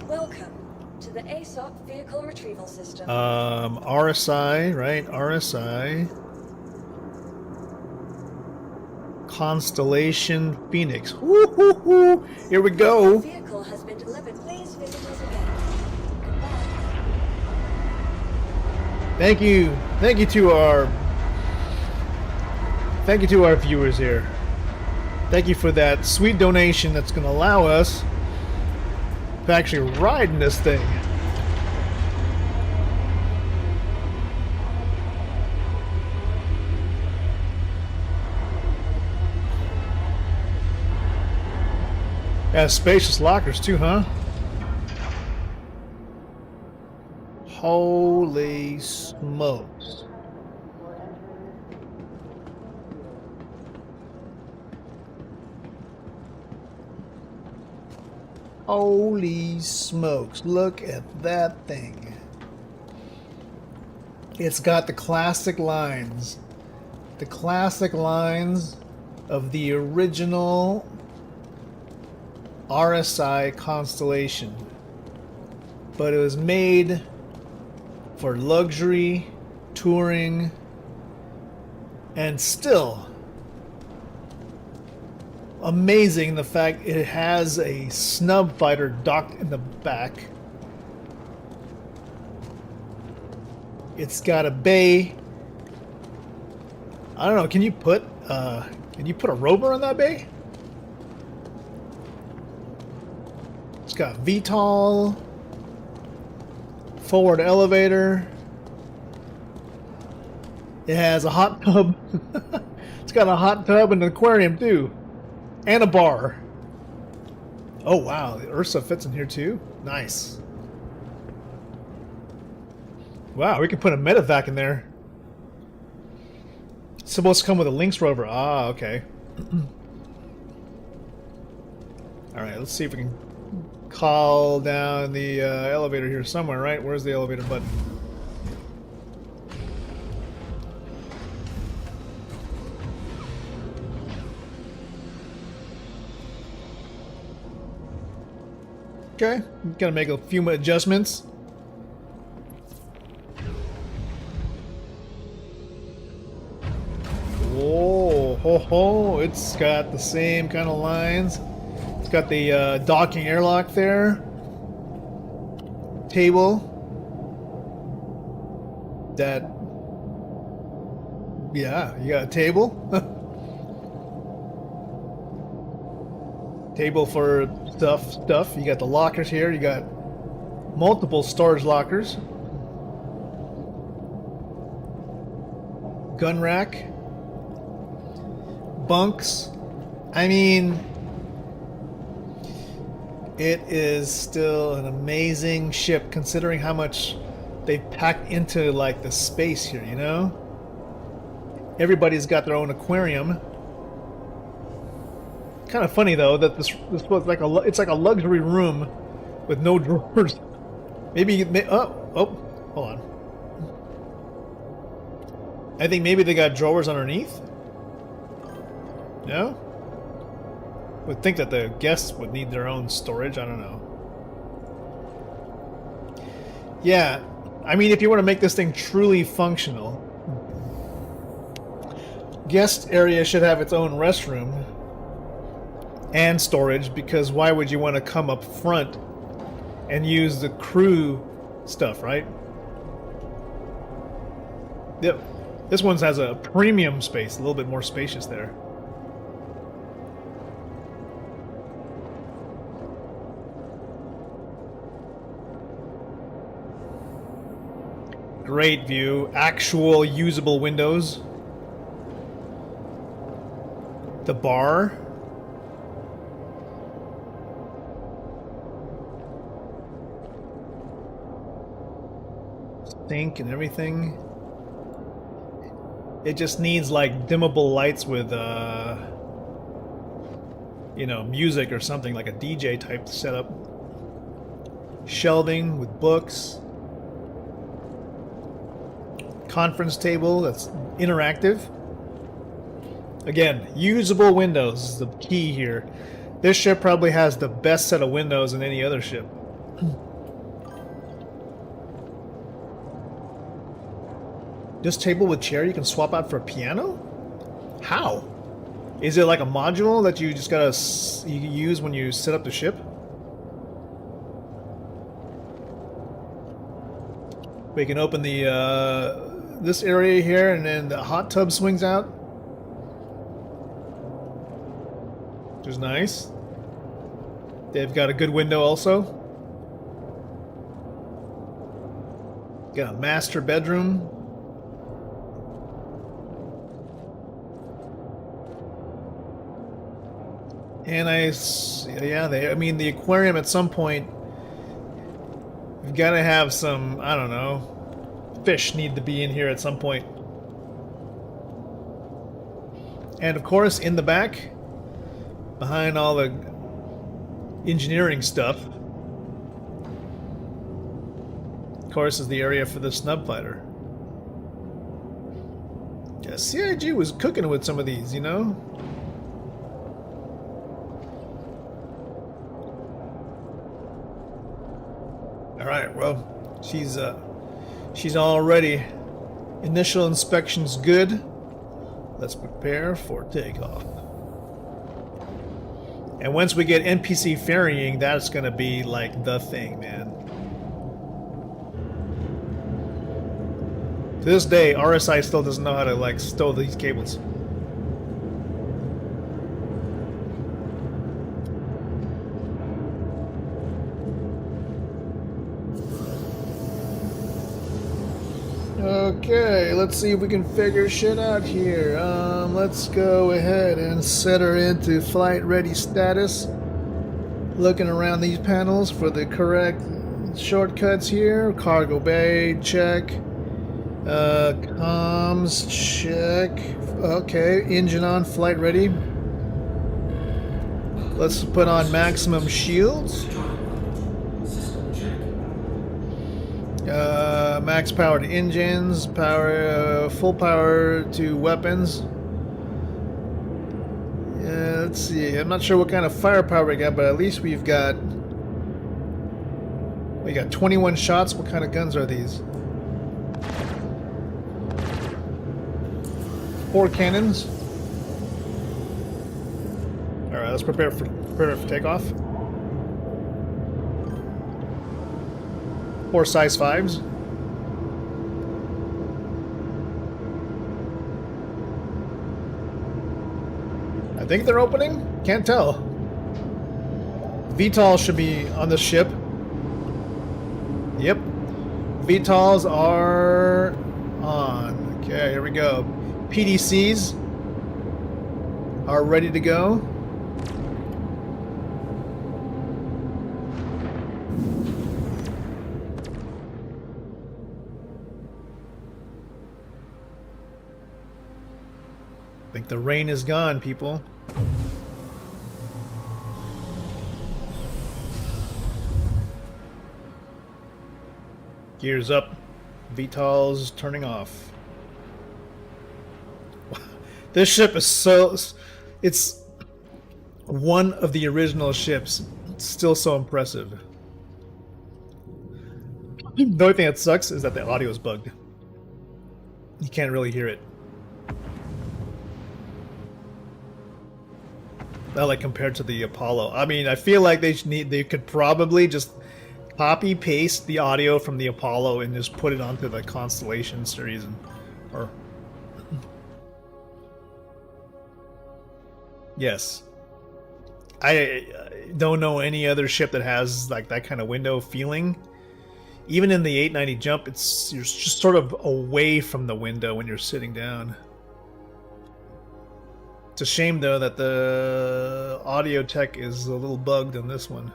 Welcome to the ASOP Vehicle Retrieval System. RSI, right? RSI. Constellation Phoenix. Woo-hoo-hoo! Here we go. The vehicle has been delivered. Please visit us again. Goodbye. Thank you to our viewers here. Thank you for that sweet donation that's going to allow us to actually ride in this thing. Yeah, spacious lockers too, huh? Holy smokes. Holy smokes, look at that thing. It's got the classic lines. The classic lines of the original RSI Constellation. But it was made for luxury, touring, and still amazing the fact it has a snub fighter docked in the back. It's got a bay. I don't know, can you put a rover on that bay? It's got VTOL, forward elevator. It has a hot tub. It's got a hot tub and an aquarium too. And a bar. Oh wow, the Ursa fits in here too. Nice. Wow, we can put a medevac in there. It's supposed to come with a Lynx rover. Ah, okay. Alright, let's see if we can call down the elevator here somewhere, right? Where's the elevator button? Okay, gotta make a few adjustments. Whoa, ho ho, it's got the same kind of lines. It's got the docking airlock there. Table. That. Yeah, you got a table. Table for stuff. You got the lockers here. You got multiple storage lockers. Gun rack. Bunks. I mean, it is still an amazing ship considering how much they packed into like the space here, you know? Everybody's got their own aquarium. Kind of funny though that this was like it's like a luxury room with no drawers. Maybe hold on. I think maybe they got drawers underneath. No? Would think that the guests would need their own storage. I don't know. Yeah, I mean, if you want to make this thing truly functional, guest area should have its own restroom and storage, because why would you want to come up front and use the crew stuff, right? Yep. This one has a premium space, a little bit more spacious there. Great view, actual usable windows. The bar. Sink and everything. It just needs like dimmable lights with you know, music or something, like a DJ type setup. Shelving with books. Conference table that's interactive. Again, usable windows is the key here. This ship probably has the best set of windows than any other ship. This table with chair you can swap out for a piano? How? Is it like a module that you just gotta you use when you set up the ship? We can open the this area here, and then the hot tub swings out, which is nice. They've got a good window also. Got a master bedroom. And I mean, the aquarium at some point, you've got to have some, I don't know, fish need to be in here at some point. And of course, in the back, behind all the engineering stuff, of course, is the area for the snub fighter. Yeah, CIG was cooking with some of these, you know? Alright, well, she's all ready. Initial inspection's good. Let's prepare for takeoff. And once we get NPC ferrying, that's gonna be like the thing, man. To this day, RSI still doesn't know how to like stow these cables. Okay, let's see if we can figure shit out here. Let's go ahead and set her into flight ready status. Looking around these panels for the correct shortcuts here. Cargo bay, check. Comms, check. Okay, engine on, flight ready. Let's put on maximum shields. Max power to engines, full power to weapons. Let's see. I'm not sure what kind of firepower we got, but at least we got 21 shots. What kind of guns are these? 4 cannons. All right, let's prepare for takeoff. 4 size 5s. I think they're opening? Can't tell. VTOL should be on the ship. Yep. VTOLs are on. Okay, here we go. PDCs are ready to go. think the rain is gone, people. Gears up. VTOLs turning off. This ship is so... It's one of the original ships. It's still so impressive. The only thing that sucks is that the audio is bugged. You can't really hear it. Not like compared to the Apollo. I mean, I feel like they could probably just copy paste the audio from the Apollo and just put it onto the Constellation series, or yes. I don't know any other ship that has like that kind of window feeling. Even in the 890 jump, you're just sort of away from the window when you're sitting down. It's a shame though that the audio tech is a little bugged on this one.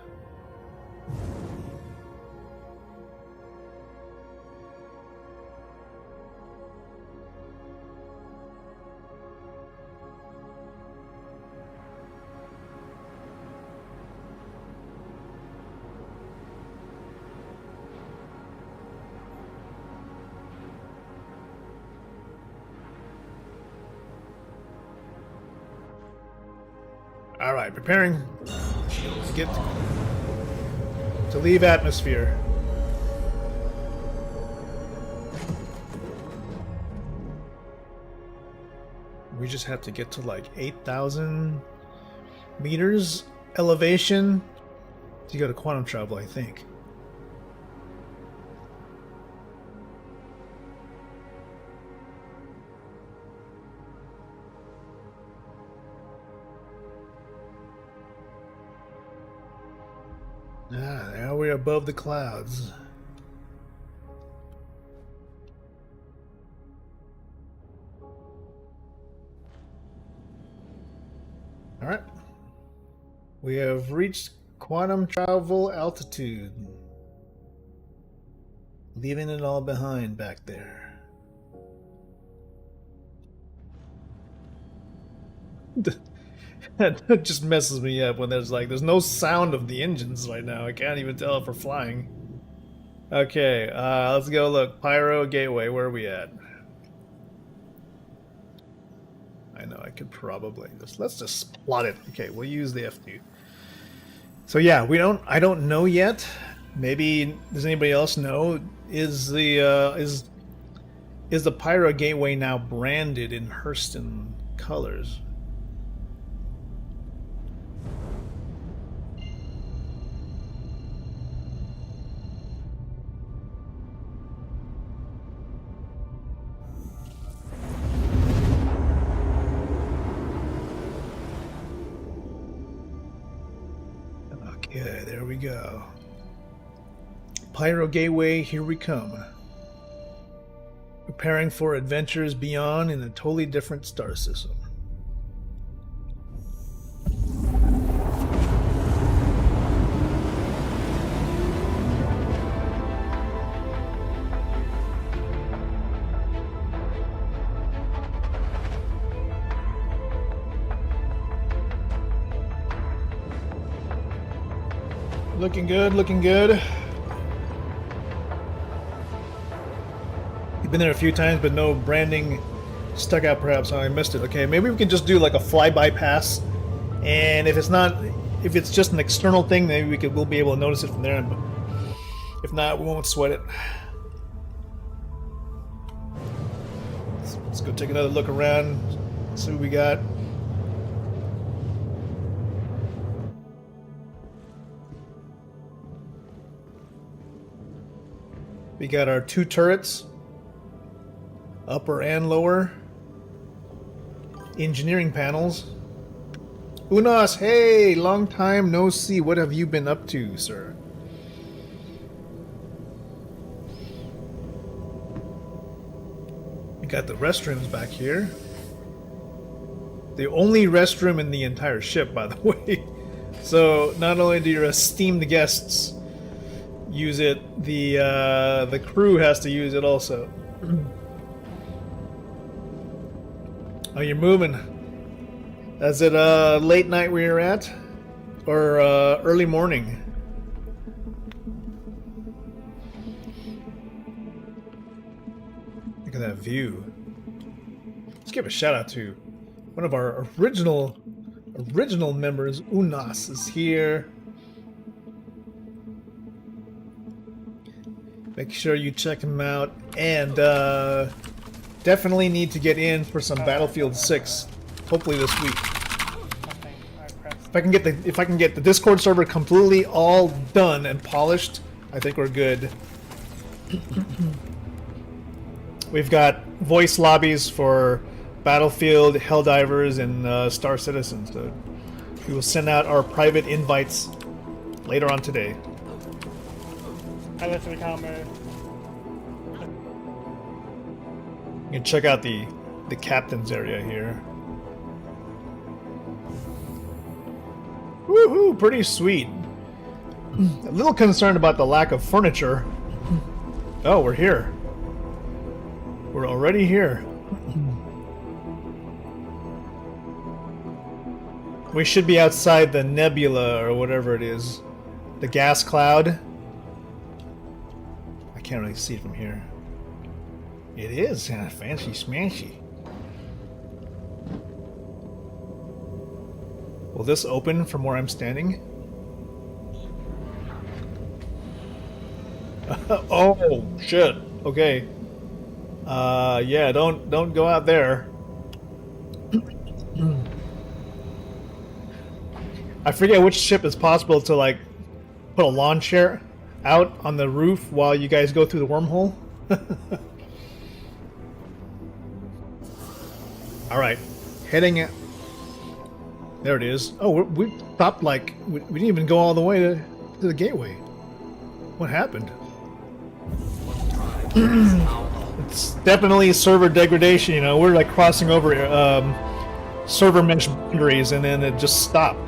All right, preparing to get to leave atmosphere. We just have to get to like 8,000 meters elevation to go to quantum travel, I think. Ah, now we're above the clouds. All right. We have reached quantum travel altitude. Leaving it all behind back there. That just messes me up when there's no sound of the engines right now. I can't even tell if we're flying. Okay, let's go look. Pyro Gateway, where are we at? I know I could probably let's just plot it. Okay, we'll use the F2. So yeah, I don't know yet. Maybe does anybody else know? Is the Pyro Gateway now branded in Hurston colors? Okay, there we go. Pyro Gateway, here we come. Preparing for adventures beyond in a totally different star system. Looking good, looking good. You've been there a few times, but no branding stuck out perhaps. I missed it. Okay, maybe we can just do like a flyby pass. And if it's just an external thing, maybe we'll be able to notice it from there. But if not, we won't sweat it. Let's go take another look around, see what we got. We got our two turrets, upper and lower. Engineering panels. Unas, hey, long time no see. What have you been up to, sir? We got the restrooms back here. The only restroom in the entire ship, by the way. So not only do your esteemed guests use it, the crew has to use it also. Oh, you're moving. Is it late night where you're at? Or early morning? Look at that view. Let's give a shout out to one of our original members. Unas is here. Make sure you check him out, and definitely need to get in for some Battlefield 6. Hopefully this week. If I can get the Discord server completely all done and polished, I think we're good. We've got voice lobbies for Battlefield, Helldivers, and Star Citizen. So we will send out our private invites later on today. I went to the counter. You can check out the captain's area here. Woohoo! Pretty sweet. A little concerned about the lack of furniture. Oh, we're here. We're already here. We should be outside the nebula or whatever it is. The gas cloud. I can't really see it from here. It is kind of fancy smashy. Will this open from where I'm standing? Oh shit. Okay. Yeah, don't go out there. I forget which ship is possible to like put a lawn chair out on the roof while you guys go through the wormhole. All right, heading it. There it is. Oh, we stopped like we didn't even go all the way to the gateway. What happened? It's definitely server degradation. You know, we're like crossing over server mesh boundaries, and then it just stopped.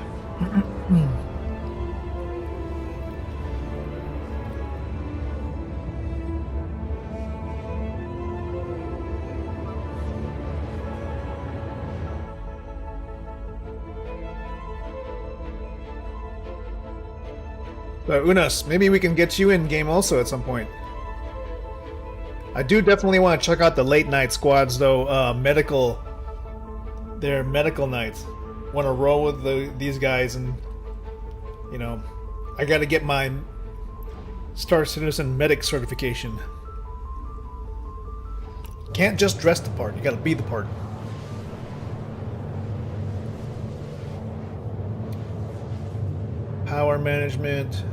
But Unas, maybe we can get you in game also at some point. I do definitely want to check out the late night squads though. They're medical nights. Want to roll with these guys, and you know, I got to get my Star Citizen medic certification. Can't just dress the part; you got to be the part. Power management.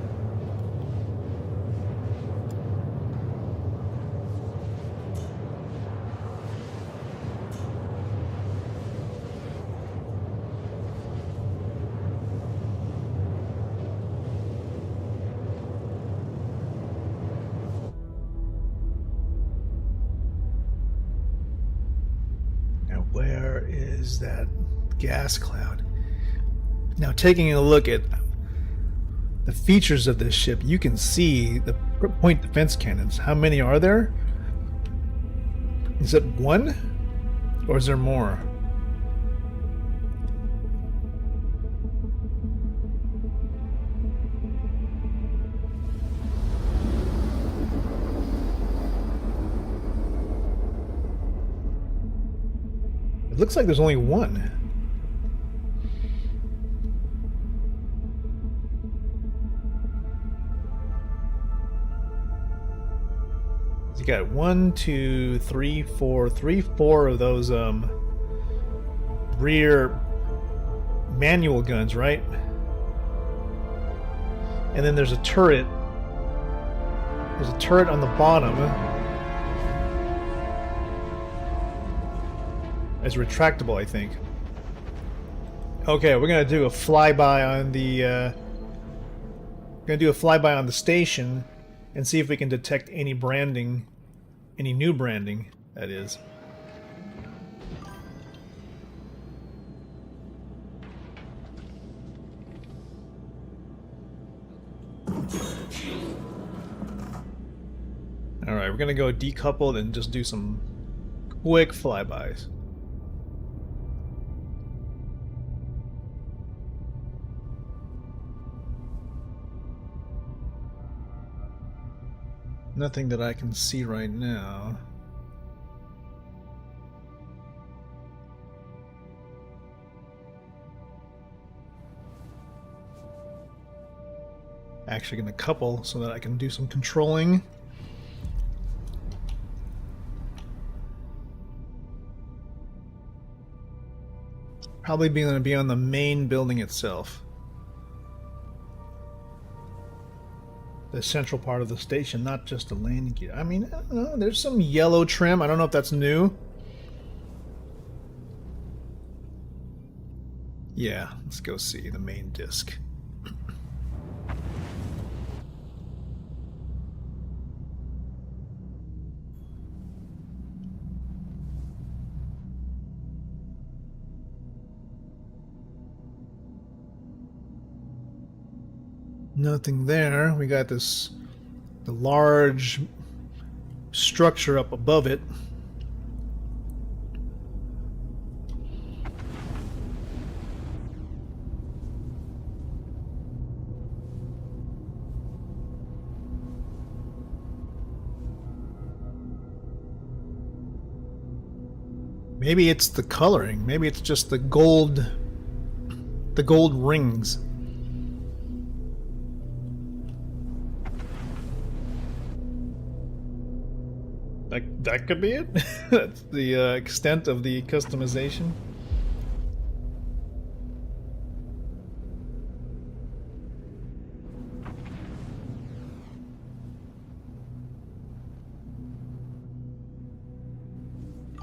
Now, where is that gas cloud? Now, taking a look at the features of this ship, you can see the point defense cannons. How many are there? Is it one? Or is there more? It looks like there's only one. You got 1, 2, 3, 4 of those rear manual guns, right? And then there's a turret. There's a turret on the bottom. It's retractable, I think. Okay, we're gonna do a flyby on the station and see if we can detect any branding, any new branding, that is. Alright, we're gonna go decoupled and just do some quick flybys. Nothing that I can see right now. Actually gonna couple so that I can do some controlling. Probably gonna be on the main building itself. The central part of the station, not just the landing gear. I mean, I don't know, there's some yellow trim. I don't know if that's new. Yeah, let's go see the main disc. Nothing there. We got the large structure up above it. Maybe it's the coloring. Maybe it's just the gold rings. That could be it. That's the extent of the customization.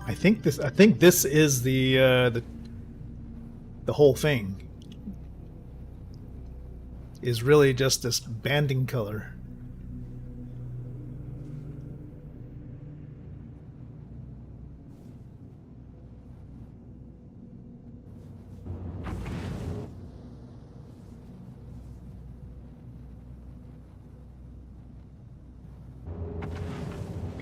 I think this is the whole thing. Is really just this banding color.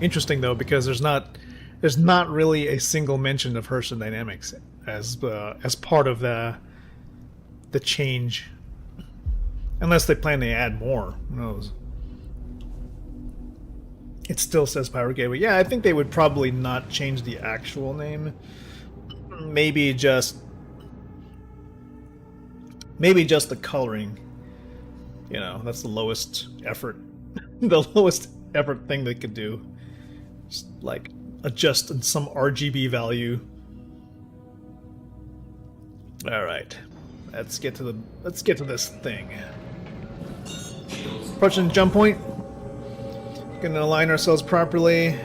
Interesting though, because there's not really a single mention of Herschel dynamics as part of the change, unless they plan to add more. Who knows? It still says Pyro Gateway. Yeah, I think they would probably not change the actual name. Maybe just the coloring. You know, that's the lowest effort, the lowest effort thing they could do. Just like adjust some RGB value. All right, let's get to this thing. Approaching the jump point. Gonna align ourselves properly.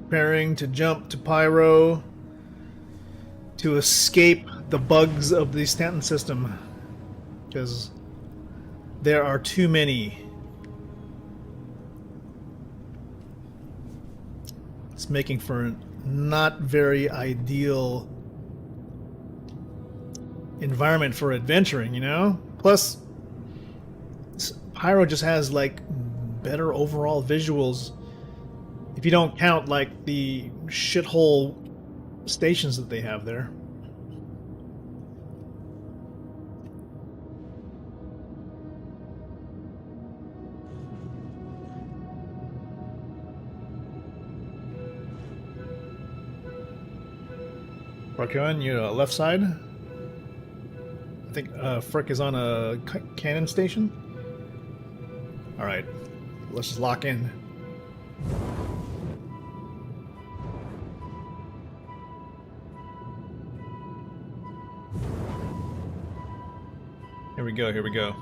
Preparing to jump to Pyro to escape the bugs of the Stanton system, because there are too many. It's making for a not very ideal environment for adventuring, you know? Plus, Pyro just has like better overall visuals, if you don't count like the shithole stations that they have there. Rakun, you're left side. I think Frick is on a cannon station. All right, let's just lock in. Here we go, here we go.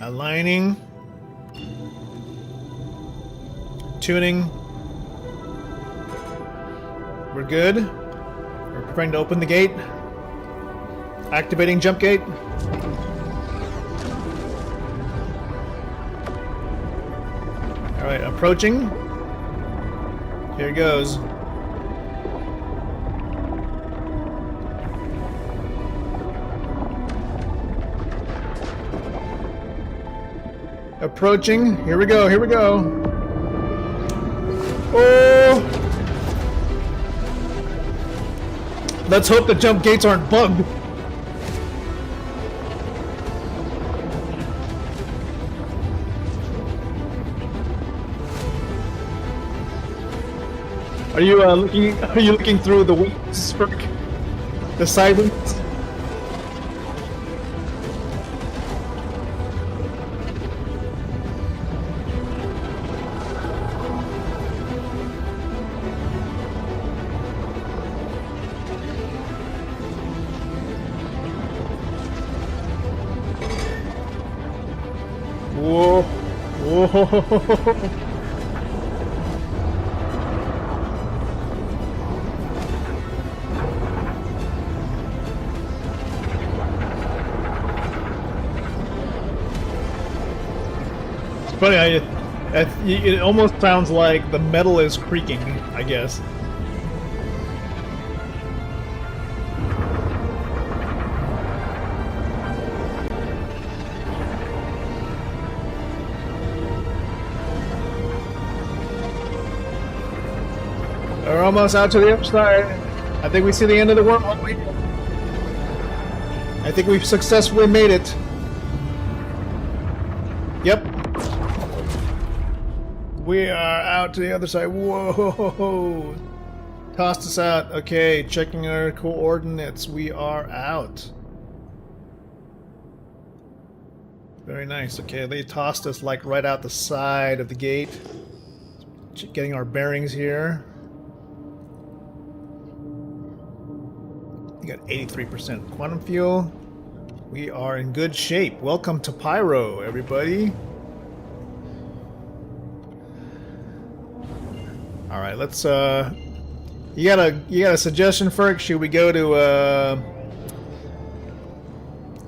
Aligning. Tuning. We're good. We're preparing to open the gate. Activating jump gate. Alright, approaching. Here it goes. Approaching. Here we go, here we go. Oh! Let's hope the jump gates aren't bugged. Are you looking? Are you looking through the wings, Ferk? The side wings? Whoa! Whoa! Funny, it almost sounds like the metal is creaking, I guess. We're almost out to the other side. I think we see the end of the world. I think we've successfully made it. Yep. We are out to the other side. Whoa! Tossed us out. Okay, checking our coordinates. We are out. Very nice. Okay, they tossed us like right out the side of the gate. Getting our bearings here. You got 83% quantum fuel. We are in good shape. Welcome to Pyro, everybody. All right, let's. You got a suggestion, Ferg? Should we go to?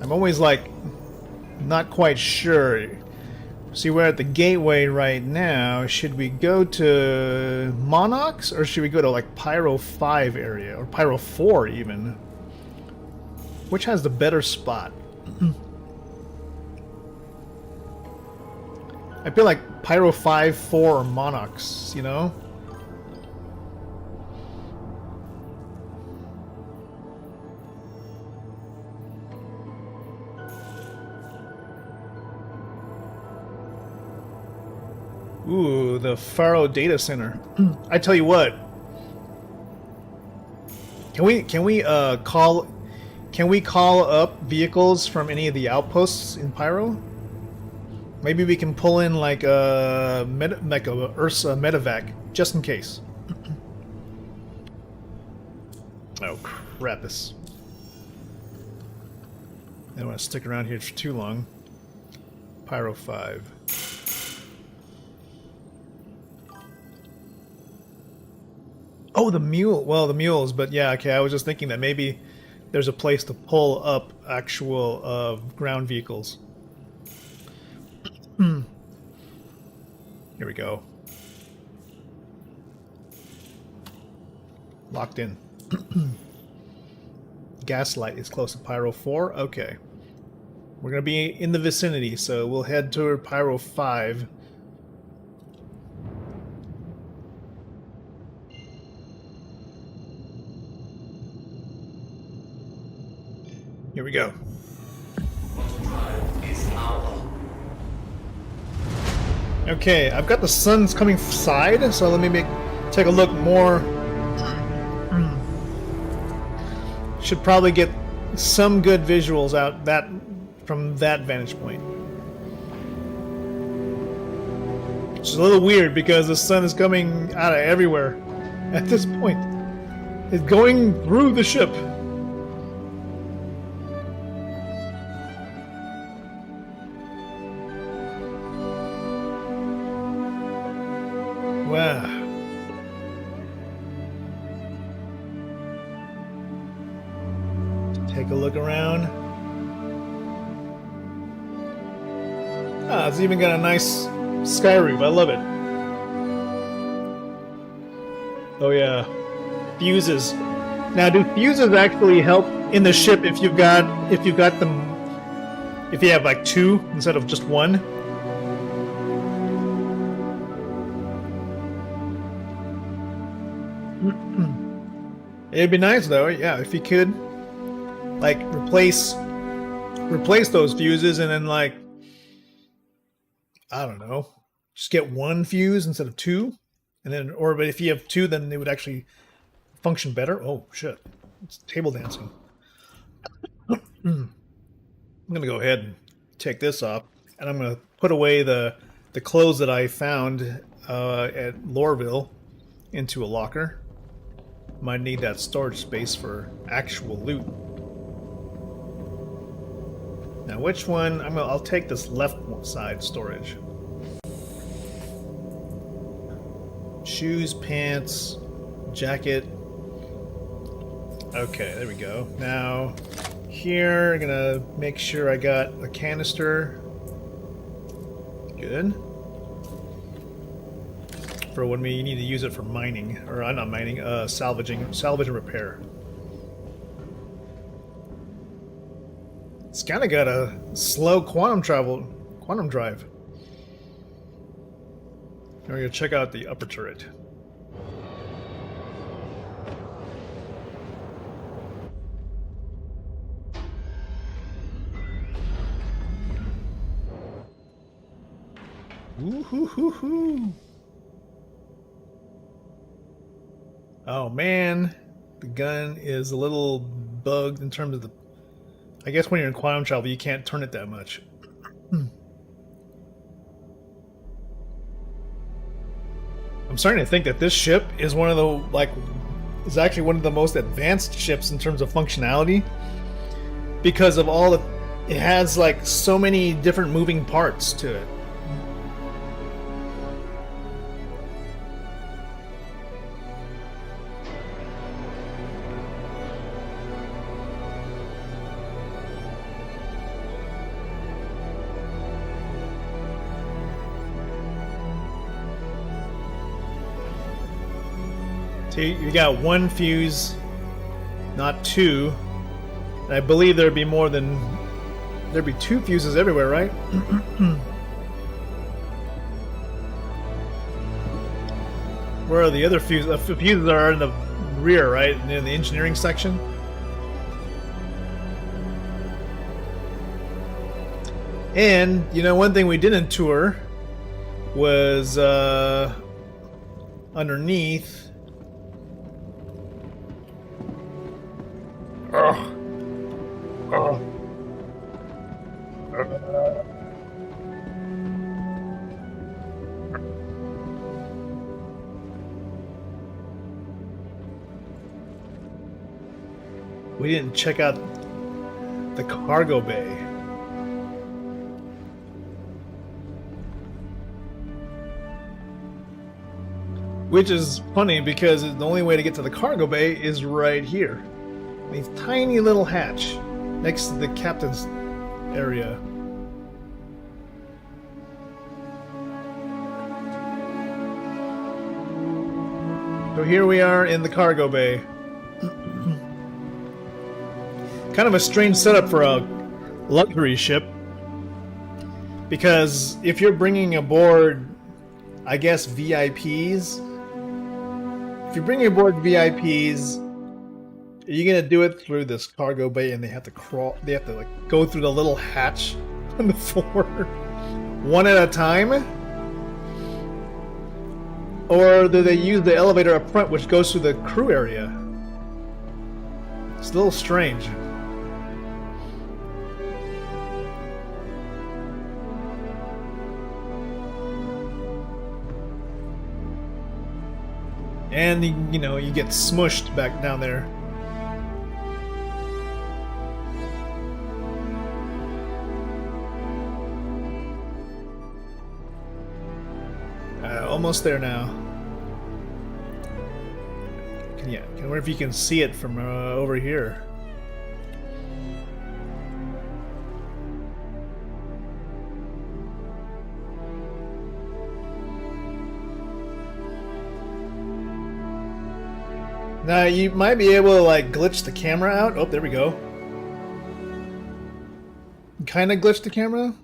I'm always like, not quite sure. See, we're at the gateway right now. Should we go to Monarchs or should we go to like Pyro 5 area or Pyro 4 even? Which has the better spot? I feel like Pyro 5, 4, or Monarchs, you know? Ooh, the Faro data center. I tell you what. Can we call up vehicles from any of the outposts in Pyro? Maybe we can pull in like a Ursa medevac just in case. Oh crapus! I don't want to stick around here for too long. Pyro 5. Oh, the mule. Well, the mules, but yeah, okay. I was just thinking that maybe there's a place to pull up actual ground vehicles. Here we go. Locked in. Gaslight is close to Pyro 4. Okay. We're going to be in the vicinity, so we'll head toward Pyro 5. Here we go. Okay, I've got the sun's coming side, so let me take a look more. Should probably get some good visuals out from that vantage point. Which is a little weird because the sun is coming out of everywhere at this point. It's going through the ship. Wow. Take a look around. Ah, it's even got a nice sky roof. I love it. Oh yeah. Fuses. Now, do fuses actually help in the ship if you've got them, if you have like two instead of just one? It'd be nice though, yeah, if you could, like, replace those fuses and then, like, I don't know, just get one fuse instead of two, and then, or but if you have two, then they would actually function better. Oh shit, it's table dancing. I'm gonna go ahead and take this off, and I'm gonna put away the clothes that I found at Lorville into a locker. Might need that storage space for actual loot. Now, which one? I'll take this left side storage. Shoes, pants, jacket. Okay, there we go. Now, here, I'm gonna make sure I got a canister. Good. For when we need to use it for mining, or not mining, salvage and repair. It's kind of got a slow quantum drive. We're gonna check out the upper turret. Woo-hoo-hoo-hoo. Oh man, the gun is a little bugged in terms of the... I guess when you're in quantum travel, you can't turn it that much. I'm starting to think that this ship is one of the, like, is actually one of the most advanced ships in terms of functionality, because of all the... It has, like, so many different moving parts to it. So you got one fuse, not two. And I believe there'd be more than... There'd be two fuses everywhere, right? Where are the other fuses? The fuses are in the rear, right? In the engineering section. And, you know, one thing we didn't tour was underneath. We didn't check out the cargo bay. Which is funny because the only way to get to the cargo bay is right here. These tiny little hatch next to the captain's area. So here we are in the cargo bay. Kind of a strange setup for a luxury ship, because if you're bringing aboard, I guess, VIPs, if you're bringing aboard VIPs, you're gonna do it through this cargo bay, and they have to crawl. They have to, like, go through the little hatch on the floor, one at a time, or do they use the elevator up front, which goes through the crew area? It's a little strange. And, you know, you get smushed back down there. Almost there now. I wonder if you can see it from over here. Now, you might be able to, like, glitch the camera out. Oh, there we go. Kind of glitch the camera.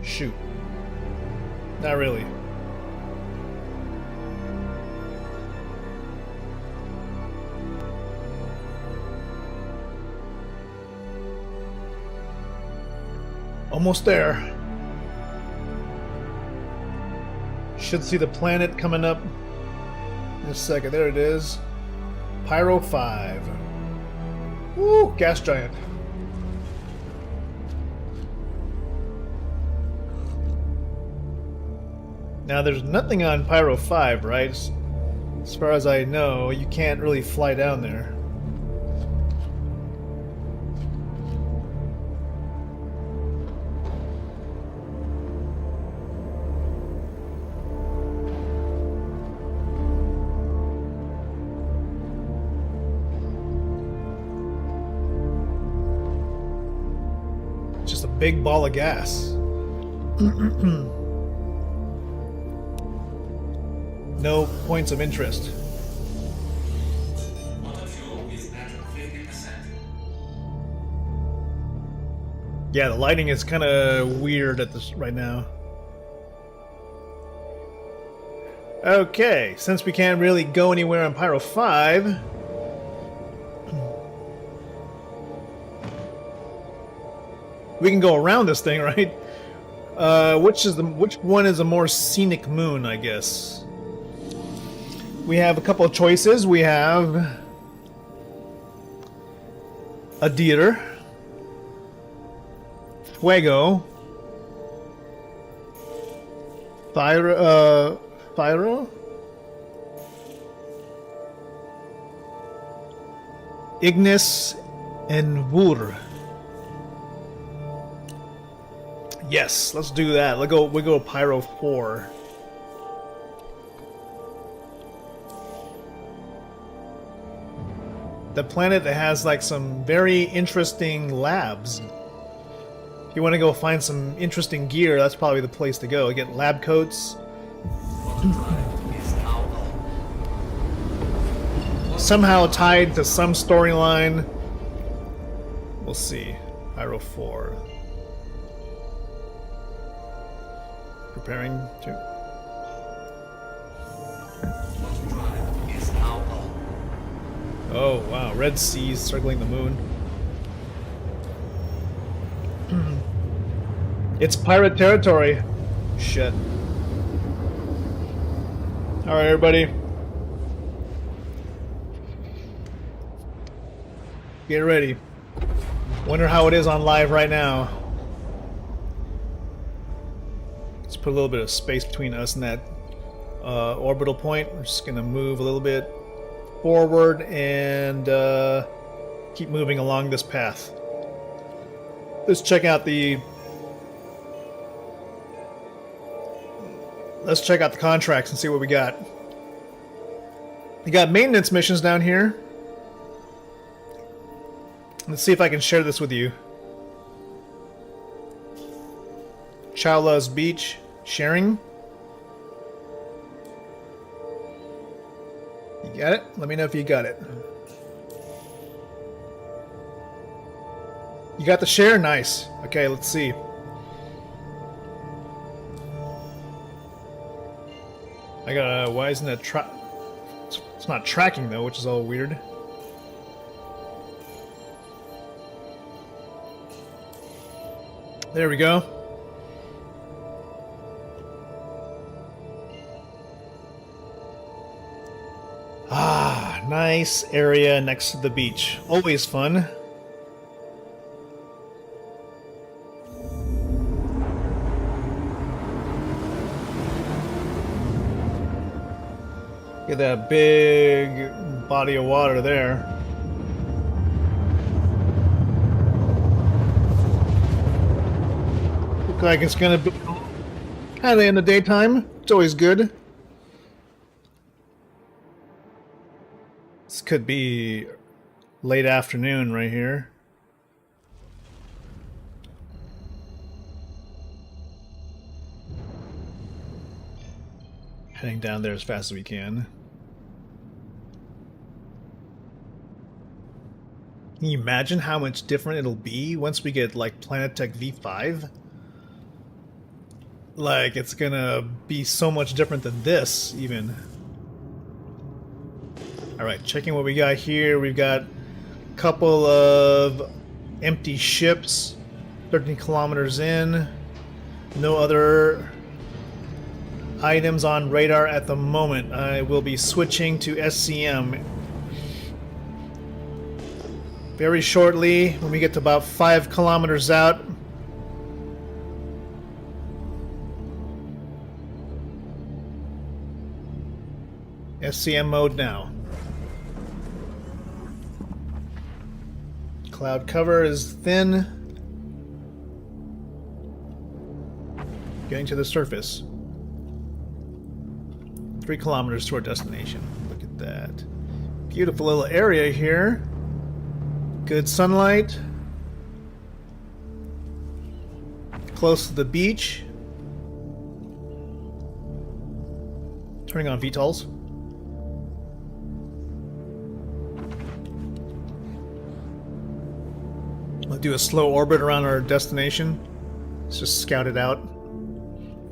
Shoot. Not really. Almost there. Should see the planet coming up in a second. There it is. Pyro 5. Woo! Gas giant. Now there's nothing on Pyro 5, right? As far as I know, you can't really fly down there. Just a big ball of gas. No points of interest. Water fuel is at 50%. Yeah, the lighting is kind of weird at this right now. Okay, since we can't really go anywhere on Pyro 5, we can go around this thing, right? Which one is a more scenic moon, I guess? We have a couple of choices. We have Adir, Fuego, Thyro, Ignis, and Vur. Yes, let's do that. We go Pyro 4. The planet that has like some very interesting labs. If you want to go find some interesting gear, that's probably the place to go. Get lab coats. Somehow tied to some storyline. We'll see. Pyro 4. Preparing to... Oh wow, Red Seas circling the moon. It's pirate territory. Shit. Alright, everybody. Get ready. Wonder how it is on live right now. Let's put a little bit of space between us and that orbital point. We're just gonna move a little bit forward and keep moving along this path. Let's check out the contracts and see what we got. We got maintenance missions down here. Let's see if I can share this with you. Chowla's Beach sharing. You got it? Let me know if you got it. You got the share? Nice. Okay, let's see. I got why isn't it it's not tracking though, which is all weird. There we go. Ah, nice area next to the beach. Always fun. Get that big body of water there. Look like it's gonna be kind of in the daytime. It's always good. This could be late afternoon right here. Heading down there as fast as we can. Can you imagine how much different it'll be once we get like Planetech V5? Like, it's gonna be so much different than this, even. Alright, checking what we got here. We've got a couple of empty ships. 13 kilometers in. No other items on radar at the moment. I will be switching to SCM very shortly when we get to about 5 kilometers out. SCM mode now. Cloud cover is thin. Getting to the surface. 3 kilometers to our destination. Look at that. Beautiful little area here. Good sunlight. Close to the beach. Turning on VTOLs. We'll do a slow orbit around our destination. Let's just scout it out.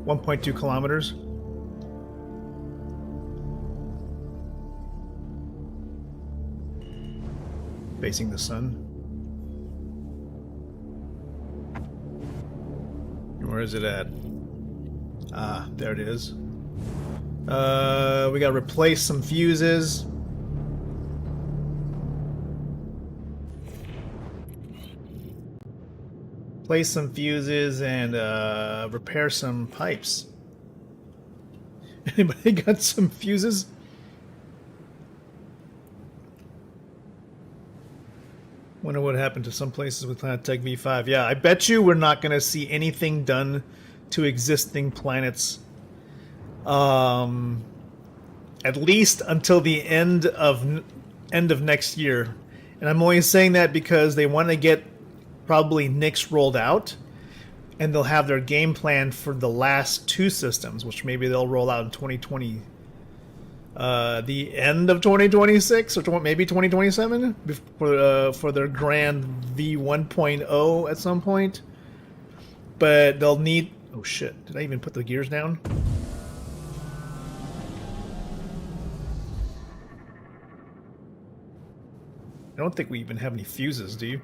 1.2 kilometers. Facing the sun. Where is it at? Ah, there it is. We gotta replace some fuses. Place some fuses and repair some pipes. Anybody got some fuses? Wonder what happened to some places with Planet Tech V5. Yeah, I bet you we're not going to see anything done to existing planets. At least until the end of next year. And I'm only saying that because they want to get probably Nix rolled out, and they'll have their game plan for the last 2 systems, which maybe they'll roll out in 2020, the end of 2026 or maybe 2027 for their grand V1.0 at some point. But they'll need. Oh shit! Did I even put the gears down? I don't think we even have any fuses, do you?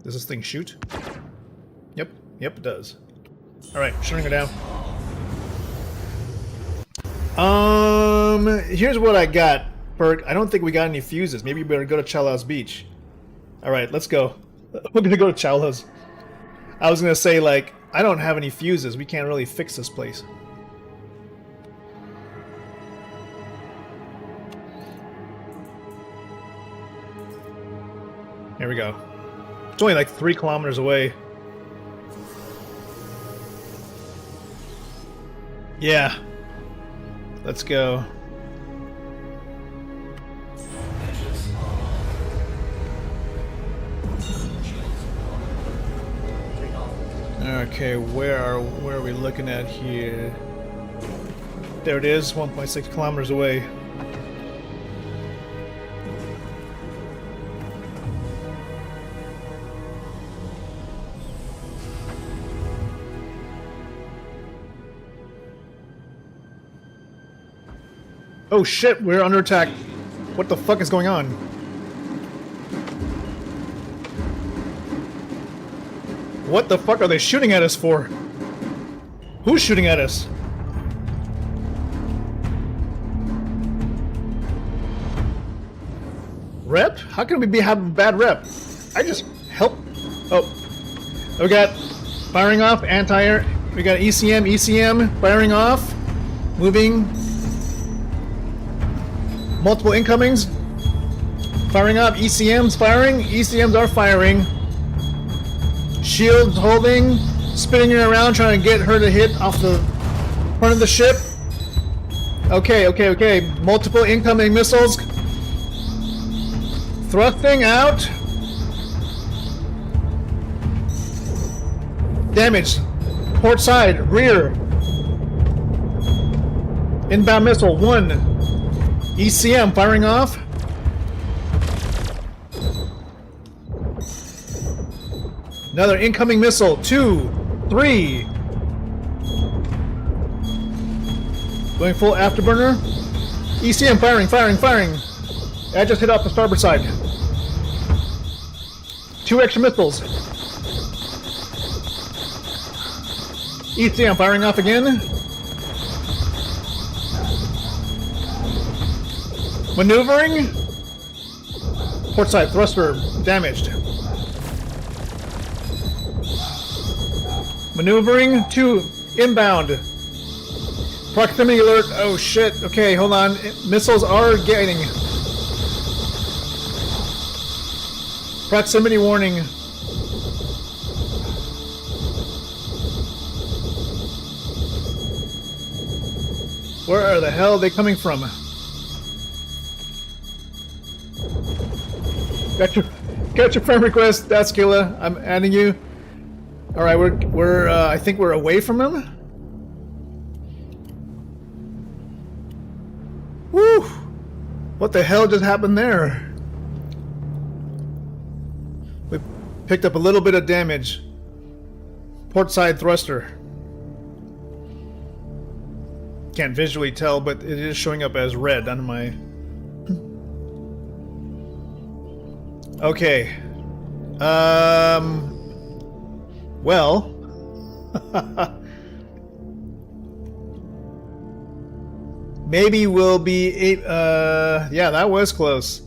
Does this thing shoot? Yep, it does. Alright, shutting her down. Here's what I got, Bert. I don't think we got any fuses. Maybe we better go to Chala's Beach. Alright, let's go. We're gonna go to Chala's. I was gonna say, like, I don't have any fuses. We can't really fix this place. Here we go. It's only like 3 kilometers away. Yeah. Let's go. Okay, where are we looking at here? There it is, 1.6 kilometers away. Oh shit, we're under attack. What the fuck is going on? What the fuck are they shooting at us for? Who's shooting at us? Rep? How can we have a bad rep? I just help. Oh. We got firing off, anti-air. We got ECM, firing off. Moving. Multiple incomings. Firing up. ECM's firing. ECMs are firing. Shield holding. Spinning her around, trying to get her to hit off the front of the ship. Okay. Multiple incoming missiles. Thrusting out. Damage. Port side. Rear. Inbound missile. 1. ECM firing off. Another incoming missile. 2, 3. Going full afterburner. ECM firing, firing, firing. I just hit off the starboard side. 2 extra missiles. ECM firing off again. Maneuvering. Port side thruster damaged. Maneuvering 2 inbound. Proximity alert. Oh shit. Okay, hold on. Missiles are getting. Proximity warning. Where the hell are they coming from? Got your friend request, Daskila. I'm adding you. All right, we're I think we're away from him. Woo! What the hell just happened there? We picked up a little bit of damage. Port side thruster. Can't visually tell, but it is showing up as red on my. Okay. Well. Maybe we'll be. Yeah, that was close.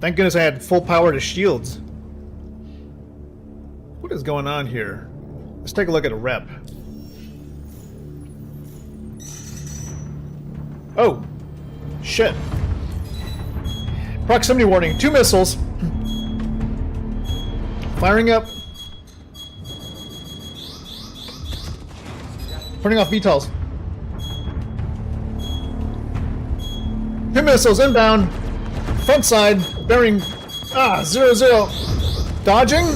Thank goodness I had full power to shields. What is going on here? Let's take a look at a rep. Oh, shit. Proximity warning. 2 missiles. Firing up. Turning off VTOLs. 2 missiles inbound. Front side. Bearing 0-0. Dodging.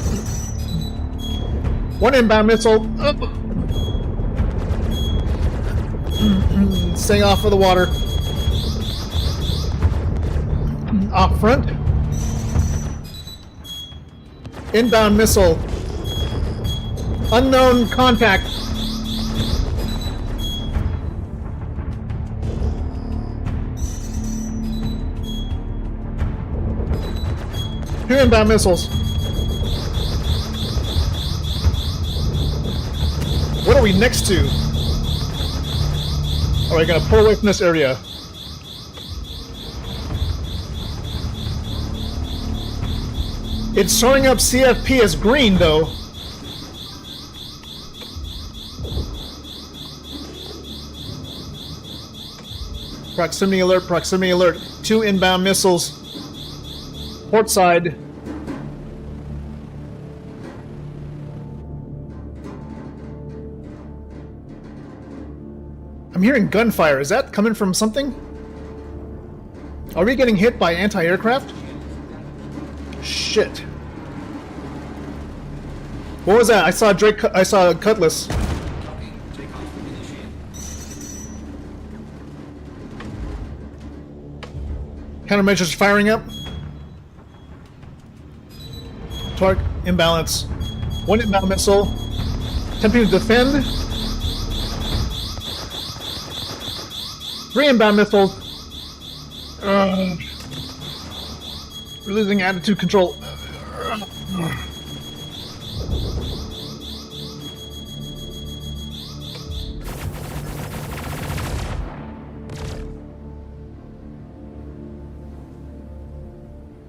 1 inbound missile. Up. Staying off of the water. Off front. Inbound missile. Unknown contact. Two inbound missiles. What are we next to? Alright, gonna pull away from this area. It's showing up CFP as green, though. Proximity alert, proximity alert. 2 inbound missiles. Port side. I'm hearing gunfire. Is that coming from something? Are we getting hit by anti-aircraft? Shit. What was that? I saw Drake. I saw Cutlass. Countermeasures firing up. Torque imbalance. 1 inbound missile. Attempting to defend. 3 inbound missiles. We're losing attitude control.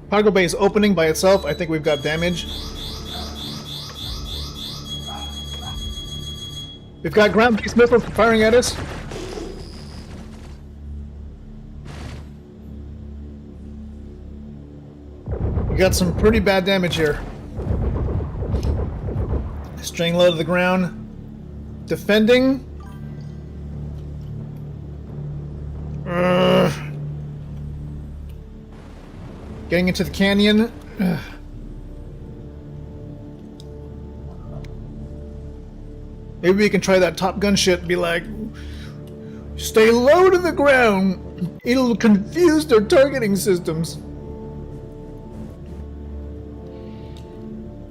Cargo bay is opening by itself. I think we've got damage. We've got ground-based missiles firing at us. We got some pretty bad damage here. String low to the ground. Defending. Getting into the canyon. Maybe we can try that Top Gun shit and be like, stay low to the ground. It'll confuse their targeting systems.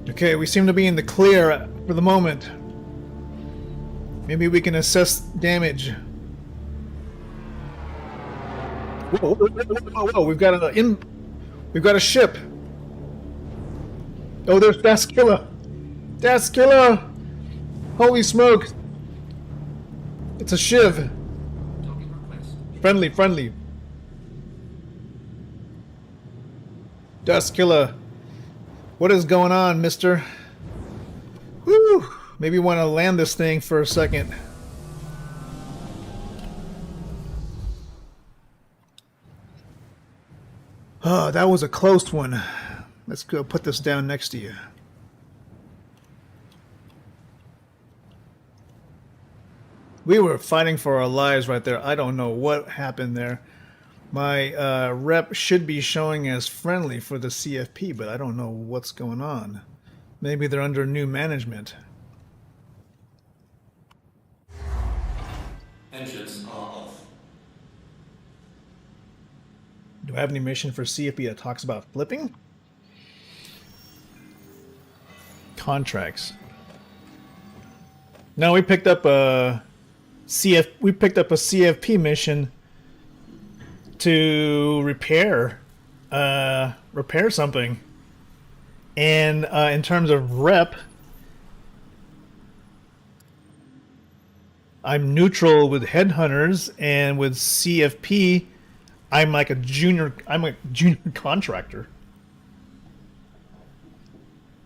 Okay, we seem to be in the clear for the moment. Maybe we can assess damage. Whoa, whoa, whoa, whoa, whoa. We've got a ship. Oh, there's Daskilla. Daskilla! Holy smoke! It's a shiv. Talking request. Friendly, friendly. Daskilla. What is going on, mister? Woo! Maybe want to land this thing for a second. Oh, that was a close one. Let's go put this down next to you. We were fighting for our lives right there. I don't know what happened there. My rep should be showing as friendly for the CFP, but I don't know what's going on. Maybe they're under new management. Engines are off. Do I have any mission for CFP that talks about flipping? Contracts. No, we picked up a CFP mission to repair something. And in terms of rep, I'm neutral with headhunters, and with CFP, I'm a junior contractor.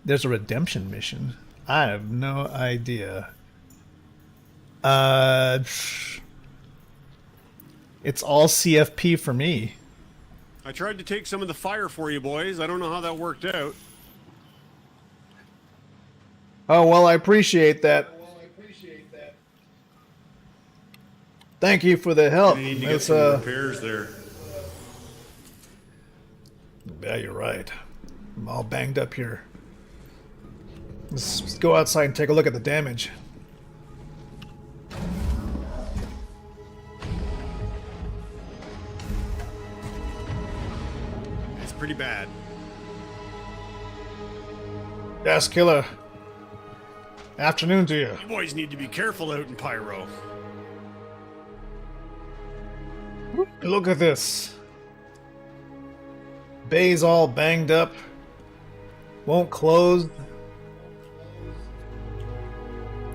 There's a redemption mission. I have no idea. It's all CFP for me. I tried to take some of the fire for you boys. I don't know how that worked out. Oh, well, I appreciate that. Thank you for the help. I need to get some repairs there. Yeah, you're right. I'm all banged up here. Let's go outside and take a look at the damage. It's pretty bad. Yes, killer. Afternoon to you. You boys need to be careful out in Pyro. Look at this. Bay's all banged up. Won't close.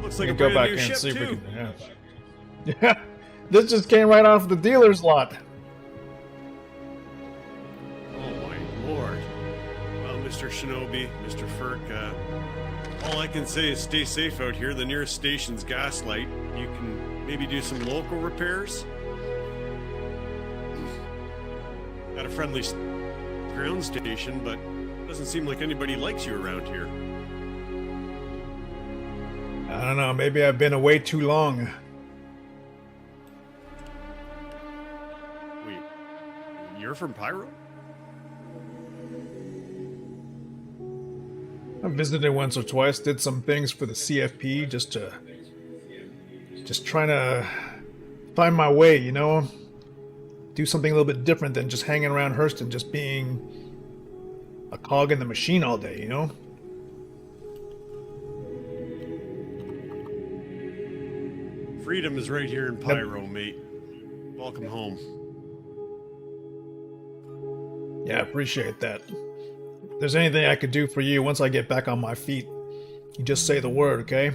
Looks like a go brand back new in and ship see if we too. can. Yeah. This just came right off the dealer's lot. Oh my lord. Well, Mr. Shinobi, Mr. Furk, all I can say is stay safe out here. The nearest station's Gaslight. You can maybe do some local repairs. Got a friendly ground station, but doesn't seem like anybody likes you around here. I don't know, maybe I've been away too long. Wait, you're from Pyro? I visited once or twice, did some things for the CFP, just trying to find my way, you know? Do something a little bit different than just hanging around Hurston, just being a cog in the machine all day, you know? Freedom is right here in Pyro, mate. Welcome home. Yeah, I appreciate that. If there's anything I could do for you once I get back on my feet, you just say the word, okay?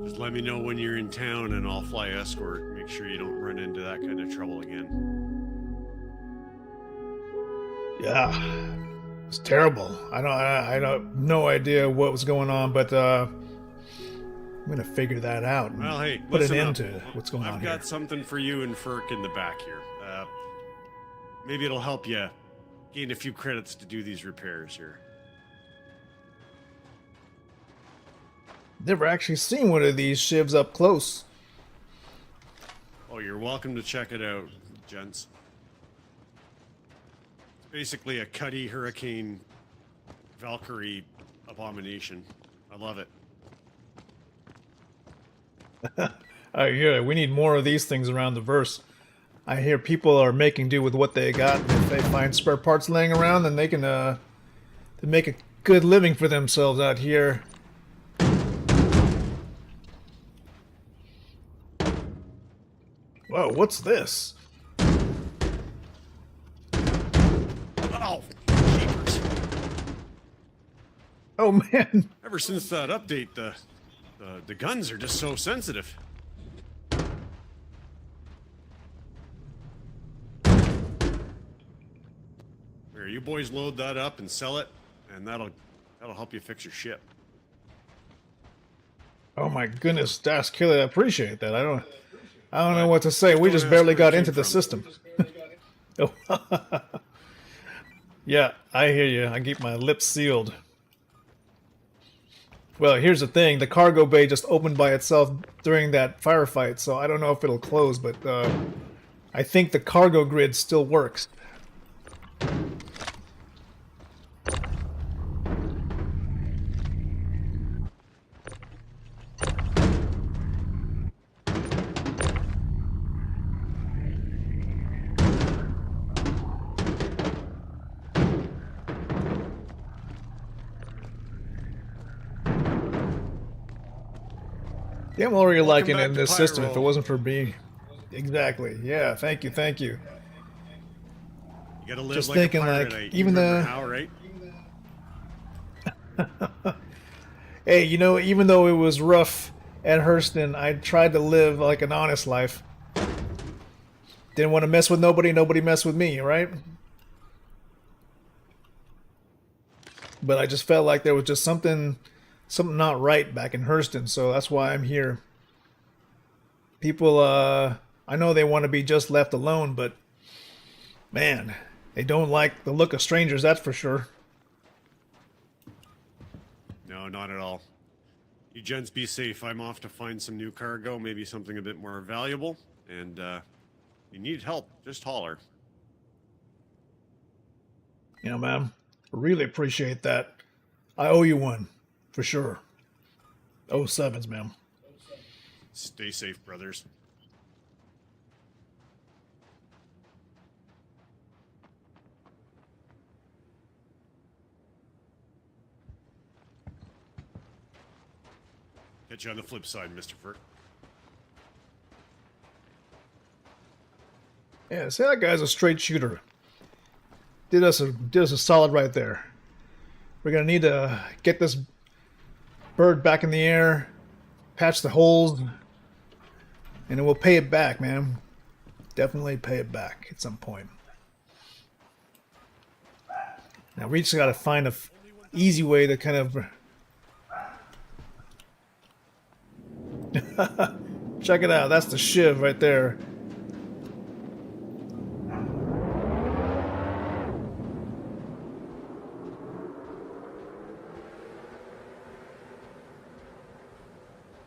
Just let me know when you're in town and I'll fly escort. Make sure you don't run into that kind of trouble again. Yeah, it's terrible. I don't no idea what was going on, but I'm gonna figure that out. And Well, hey, put an listen end up. to what's going on I've here. got something for you and Furk in the back here. Maybe it'll help you gain a few credits to do these repairs here. Never actually seen one of these shivs up close. Oh, you're welcome to check it out, gents. It's basically a Cuddy Hurricane Valkyrie abomination. I love it. I hear we need more of these things around the verse. I hear people are making do with what they got. If they find spare parts laying around, then they can they make a good living for themselves out here. Whoa, what's this? Oh man. Ever since that update, the guns are just so sensitive. Here, you boys load that up and sell it, and that'll help you fix your ship. Oh my goodness, Das Killer, I appreciate that. I don't know what to say. We just barely got into the system. Oh. Yeah, I hear you. I keep my lips sealed. Well, here's the thing. The cargo bay just opened by itself during that firefight, so I don't know if it'll close, but I think the cargo grid still works. Yeah, I'm already liking in this system if it wasn't for me. Exactly. Yeah, thank you, thank you. You gotta live Just like thinking, a pirate, like, you even remember the... how, right? Hey, you know, even though it was rough at Hurston, I tried to live like an honest life. Didn't want to mess with nobody, nobody messed with me, right? But I just felt like there was just something not right back in Hurston, so that's why I'm here. People, I know they want to be just left alone, but man, they don't like the look of strangers, that's for sure. No, not at all. You gents be safe. I'm off to find some new cargo, maybe something a bit more valuable. And you need help, just holler. You know, man, I really appreciate that. I owe you one, for sure. 07s, man. Stay safe, brothers. Catch you on the flip side, Mr. Furt. Yeah, see, that guy's a straight shooter. Did us a solid right there. We're gonna need to get this bird back in the air, patch the holes, and then we'll pay it back, man. Definitely pay it back at some point. Now we just gotta find a easy way to kind of check it out. That's the shiv right there.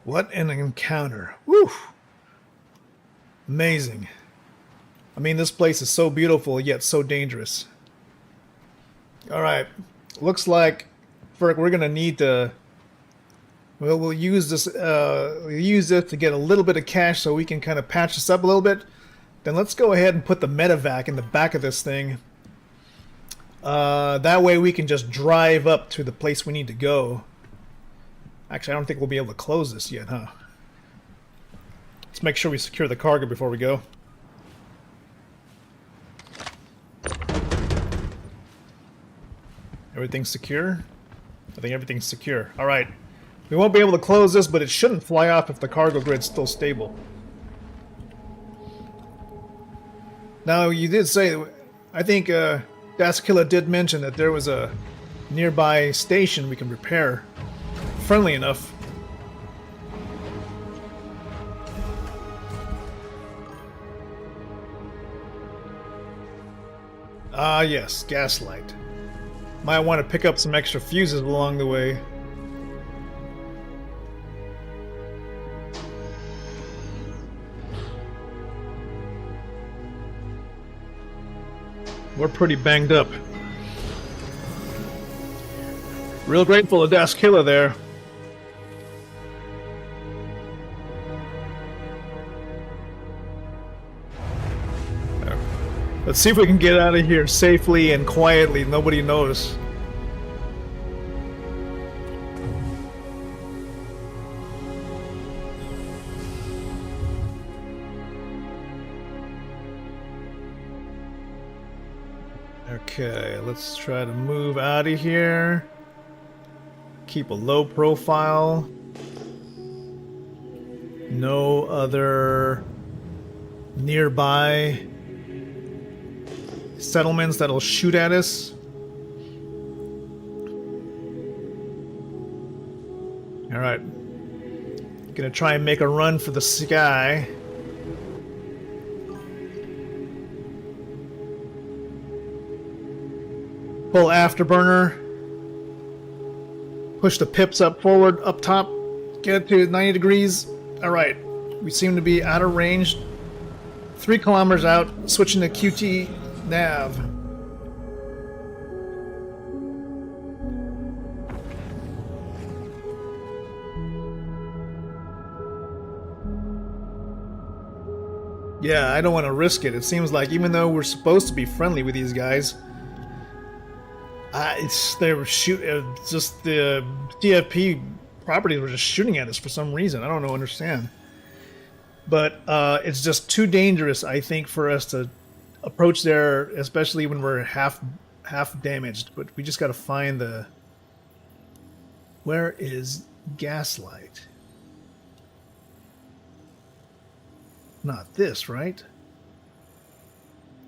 What an encounter. Woo! Amazing. I mean, this place is so beautiful, yet so dangerous. Alright. Looks like, Ferk, we're going to need to... Well, we'll use this to get a little bit of cash so we can kind of patch this up a little bit. Then let's go ahead and put the medevac in the back of this thing. That way we can just drive up to the place we need to go. Actually, I don't think we'll be able to close this yet, huh? Let's make sure we secure the cargo before we go. Everything's secure? I think everything's secure. Alright. We won't be able to close this, but it shouldn't fly off if the cargo grid's still stable. Now, you did say... I think Daskilla did mention that there was a nearby station we can repair. Friendly enough. Ah, yes, gaslight. Might want to pick up some extra fuses along the way. We're pretty banged up. Real grateful to Daskilla there. Let's see if we can get out of here safely and quietly. Nobody knows. Okay, let's try to move out of here. keep a low profile. No other nearby settlements that'll shoot at us. Alright. Gonna try and make a run for the sky. Pull afterburner. Push the pips up forward, up top. Get it to 90 degrees. Alright. We seem to be out of range. 3 kilometers out. Switching to QT nav. Yeah, I don't want to risk it. It seems like even though we're supposed to be friendly with these guys, they were just the TFP properties were just shooting at us for some reason. I don't understand. But it's just too dangerous, I think, for us to approach there, especially when we're half damaged. But we just got to find the... Where is Gaslight? Not this, right?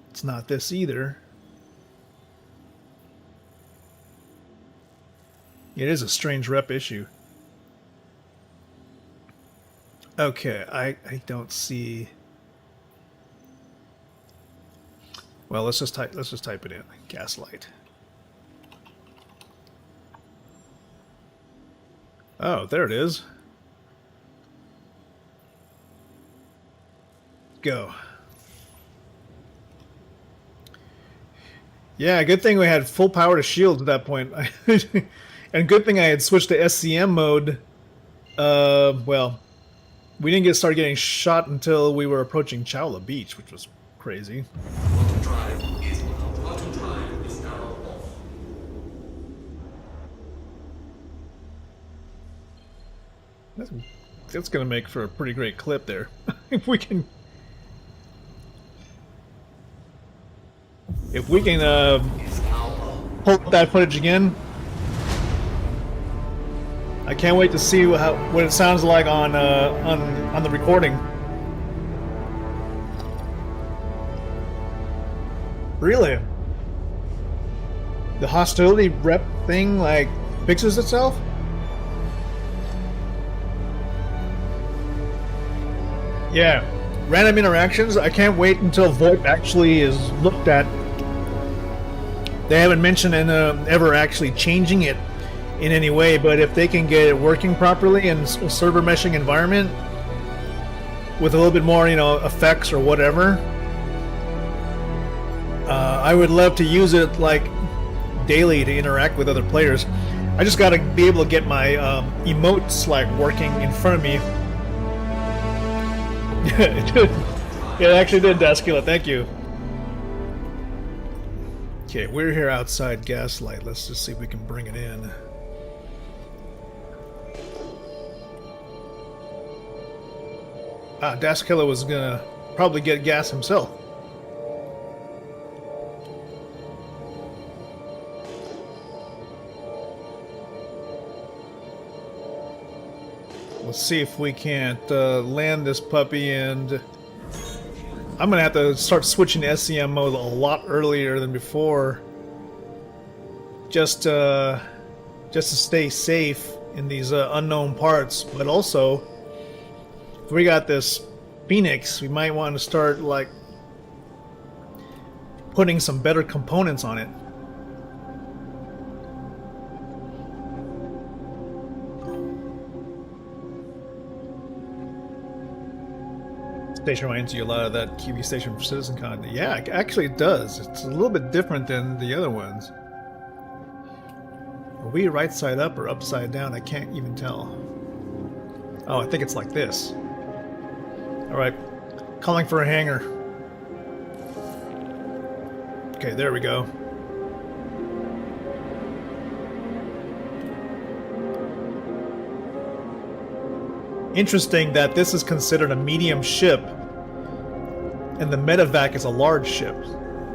It's not this either. It is a strange rep issue. Okay, I don't see. Well, let's just type it in. Gaslight. Oh, there it is. Go. Yeah, good thing we had full power to shields at that point. And good thing I had switched to SCM mode. Well, we didn't start getting shot until we were approaching Chowla Beach, which was crazy. That's going to make for a pretty great clip there. If we can pull up that footage again. I can't wait to see what it sounds like on the recording. Really? The hostility rep thing like fixes itself? Yeah. Random interactions, I can't wait until VoIP actually is looked at. They haven't mentioned ever actually changing it in any way, but if they can get it working properly in a server meshing environment with a little bit more, effects or whatever, I would love to use it like daily to interact with other players. I just gotta be able to get my emotes like working in front of me. It actually did, Dascula, thank you. Okay, we're here outside Gaslight. Let's just see if we can bring it in. Dascula was gonna probably get gas himself. Let's see if we can't land this puppy, and I'm gonna have to start switching to SCM mode a lot earlier than before, just to stay safe in these unknown parts. But also, if we got this Phoenix, we might want to start like putting some better components on it. Station reminds you a lot of that QB station for CitizenCon. Yeah, actually it does. It's a little bit different than the other ones. Are we right side up or upside down? I can't even tell. Oh, I think it's like this. Alright. Calling for a hangar. Okay, there we go. Interesting that this is considered a medium ship and the medevac is a large ship.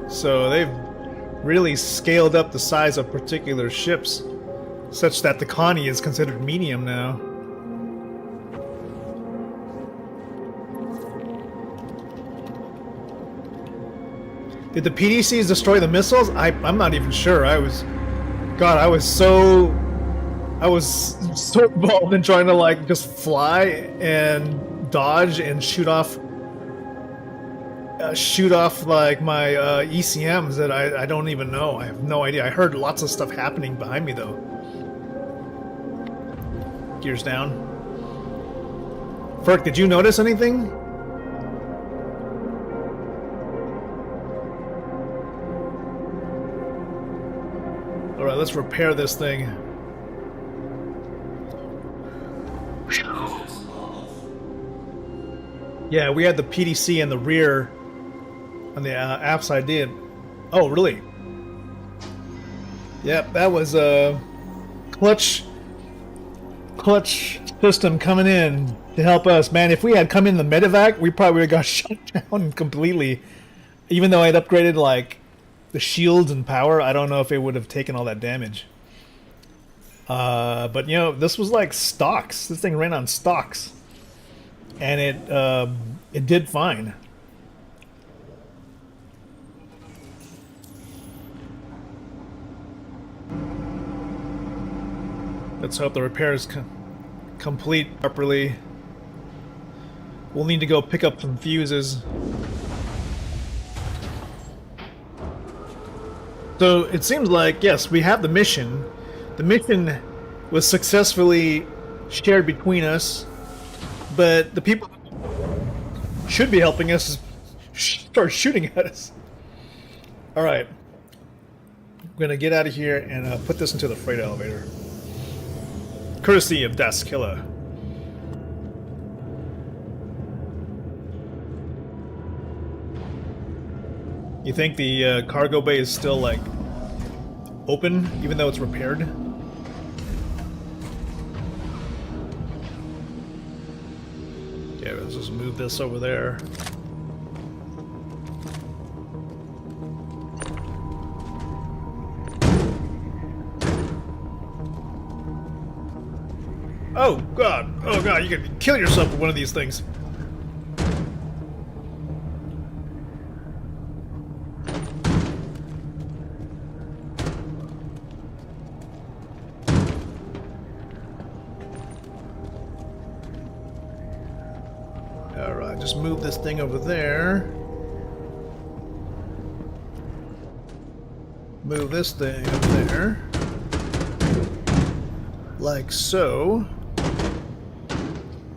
So they've really scaled up the size of particular ships such that the Connie is considered medium now. Did the PDCs destroy the missiles? I'm not even sure. I was so involved in trying to like just fly and dodge and shoot off like my ECMs that I don't even know. I have no idea. I heard lots of stuff happening behind me though. Gears down. Ferk, did you notice anything? Alright, let's repair this thing. Yeah, we had the PDC in the rear on the apps I did. Oh, really? Yep, that was a clutch system coming in to help us. Man, if we had come in the medevac, we probably would have got shut down completely. Even though I'd upgraded like the shields and power, I don't know if it would have taken all that damage. But you know, this was like stocks. This thing ran on stocks, and it did fine. Let's hope the repairs complete properly. We'll need to go pick up some fuses. So it seems like, yes, we have the mission. The mission was successfully shared between us, but the people who should be helping us start shooting at us. Alright. I'm gonna get out of here and put this into the freight elevator. Courtesy of Das Killer. You think the cargo bay is still, like, open, even though it's repaired? Okay, let's just move this over there. Oh god, you can kill yourself with one of these things. Alright, just move this thing over there. Move this thing over there. Like so.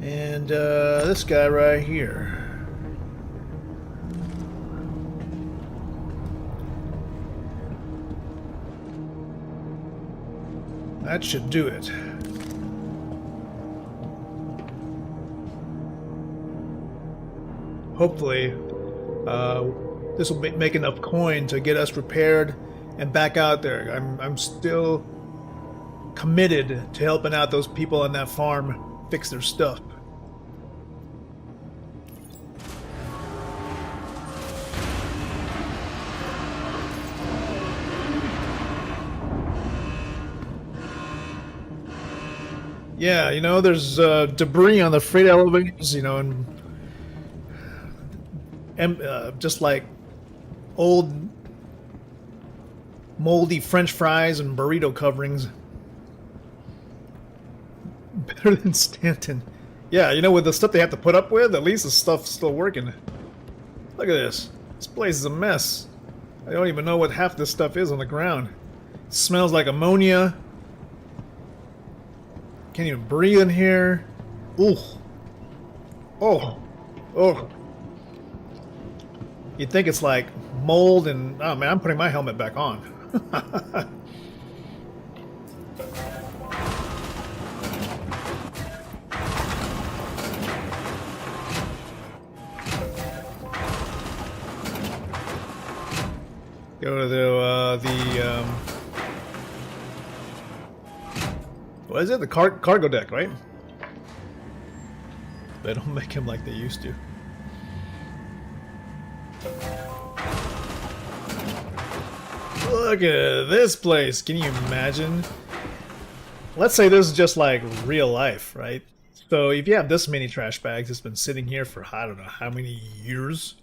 And this guy right here. That should do it. Hopefully, this will make enough coin to get us repaired and back out there. I'm still committed to helping out those people on that farm fix their stuff. Yeah, you know, there's debris on the freight elevators, you know, and just like old moldy French fries and burrito coverings. Better than Stanton. Yeah, you know, with the stuff they have to put up with, at least the stuff's still working. Look at this. This place is a mess. I don't even know what half this stuff is on the ground. It smells like ammonia. Can't even breathe in here. Ooh. Oh. Oh. You'd think it's like mold and... Oh man, I'm putting my helmet back on. Go to the what is it? The cargo deck, right? They don't make him like they used to. Look at this place. Can you imagine let's say this is just like real life, right? So if you have this many trash bags, it's been sitting here for I don't know how many years.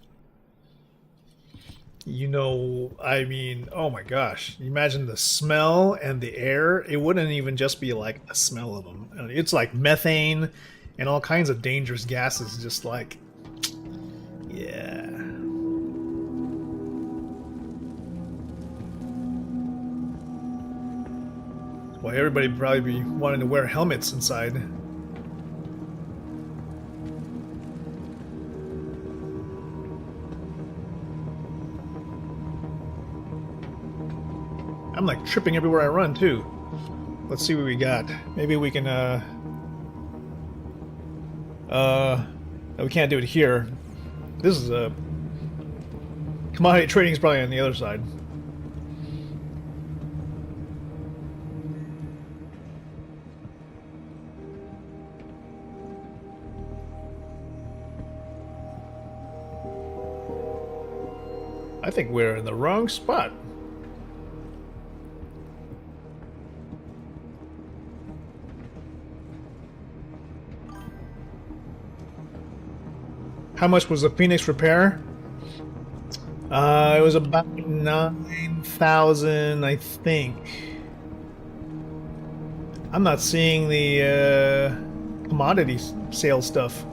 You know, I mean, oh my gosh. Imagine the smell and the air. It wouldn't even just be like a smell of them. It's like methane and all kinds of dangerous gases. Just like, yeah. Well, everybody probably be wanting to wear helmets inside. I'm like tripping everywhere I run too. Let's see what we got. Maybe we can no, we can't do it here. This is a commodity trading is probably on the other side. I think we're in the wrong spot. How much was the Phoenix repair? It was about 9,000, I think. I'm not seeing the commodity sale stuff.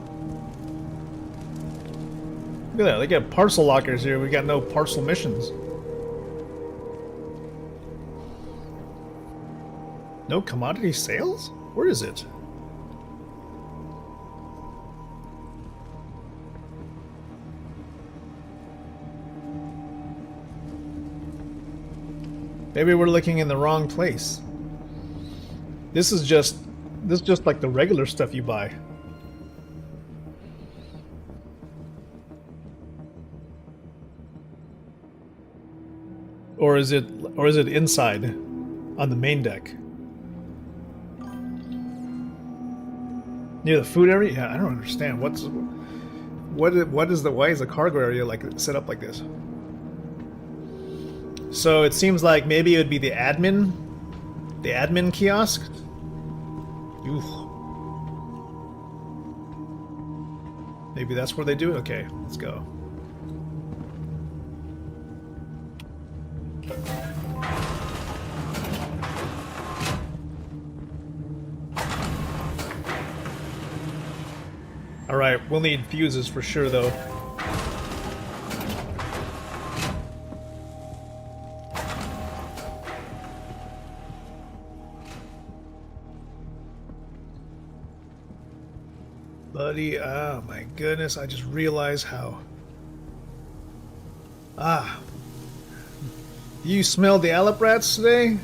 Look at that, they got parcel lockers here. We got no parcel missions. No commodity sales? Where is it? Maybe we're looking in the wrong place. This is just like the regular stuff you buy. Or is it inside on the main deck? Near the food area? Yeah, I don't understand. Why is the cargo area like set up like this? So it seems like maybe it would be the admin kiosk. Ooh. Maybe that's where they do it? Okay, let's go. Alright, we'll need fuses for sure though. Buddy, oh my goodness, I just realized how... You smelled the Alep rats today?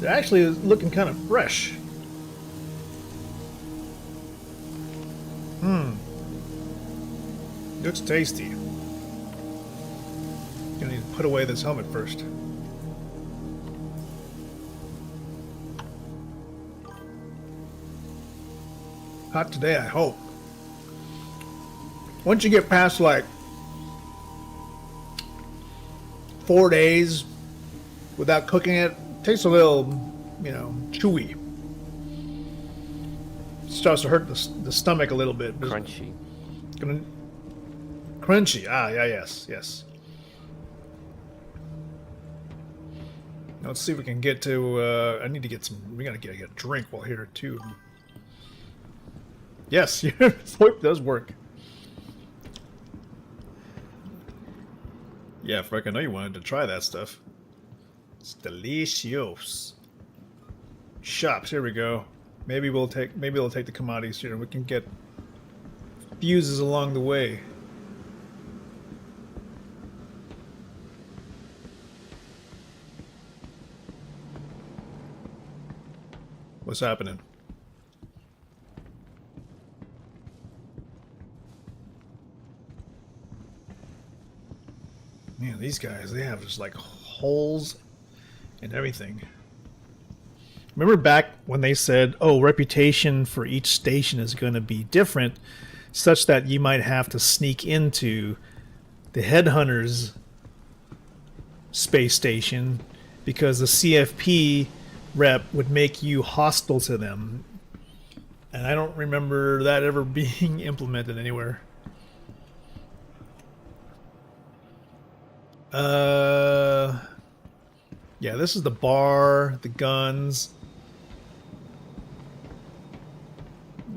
They're actually looking kind of fresh. Looks tasty. Gonna need to put away this helmet first. Hot today, I hope. Once you get past like 4 days without cooking it, it tastes a little, you know, chewy. It starts to hurt the stomach a little bit. Crunchy. Crunchy. Ah, yeah, yes. Let's see if we can get to. I need to get some. We gotta get a drink while here too. Yes, your VoIP does work. Yeah, Frank, I know you wanted to try that stuff. It's delicious. Shops, here we go. Maybe we'll take the commodities here. We can get fuses along the way. What's happening? Man, these guys, they have just like holes and everything. Remember back when they said, oh, reputation for each station is going to be different, such that you might have to sneak into the Headhunters space station because the CFP rep would make you hostile to them. And I don't remember that ever being implemented anywhere. Yeah, this is the bar, the guns.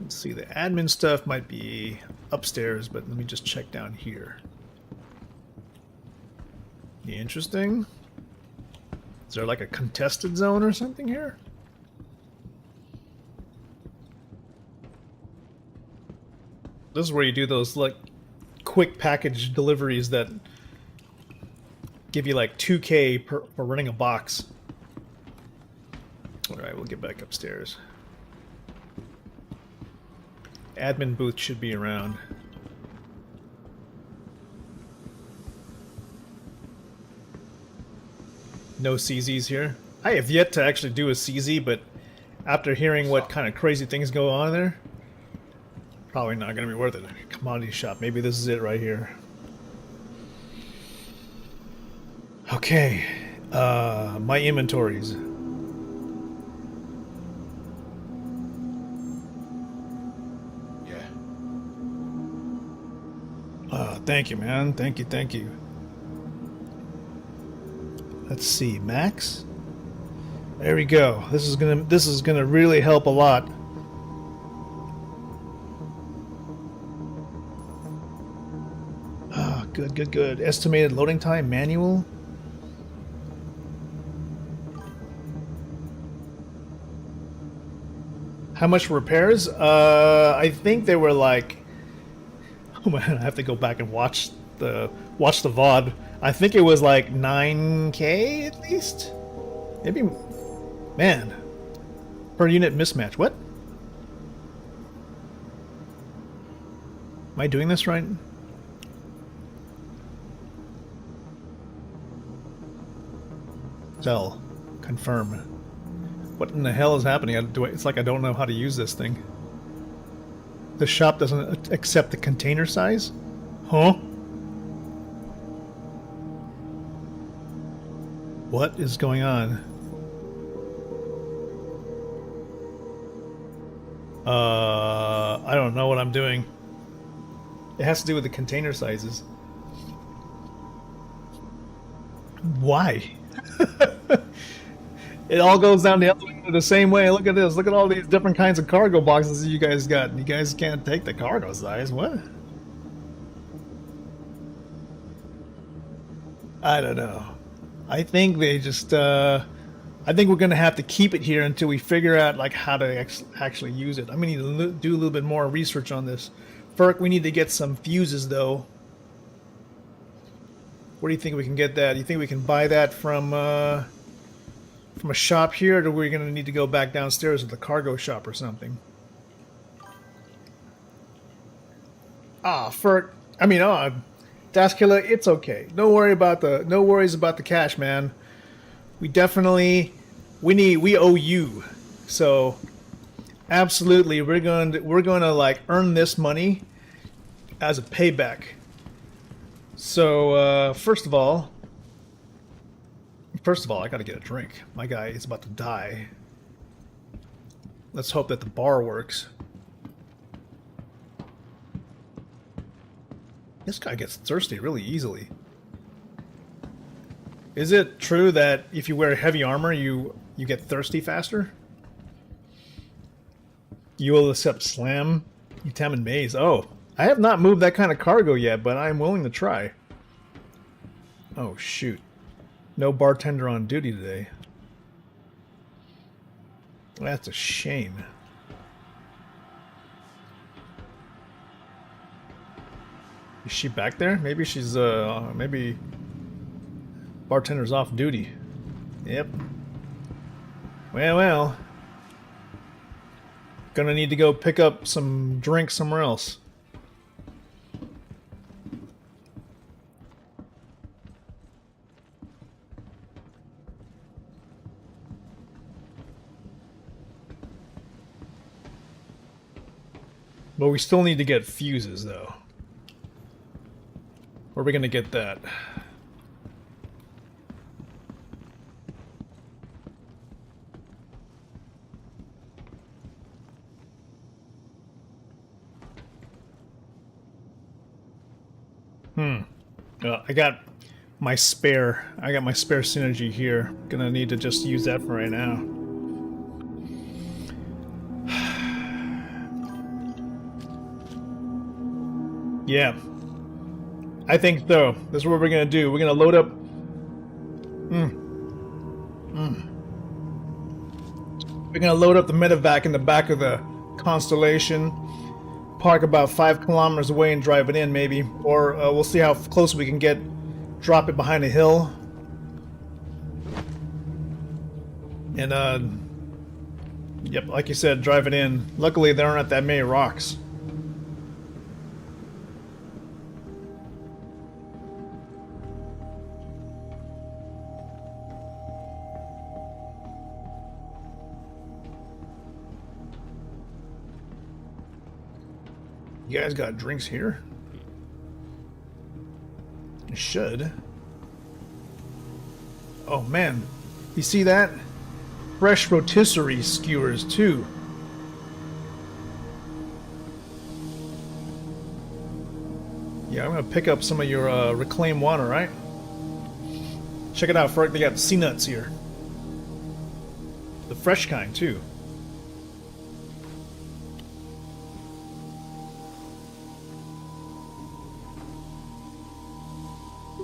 Let's see, the admin stuff might be upstairs, but let me just check down here. Interesting. Is there like a contested zone or something here? This is where you do those like quick package deliveries that give you like 2K for running a box. Alright, we'll get back upstairs. Admin booth should be around. No CZs here. I have yet to actually do a CZ, but after hearing what kind of crazy things go on there, probably not going to be worth it. Commodity shop. Maybe this is it right here. Okay. My inventories. Yeah. Thank you, man. Thank you, thank you. Let's see, max. There we go. This is gonna really help a lot. Ah, good, good, good. Estimated loading time, manual. How much repairs? I think they were like. Oh man, I have to go back and watch the VOD. I think it was like 9K at least. Maybe, man, per unit mismatch. What? Am I doing this right? Sell. Confirm. What in the hell is happening? It's like I don't know how to use this thing. The shop doesn't accept the container size? Huh? What is going on? I don't know what I'm doing. It has to do with the container sizes. Why? It all goes down the elevator the same way. Look at this. Look at all these different kinds of cargo boxes you guys got. You guys can't take the cargo size. What? I don't know. I think they just, I think we're going to have to keep it here until we figure out like how to actually use it. I'm going to need to do a little bit more research on this. Ferk, we need to get some fuses though. Where do you think we can get that? Do you think we can buy that from a shop here, or are we going to need to go back downstairs to the cargo shop or something? Ah, Ferk, Daskilla, it's okay. No worries about the cash, man. We owe you. So absolutely we're going to like earn this money as a payback. So first of all I got to get a drink. My guy is about to die. Let's hope that the bar works. This guy gets thirsty really easily. Is it true that if you wear heavy armor, you get thirsty faster? You will accept slam, Utam, and maze. Oh, I have not moved that kind of cargo yet, but I'm willing to try. Oh, shoot. No bartender on duty today. That's a shame. Is she back there? Maybe she's, maybe bartender's off duty. Yep. Well. Gonna need to go pick up some drinks somewhere else. But we still need to get fuses, though. Where are we gonna get that? I got my spare synergy here. Gonna need to just use that for right now. Yeah. I think so. This is what we're gonna do. We're gonna load up. We're gonna load up the medevac in the back of the Constellation, park about 5 kilometers away and drive it in, maybe. Or we'll see how close we can get. Drop it behind a hill. And, yep, like you said, drive it in. Luckily, there aren't that many rocks. You guys got drinks here? You should. Oh man, you see that? Fresh rotisserie skewers too. Yeah, I'm gonna pick up some of your reclaimed water, right? Check it out, Ferg. They got sea nuts here. The fresh kind too.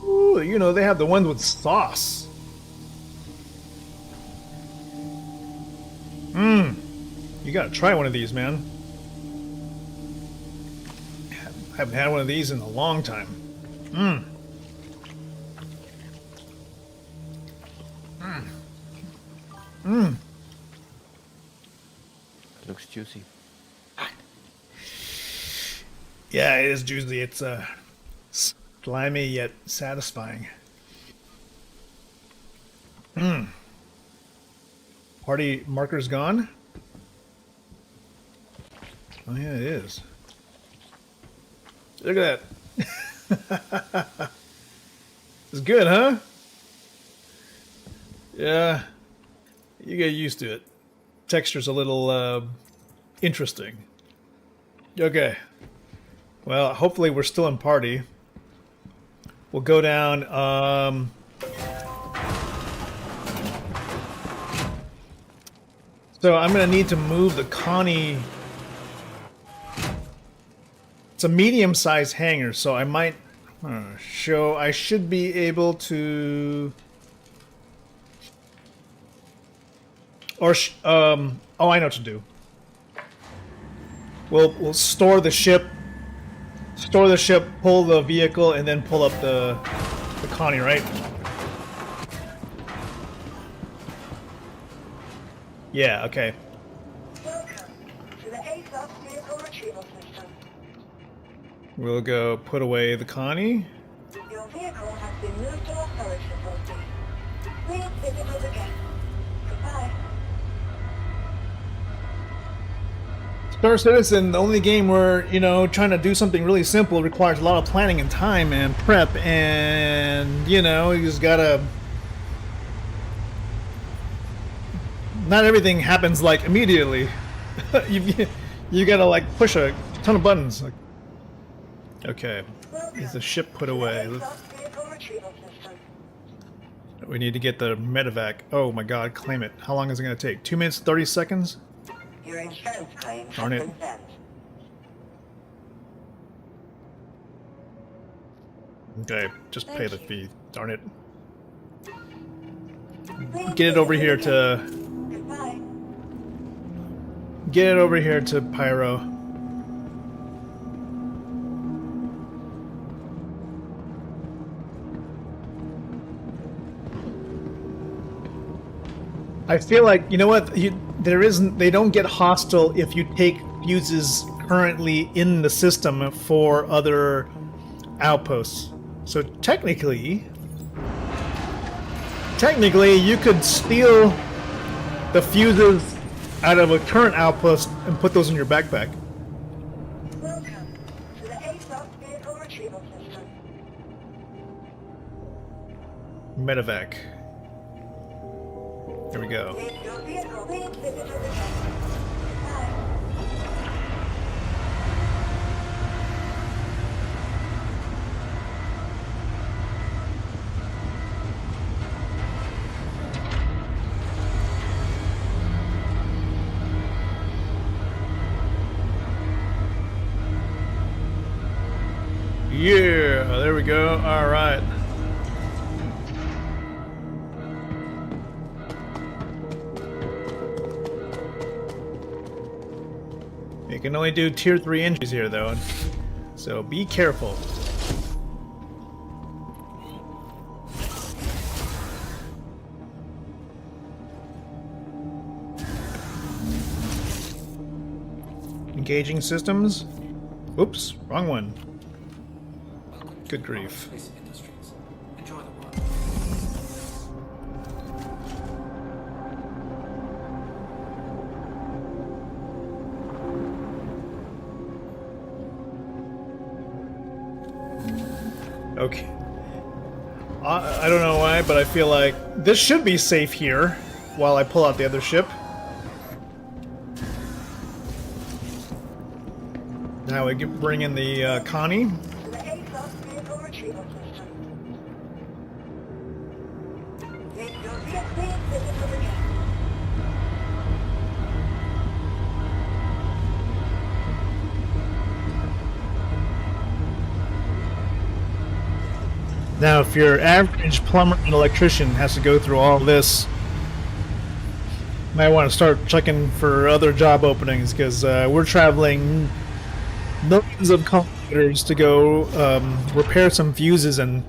Ooh, you know, they have the ones with sauce. You gotta try one of these, man. I haven't had one of these in a long time. Looks juicy. Yeah, it is juicy. It's slimy yet satisfying. Party marker's gone? Oh yeah, it is. Look at that. It's good, huh? Yeah. You get used to it. Texture's a little interesting. Okay. Well, hopefully we're still in party. We'll go down, so I'm gonna need to move the Connie. It's a medium-sized hangar, so I might I should be able to, or oh, I know what to do. We'll store the ship. Store the ship, pull the vehicle, and then pull up the Connie, right? Yeah, okay. Welcome to the ASOS vehicle retrieval system. We'll go put away the Connie. Your vehicle has been moved to our storage facility. Please visit us again. Goodbye. Star Citizen, the only game where, you know, trying to do something really simple requires a lot of planning and time and prep, and, you know, you just gotta... Not everything happens, like, immediately. you gotta, like, push a ton of buttons. Like, okay, is the ship put away? We need to get the medevac. Oh my god, claim it. How long is it gonna take? 2 minutes, 30 seconds? Your insurance claim has Darn it. been sent. Okay, just pay the fee. Darn it. Please Get it over visit here us to... again. Goodbye. Get it over here to Pyro. I feel like, you know what, they don't get hostile if you take fuses currently in the system for other outposts. So technically you could steal the fuses out of a current outpost and put those in your backpack. Welcome to the ASOS vehicle retrieval system. Medevac. Here we go. Your vehicle, please visit us again. Goodbye. Yeah, there we go. All right. You can only do tier 3 entries here, though, so be careful. Engaging systems. Oops, wrong one. Good grief. Space Industries. Enjoy the ride. Okay. I don't know why, but I feel like this should be safe here while I pull out the other ship. Now we bring in the Connie. The A-class vehicle retrieval system. Get your vehicle visible again. Now, if your average plumber and electrician has to go through all this, you might want to start checking for other job openings, because we're traveling millions of kilometers to go repair some fuses and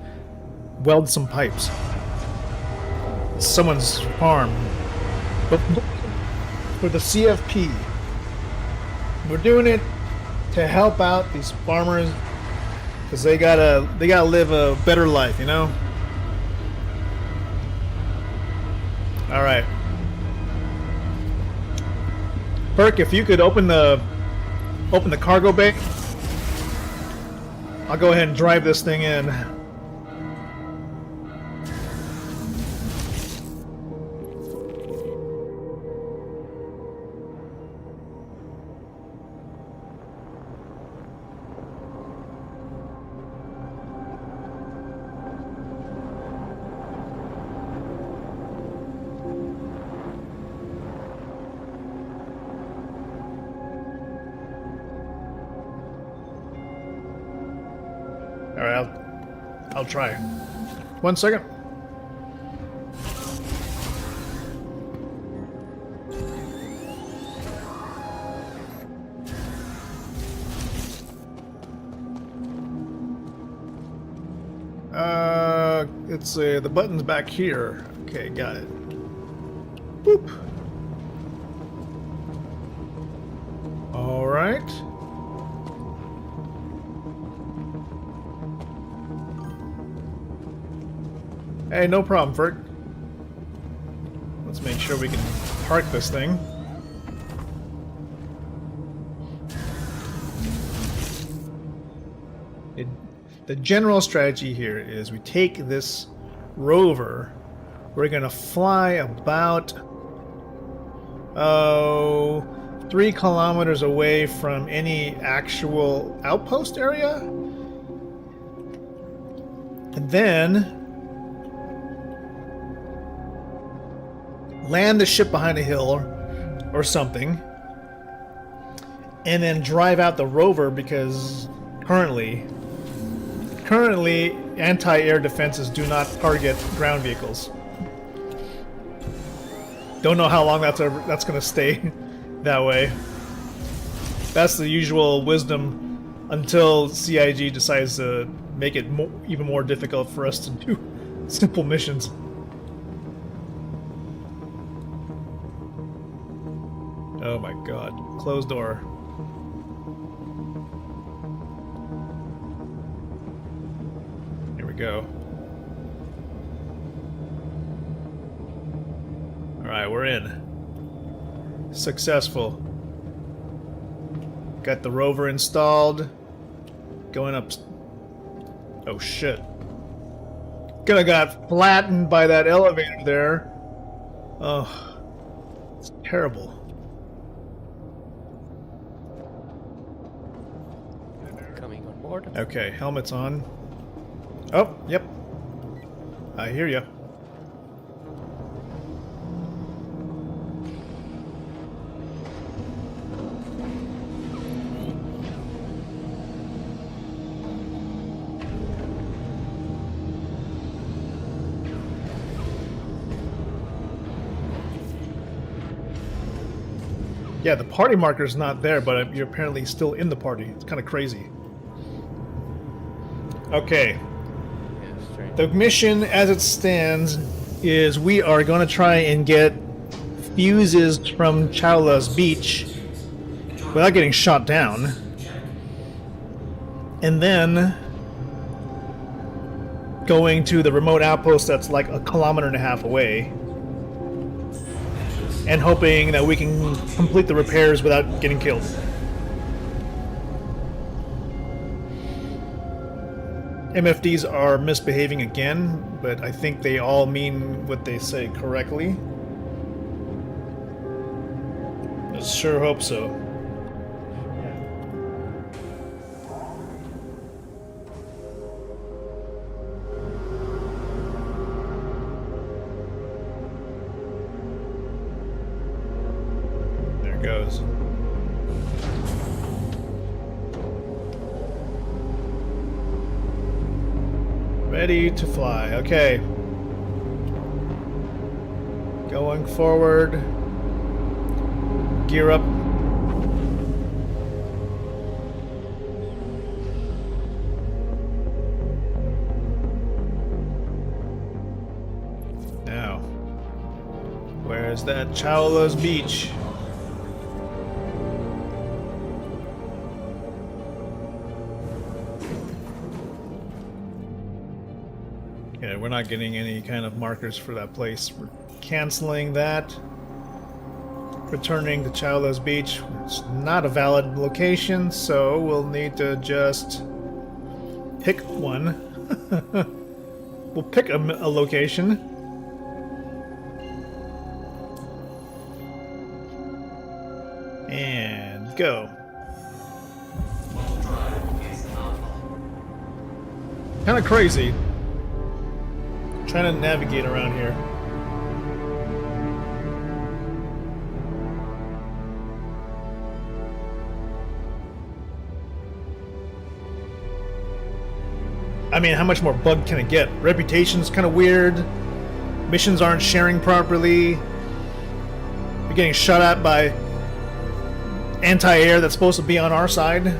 weld some pipes. Someone's farm. But for the CFP, we're doing it to help out these farmers, because they gotta live a better life, you know? Alright. Perk, if you could open the cargo bay, I'll go ahead and drive this thing in. Alright, I'll try. 1 second. It's the button's back here. Okay, got it. Boop. All right. Hey, no problem, Ferg. Let's make sure we can park this thing. The general strategy here is we take this rover, we're gonna fly about 3 kilometers away from any actual outpost area, and then land the ship behind a hill or something, and then drive out the rover, because currently anti-air defenses do not target ground vehicles. Don't know how long that's going to stay that way. That's the usual wisdom until CIG decides to make it even more difficult for us to do simple missions. Oh my god. Closed door. Here we go. Alright, we're in. Successful. Got the rover installed. Going up. Oh shit. Gonna got flattened by that elevator there. Oh. It's terrible. Coming on board. Okay, helmet's on. Oh, yep. I hear ya. Yeah, the party marker's not there, but you're apparently still in the party. It's kind of crazy. Okay. Yeah, strange. The mission as it stands is we are going to try and get fuses from Chowla's beach without getting shot down. And then going to the remote outpost that's like 1.5 kilometers away. And hoping that we can complete the repairs without getting killed. MFDs are misbehaving again, but I think they all mean what they say correctly. I sure hope so. There it goes. Ready to fly. Okay. Going forward. Gear up. Now, where's that Chowla's beach? Yeah, we're not getting any kind of markers for that place. We're canceling that. Returning to Chowla's beach. It's not a valid location, so we'll need to just pick one. We'll pick a location. And go. Kind of crazy. Trying to navigate around here. I mean, how much more bug can it get? Reputation's kind of weird. Missions aren't sharing properly. You're getting shot at by anti-air that's supposed to be on our side.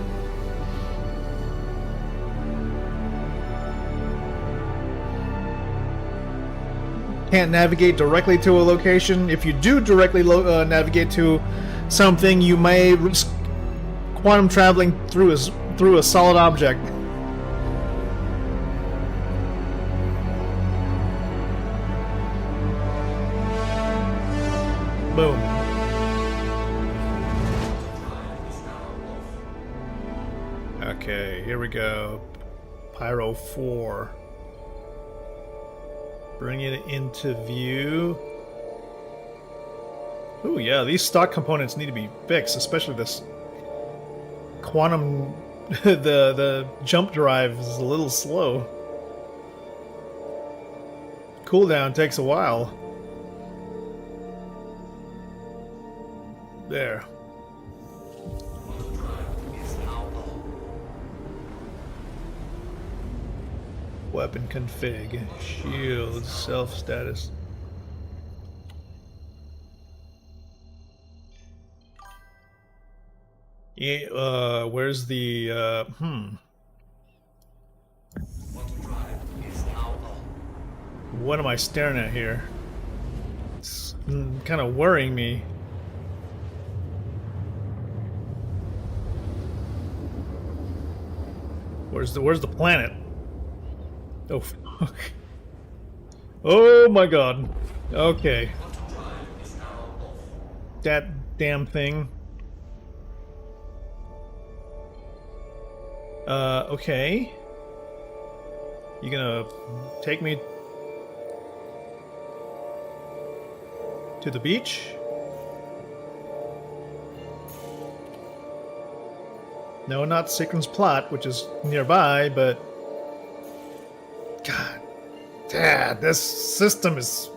Can't navigate directly to a location. If you do directly navigate to something, you may risk quantum traveling through a solid object. Boom. Okay, here we go. Pyro 4. Bring it into view. Ooh, yeah, these stock components need to be fixed, especially this quantum... the jump drive is a little slow. Cooldown takes a while. There. Weapon config. Shield. Self status. Yeah, where's the, What am I staring at here? It's kind of worrying me. Where's the planet? Oh fuck. Oh my god. Okay. That damn thing. Okay. You gonna take me to the beach? No, not Sikron's plot, which is nearby, but... God. Dad, this system is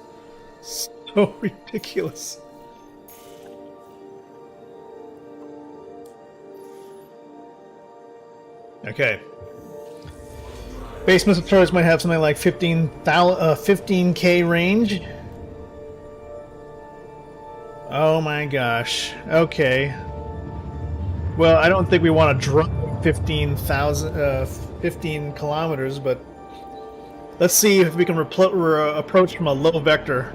so ridiculous. Okay. Base missile turrets might have something like 15K range. Oh my gosh. Okay. Well, I don't think we want to drop 15 kilometers, but let's see if we can approach from a low vector.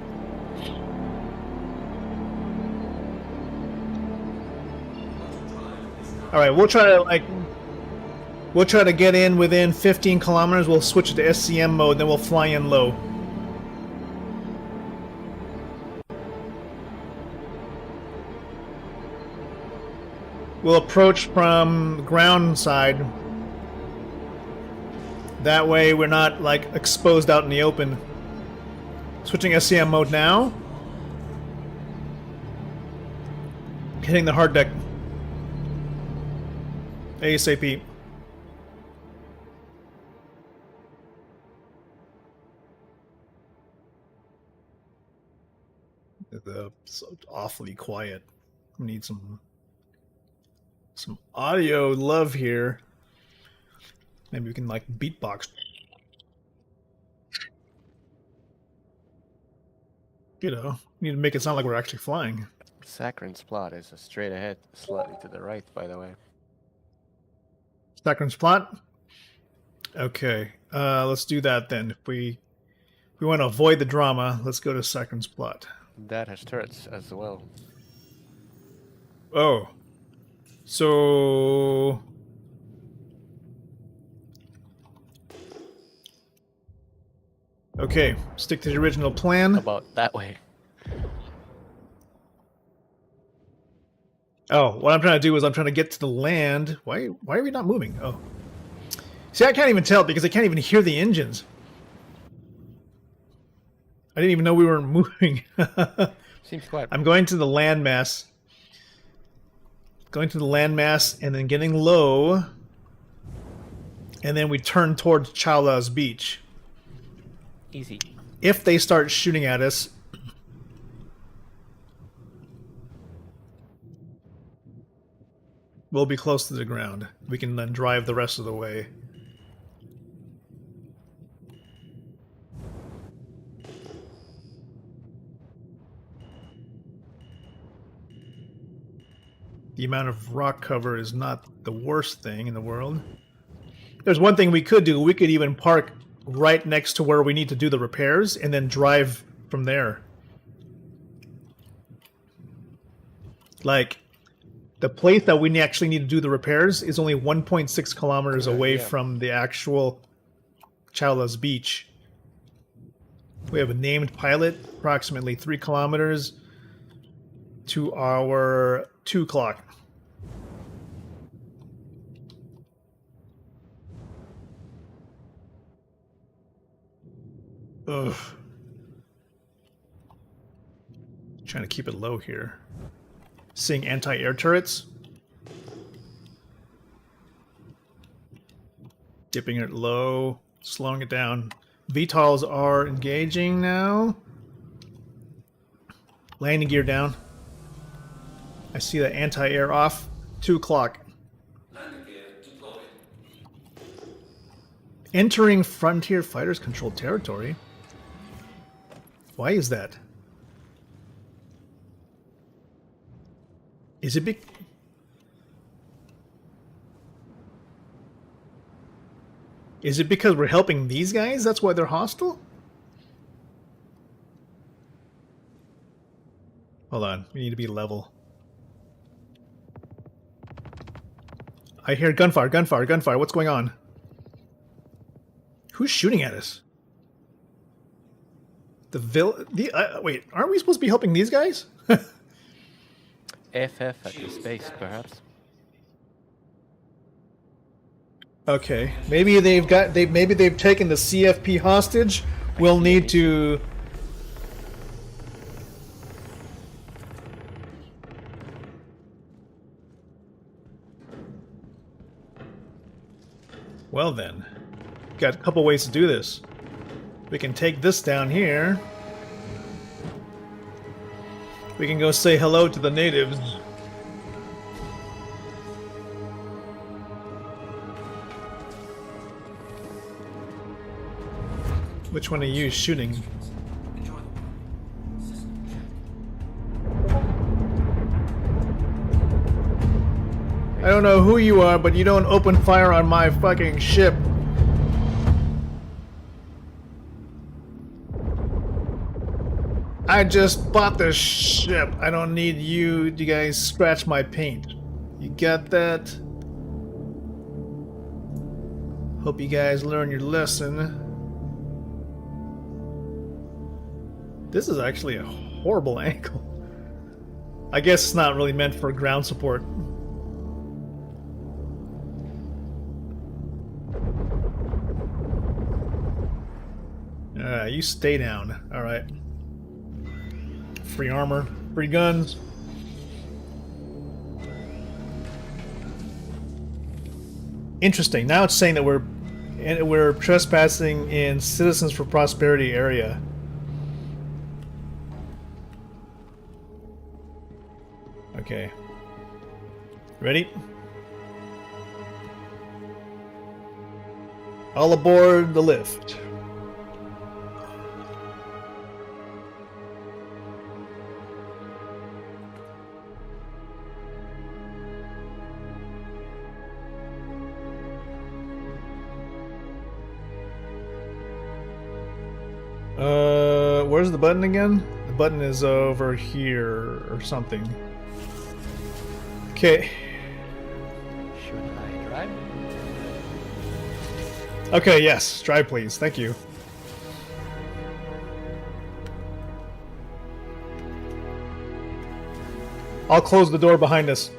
All right, we'll try to get in within 15 kilometers. We'll switch it to SCM mode, then we'll fly in low. We'll approach from ground side. That way we're not like exposed out in the open. Switching SCM mode now. Hitting the hard deck. ASAP. It's awfully quiet. We need some audio love here. Maybe we can like beatbox. You know, need to make it sound like we're actually flying. Saccharin's plot is straight ahead, slightly to the right, by the way. Saccharin's plot? Okay, let's do that then. If we want to avoid the drama, let's go to Saccharin's plot. That has turrets as well. Oh. So... Okay, stick to the original plan. About that way. Oh, what I'm trying to do is I'm trying to get to the land. Why are we not moving? Oh. See, I can't even tell because I can't even hear the engines. I didn't even know we were moving. Seems quiet. I'm going to the landmass. Going to the landmass and then getting low. And then we turn towards Chowla's beach. Easy. If they start shooting at us, we'll be close to the ground. We can then drive the rest of the way. The amount of rock cover is not the worst thing in the world. There's one thing we could do. We could even park right next to where we need to do the repairs and then drive from there. Like, the place that we actually need to do the repairs is only 1.6 kilometers away from the actual Chowla's beach. We have a named pilot, approximately 3 kilometers to our 2 o'clock. Ugh. Trying to keep it low here. Seeing anti-air turrets. Dipping it low, slowing it down. VTOLs are engaging now. Landing gear down. I see the anti-air off. 2 o'clock. Entering Frontier Fighters controlled territory. Why is that? Is it Is it because we're helping these guys? That's why they're hostile? Hold on, we need to be level. I hear gunfire, gunfire, gunfire. What's going on? Who's shooting at us? Wait, aren't we supposed to be helping these guys? FF at the space, perhaps. Okay, maybe they've taken the CFP hostage. We'll need to. Well then, got a couple ways to do this. We can take this down here. We can go say hello to the natives. Which one are you shooting? don't know who you are, but you don't open fire on my fucking ship. I just bought this ship. I don't need you guys scratch my paint. You got that? Hope you guys learn your lesson. This is actually a horrible angle. I guess it's not really meant for ground support. You stay down. Alright. Free armor, free guns. Interesting. Now it's saying that we're trespassing in Citizens for Prosperity area. Okay. Ready? All aboard the lift. Where's the button again? The button is over here or something. Okay. Should I drive? Okay, yes. Drive, please. Thank you. I'll close the door behind us.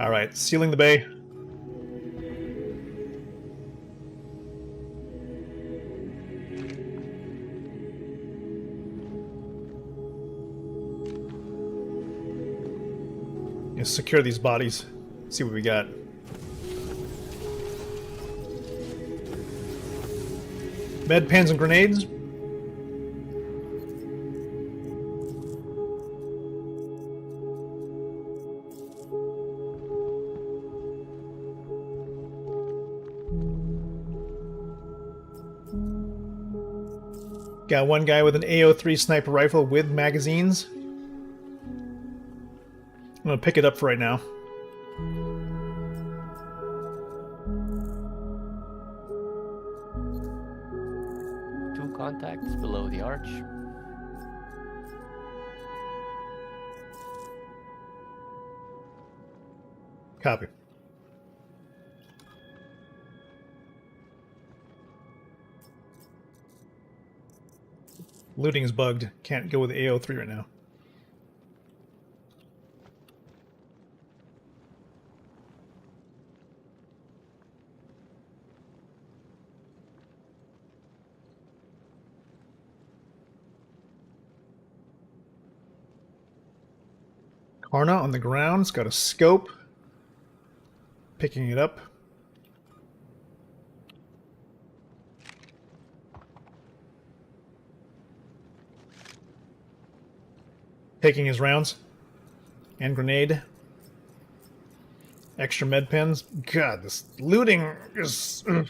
Alright, sealing the bay. Let's secure these bodies. See what we got. Med pans and grenades. Got one guy with an AO3 sniper rifle with magazines. I'm gonna pick it up for right now. Two contacts below the arch. Copy. Looting is bugged. Can't go with the AO3 right now. Karna on the ground. It's got a scope. Picking it up. Taking his rounds. And grenade. Extra med pens. God, this looting is... Ugh.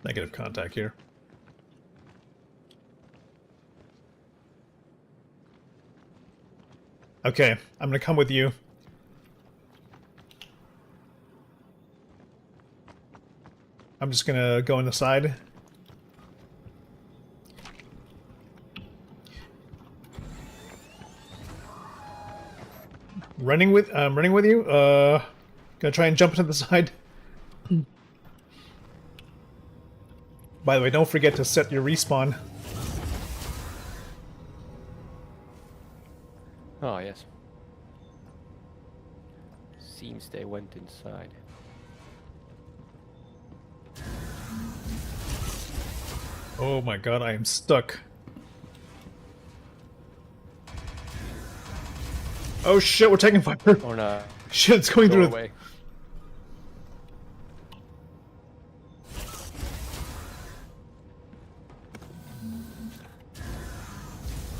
Negative contact here. Okay, I'm gonna come with you. I'm just gonna go on the side. Running with you. Gonna try and jump to the side. By the way, don't forget to set your respawn. Oh, yes. Seems they went inside. Oh my god, I am stuck. Oh shit, we're taking fire. Or not. Shit, it's going Go through. away.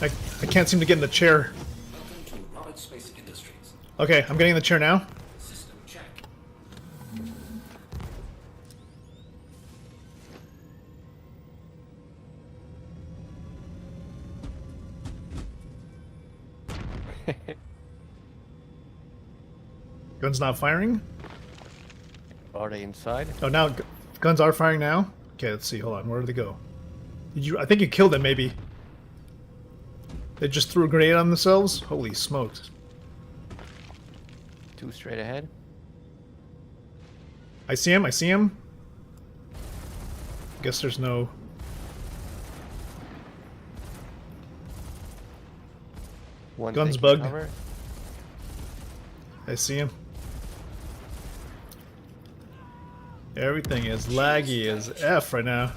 I can't seem to get in the chair. Welcome to Rocket Space Industries. Okay, I'm getting in the chair now. System check. Gun's not firing. Are they inside? Oh, now guns are firing now. Okay, let's see. Hold on. Where did they go? Did you? I think you killed them. Maybe. They just threw a grenade on themselves. Holy smokes! 2 straight ahead. I see him. I see him. Guess there's no. One Gun's taking bugged. cover. I see him. Everything is laggy as F right now.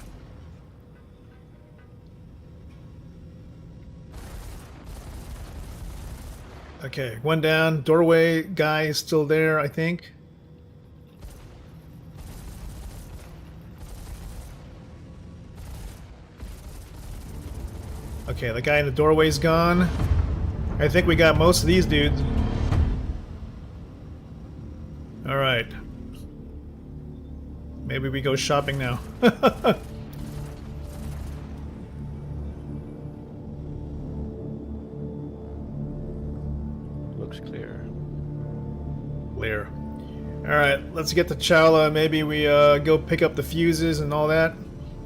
Okay, one down. Doorway guy is still there, I think. Okay, the guy in the doorway's gone. I think we got most of these dudes. Alright. Maybe we go shopping now. Looks clear. Clear. Alright, let's get to Chala. Maybe we go pick up the fuses and all that.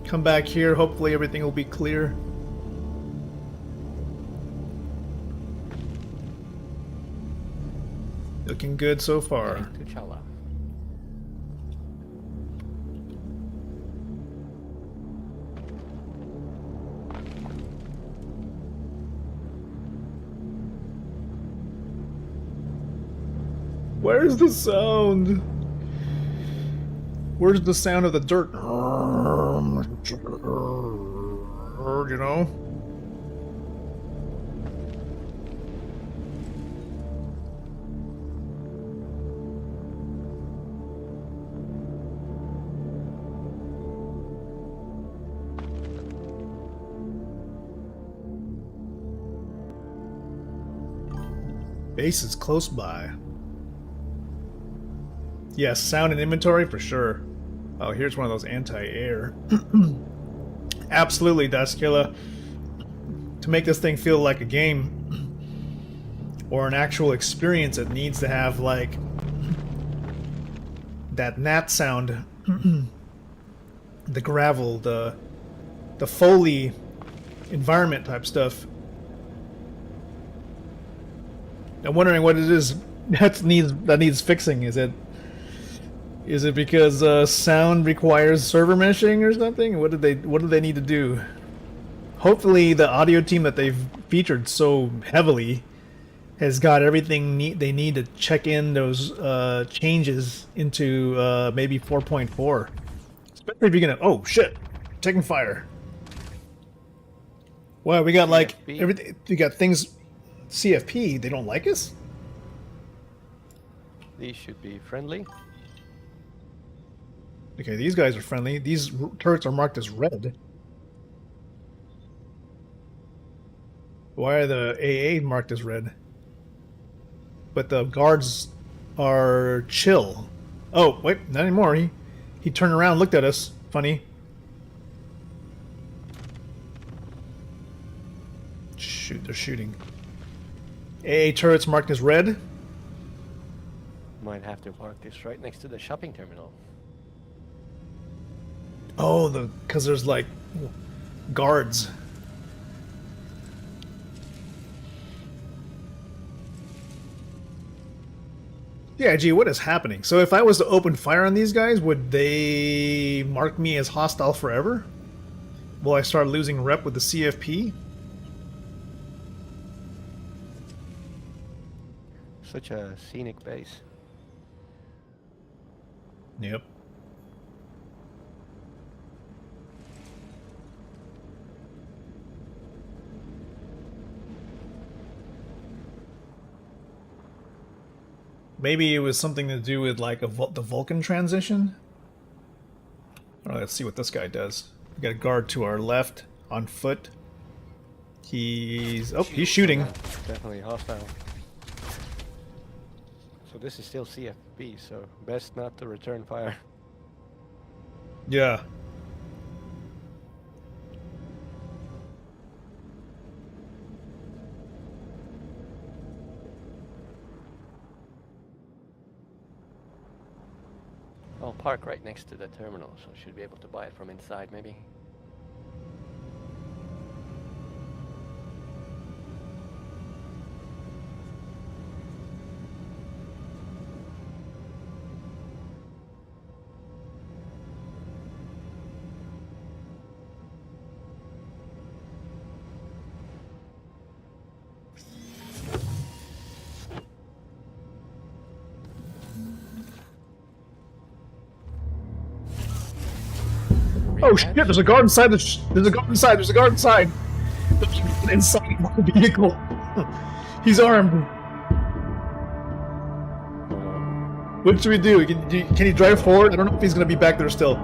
Come back here. Hopefully everything will be clear. Looking good so far. Heading to Chala. Where's the sound? Where's the sound of the dirt? You know? Base is close by. Yes, sound and inventory for sure. Oh, here's one of those anti-air. Absolutely, Daskilla. To make this thing feel like a game or an actual experience, it needs to have like that gnat sound, the gravel, the Foley environment type stuff. I'm wondering what it is that needs fixing. Is it because sound requires server meshing or something? What do they need to do? Hopefully, the audio team that they've featured so heavily has got everything they need to check in those changes into maybe 4.4. Especially if you're gonna. Oh shit! Taking fire. Wow, we got like CFP. everything. We got things. CFP. They don't like us. These should be friendly. Okay, these guys are friendly. These turrets are marked as red. Why are the AA marked as red? But the guards are chill. Oh, wait, not anymore. He turned around, looked at us. Funny. Shoot, they're shooting. AA turrets marked as red. Might have to park this right next to the shopping terminal. Oh, because there's like guards. Yeah, gee, what is happening? So if I was to open fire on these guys, would they mark me as hostile forever? Will I start losing rep with the CFP? Such a scenic base. Yep. Maybe it was something to do with like the Vulcan transition. All right, let's see what this guy does. We got a guard to our left on foot. He's shooting. Definitely hostile. So this is still CFB, so best not to return fire. Yeah. I'll park right next to the terminal, so should be able to buy it from inside, maybe. Oh shit! There's a guard inside. There's a guard inside. There's a guard inside. Inside my vehicle. He's armed. What should we do? Can he drive forward? I don't know if he's gonna be back there still.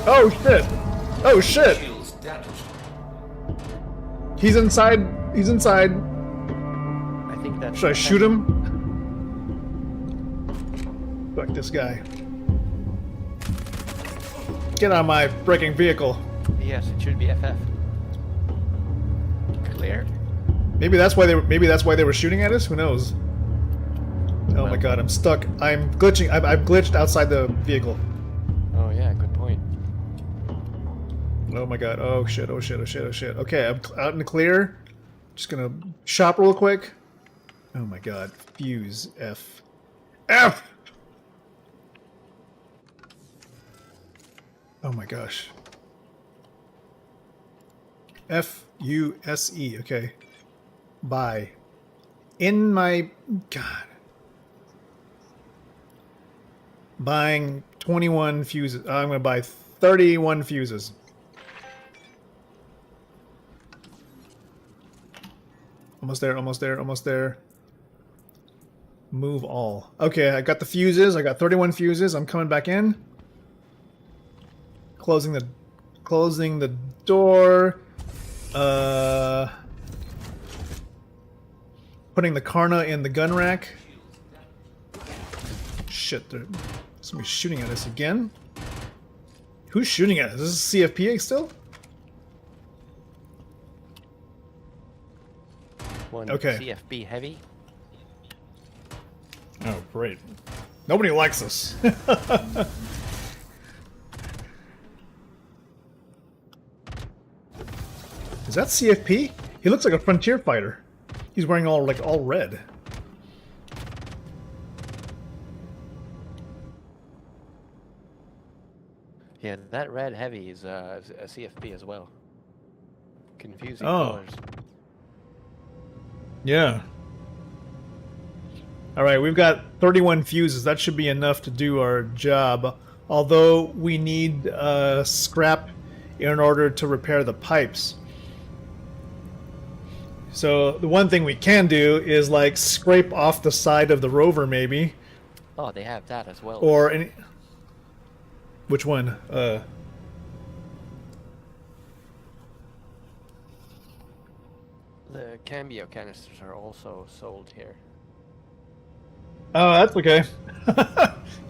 Oh shit! Oh shit! Shields damaged. He's inside. He's inside. I think that's... Should I shoot him? Fuck this guy. Get out of my breaking vehicle. Yes, it should be FF. Clear. Maybe that's why they were shooting at us. Who knows? Oh my god, I'm stuck. I'm glitching. I've glitched outside the vehicle. Oh yeah, good point. Oh my god. Oh shit. Oh shit. Oh shit. Oh shit. Okay, I'm out in the clear. Just gonna shop real quick. Oh my god. Fuse. F. F! Oh my gosh. F-U-S-E. Okay. Buy. In my... God. Buying 21 fuses. I'm going to buy 31 fuses. Almost there, almost there, almost there. Move all. Okay, I got the fuses. I got 31 fuses. I'm coming back in. Closing the door. Putting the Karna in the gun rack. Shit, there's somebody shooting at us again. Who's shooting at us? Is this CFPA still? One Okay. CFB heavy. Oh, great. Nobody likes us. Is that CFP? He looks like a frontier fighter. He's wearing all red. Yeah, that red heavy is a CFB as well. Confusing Oh. colors. Yeah. Alright, we've got 31 fuses. That should be enough to do our job. Although we need scrap in order to repair the pipes. So the one thing we can do is like scrape off the side of the rover maybe. Oh, they have that as well. Or any... Which one? The cambio canisters are also sold here. Oh, that's okay.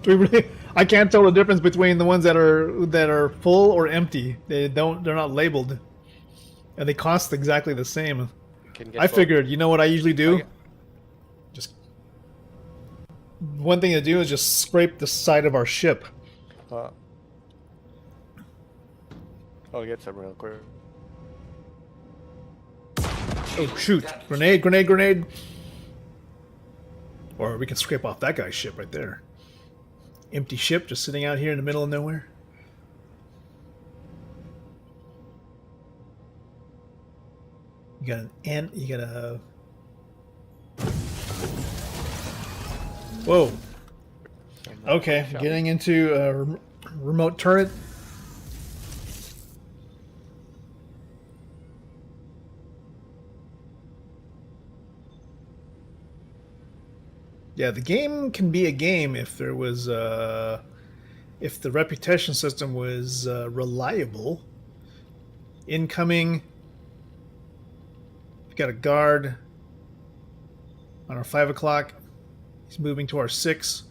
Do we really? I can't tell the difference between the ones that are full or empty. They're not labeled, and they cost exactly the same. I figured. You know what I usually do? Just one thing to do is just scrape the side of our ship. I'll get some real quick. Oh shoot! Grenade! Grenade! Grenade! Or we can scrape off that guy's ship right there. Empty ship just sitting out here in the middle of nowhere. You got an N. You got a. Whoa. Okay, getting into a remote turret. Yeah, the game can be a game if there was, if the reputation system was reliable. Incoming Got a guard on our 5 o'clock. He's moving to our 6.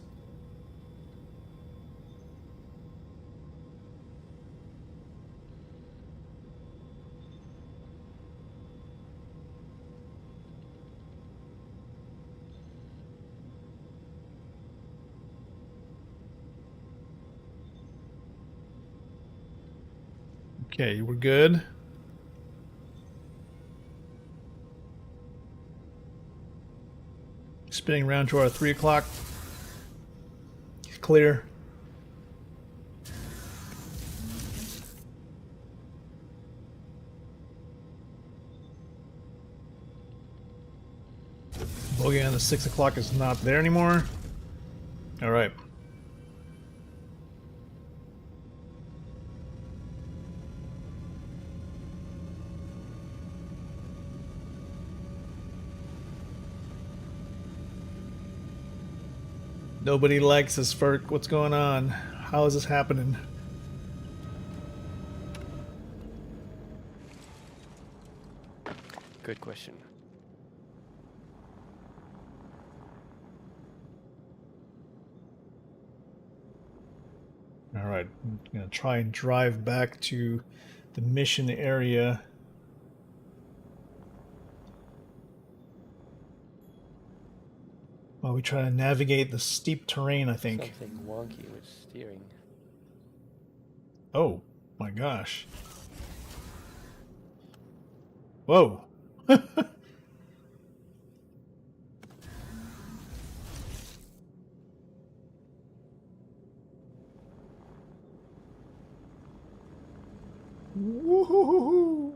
Okay, we're good. Spinning around to our 3 o'clock. Clear. Bogey on the 6 o'clock is not there anymore. All right. Nobody likes us, Ferk. What's going on? How is this happening? Good question. All right, I'm gonna try and drive back to the mission area. While we try to navigate the steep terrain, I think. Something wonky with steering. Oh my gosh. Whoa. Woo-hoo-hoo-hoo.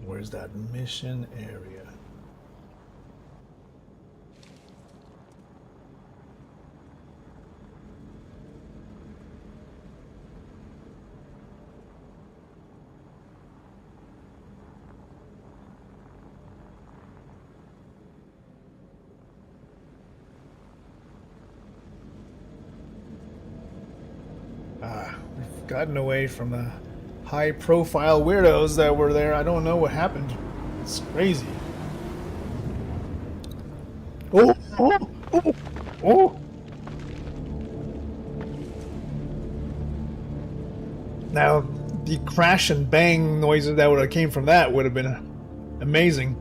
Where's that mission area? We've gotten away from the high-profile weirdos that were there. I don't know what happened. It's crazy. Oh! Oh! Oh! Oh! Now, the crash and bang noises that would have came from that would have been amazing.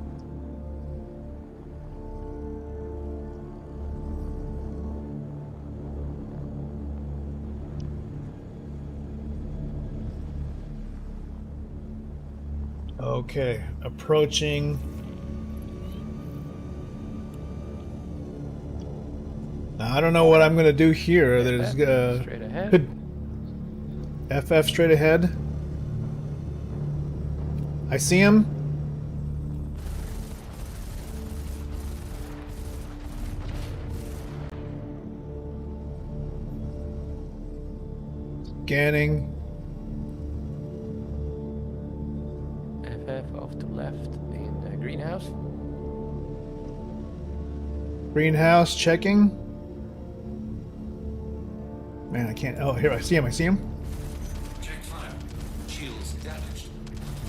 Okay, approaching. Now, I don't know what I'm going to do here. There's straight ahead. FF straight ahead. I see him. Scanning. FF off to left in the greenhouse. Greenhouse checking. Man, I can't. Oh, here I see him. I see him. Check fire. Shields damaged.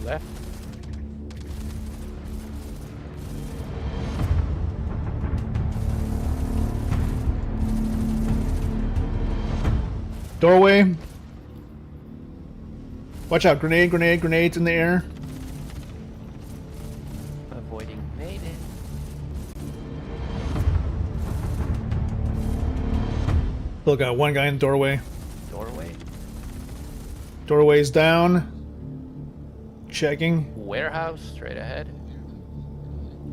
Left. Doorway. Watch out! Grenades in the air. Avoiding mayday. Still got one guy in the doorway. Doorway. Doorway's down. Checking. Warehouse straight ahead.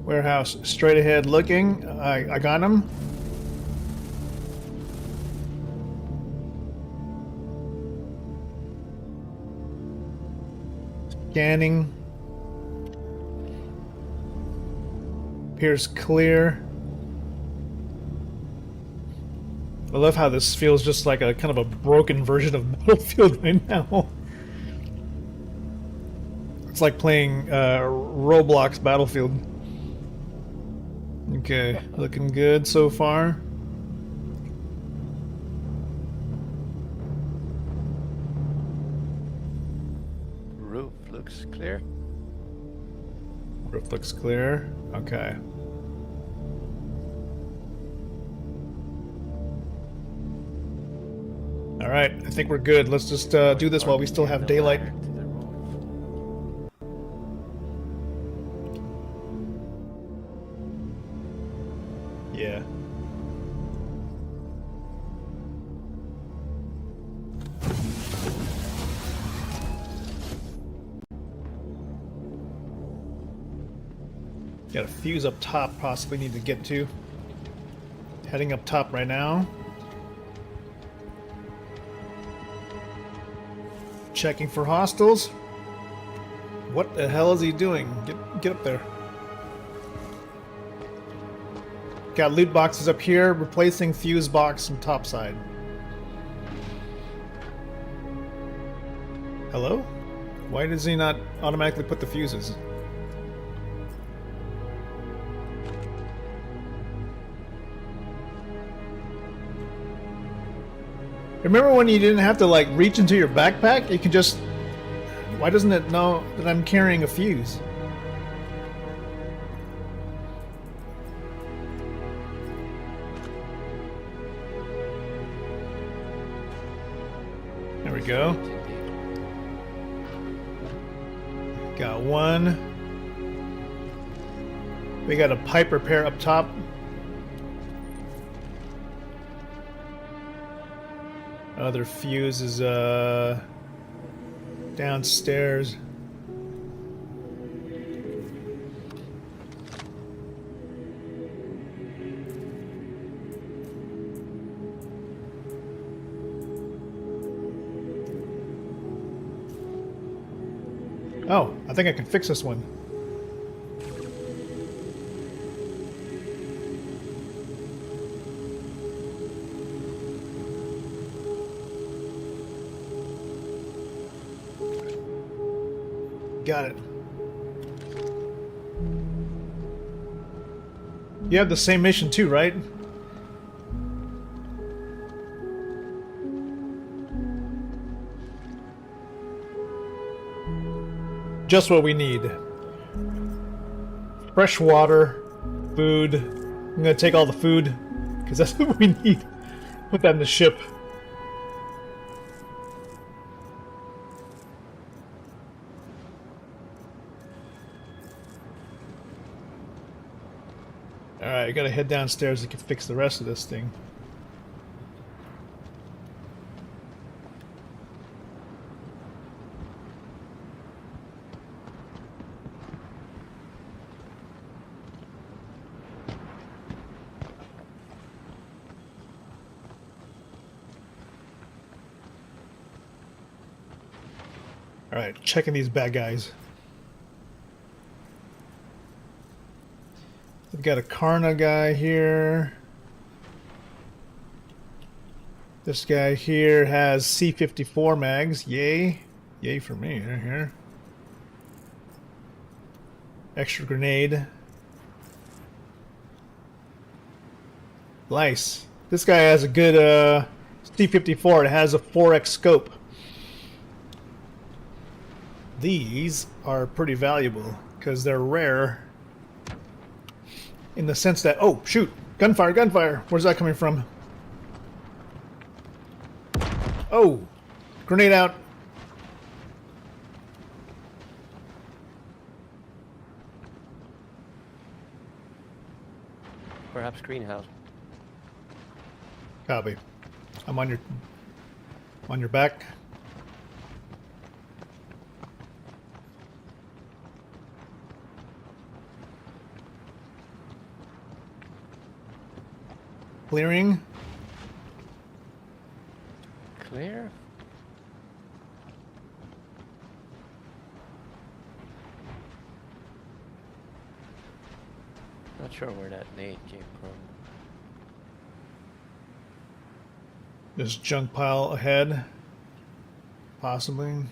Warehouse straight ahead looking. I got him. Scanning. Appears clear. I love how this feels just like a kind of a broken version of Battlefield right now. It's like playing Roblox Battlefield. Okay, looking good so far. Clear. Roof looks clear. Okay. All right, I think we're good. Let's just do this while we still have daylight. Yeah. Got a fuse up top, possibly need to get to. Heading up top right now. Checking for hostiles. What the hell is he doing? Get up there. Got loot boxes up here, replacing fuse box and top side. Hello? Why does he not automatically put the fuses? Remember when you didn't have to like reach into your backpack? You can just... Why doesn't it know that I'm carrying a fuse? There we go. Got one. We got a pipe repair up top. Other fuse is downstairs. Oh, I think I can fix this one. Got it. You have the same mission too, right? Just what we need. Fresh water, food. I'm gonna take all the food, because that's what we need. Put that in the ship. Alright, I gotta head downstairs to fix the rest of this thing. Alright, checking these bad guys. We've got a Karna guy here. This guy here has C54 mags. Yay. Yay for me right here. Extra grenade. Nice. This guy has a good C54. It has a 4x scope. These are pretty valuable because they're rare. In the sense that, oh, shoot, gunfire, gunfire. Where's that coming from? Oh, grenade out. Perhaps greenhouse. Copy. I'm on your back. Clearing. Clear. Not sure where that nade came from. This junk pile ahead. Possibly.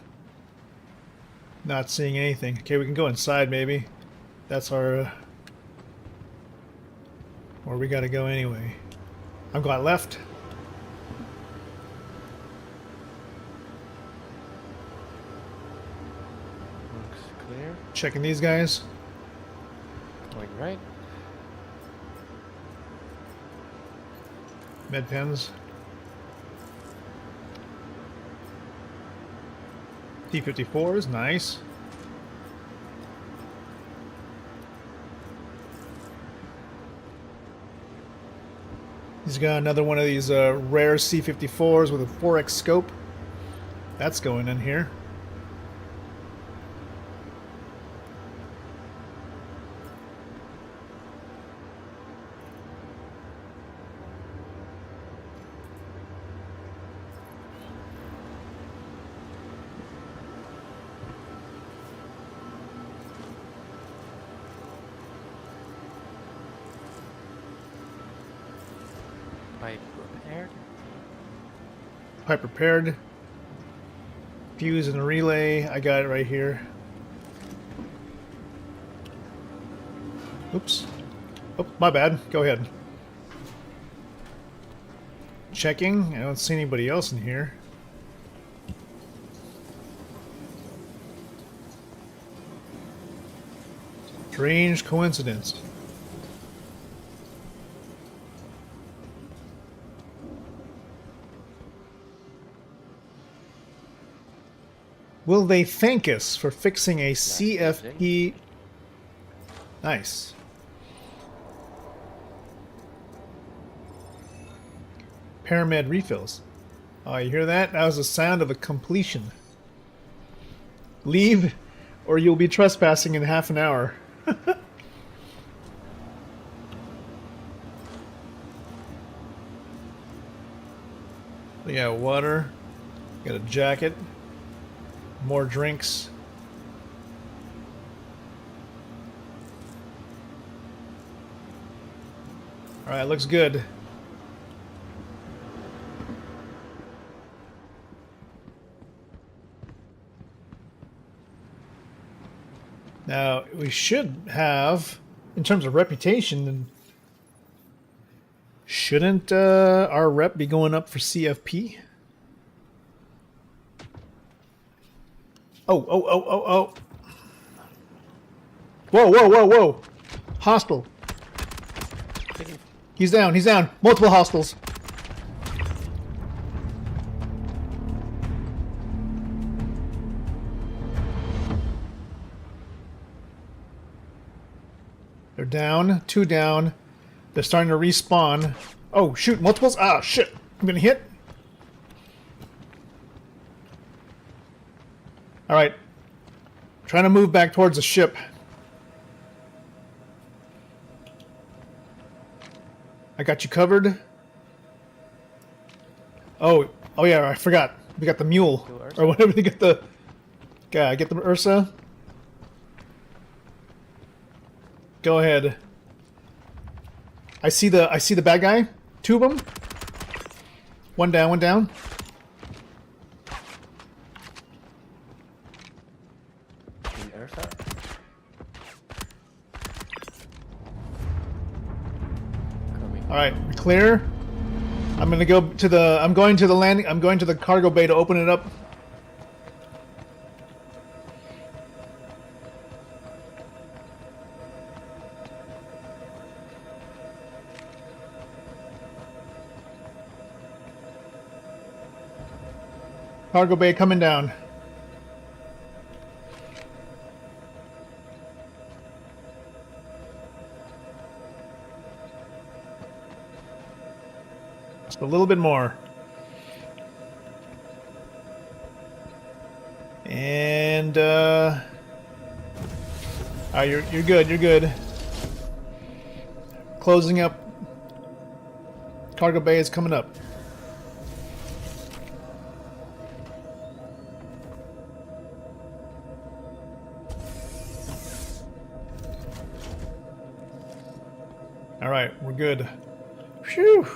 Not seeing anything. Okay, we can go inside maybe. That's our... where we gotta go anyway. I'm going left. Looks Checking these guys. Going right. Med pens. T-54s, nice. He's got another one of these rare C-54s with a 4X scope. That's going in here. Pipe repaired. Pipe repaired. Fuse and relay. I got it right here. Oops. Oh, my bad. Go ahead. Checking. I don't see anybody else in here. Strange coincidence. Will they thank us for fixing a CFP? Nice. Paramed refills. Oh, you hear that? That was the sound of a completion. Leave, or you'll be trespassing in half an hour. We got water. Got a jacket. More drinks. Alright, looks good. Now, we should have, in terms of reputation, shouldn't our rep be going up for CFP? Oh. Whoa. Hostile. He's down. Multiple hostiles. They're down. 2 down. They're starting to respawn. Oh, shoot. Multiples? Ah, shit. I'm gonna hit. Alright. Trying to move back towards the ship. I got you covered. Oh yeah, I forgot. We got the mule. Or whatever they get the... Yeah, get the Ursa. Go ahead. I see the bad guy. 2 of them. One down. Alright, clear. I'm gonna go to the... I'm going to the landing... I'm going to the cargo bay to open it up. Cargo bay coming down. Just a little bit more. And you're good. Closing up. Cargo bay is coming up. All right, we're good. Phew.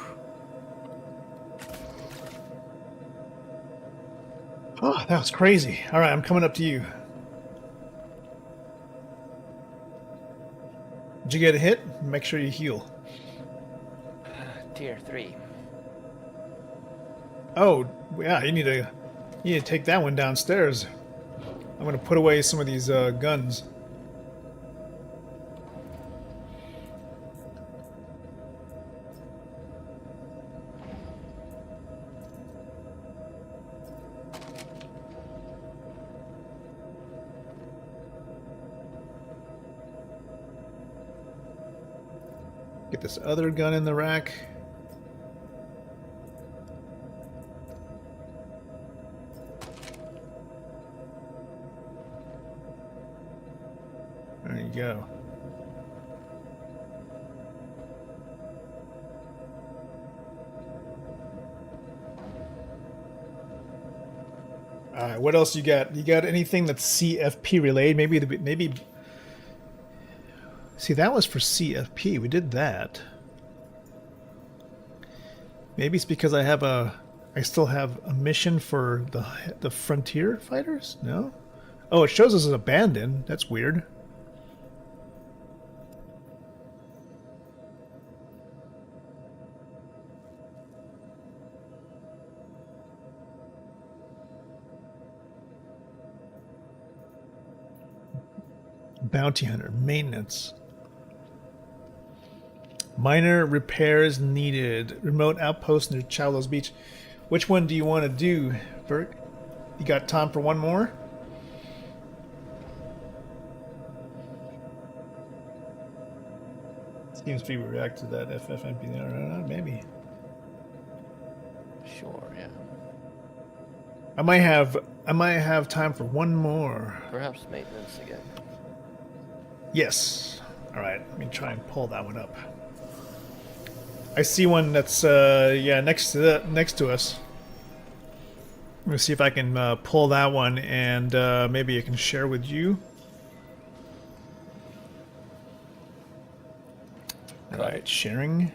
Oh, that was crazy. All right, I'm coming up to you. Did you get a hit? Make sure you heal. Tier 3. Oh, yeah, you need to take that one downstairs. I'm gonna put away some of these guns. Get this other gun in the rack. There you go. All right, what else you got? You got anything that's CFP related? Maybe. See, that was for CFP. We did that. Maybe it's because I still have a mission for the frontier fighters. No. Oh, it shows us as abandoned. That's weird. Bounty hunter maintenance. Minor repairs needed. Remote outpost near Chowlos Beach. Which one do you want to do, Bert? You got time for one more? Seems to react to that FFMP there. Maybe. Sure, yeah. I might have time for one more. Perhaps maintenance again. Yes. All right. Let me try and pull that one up. I see one that's next to us. I'm gonna see if I can pull that one, and maybe I can share with you. All right, sharing.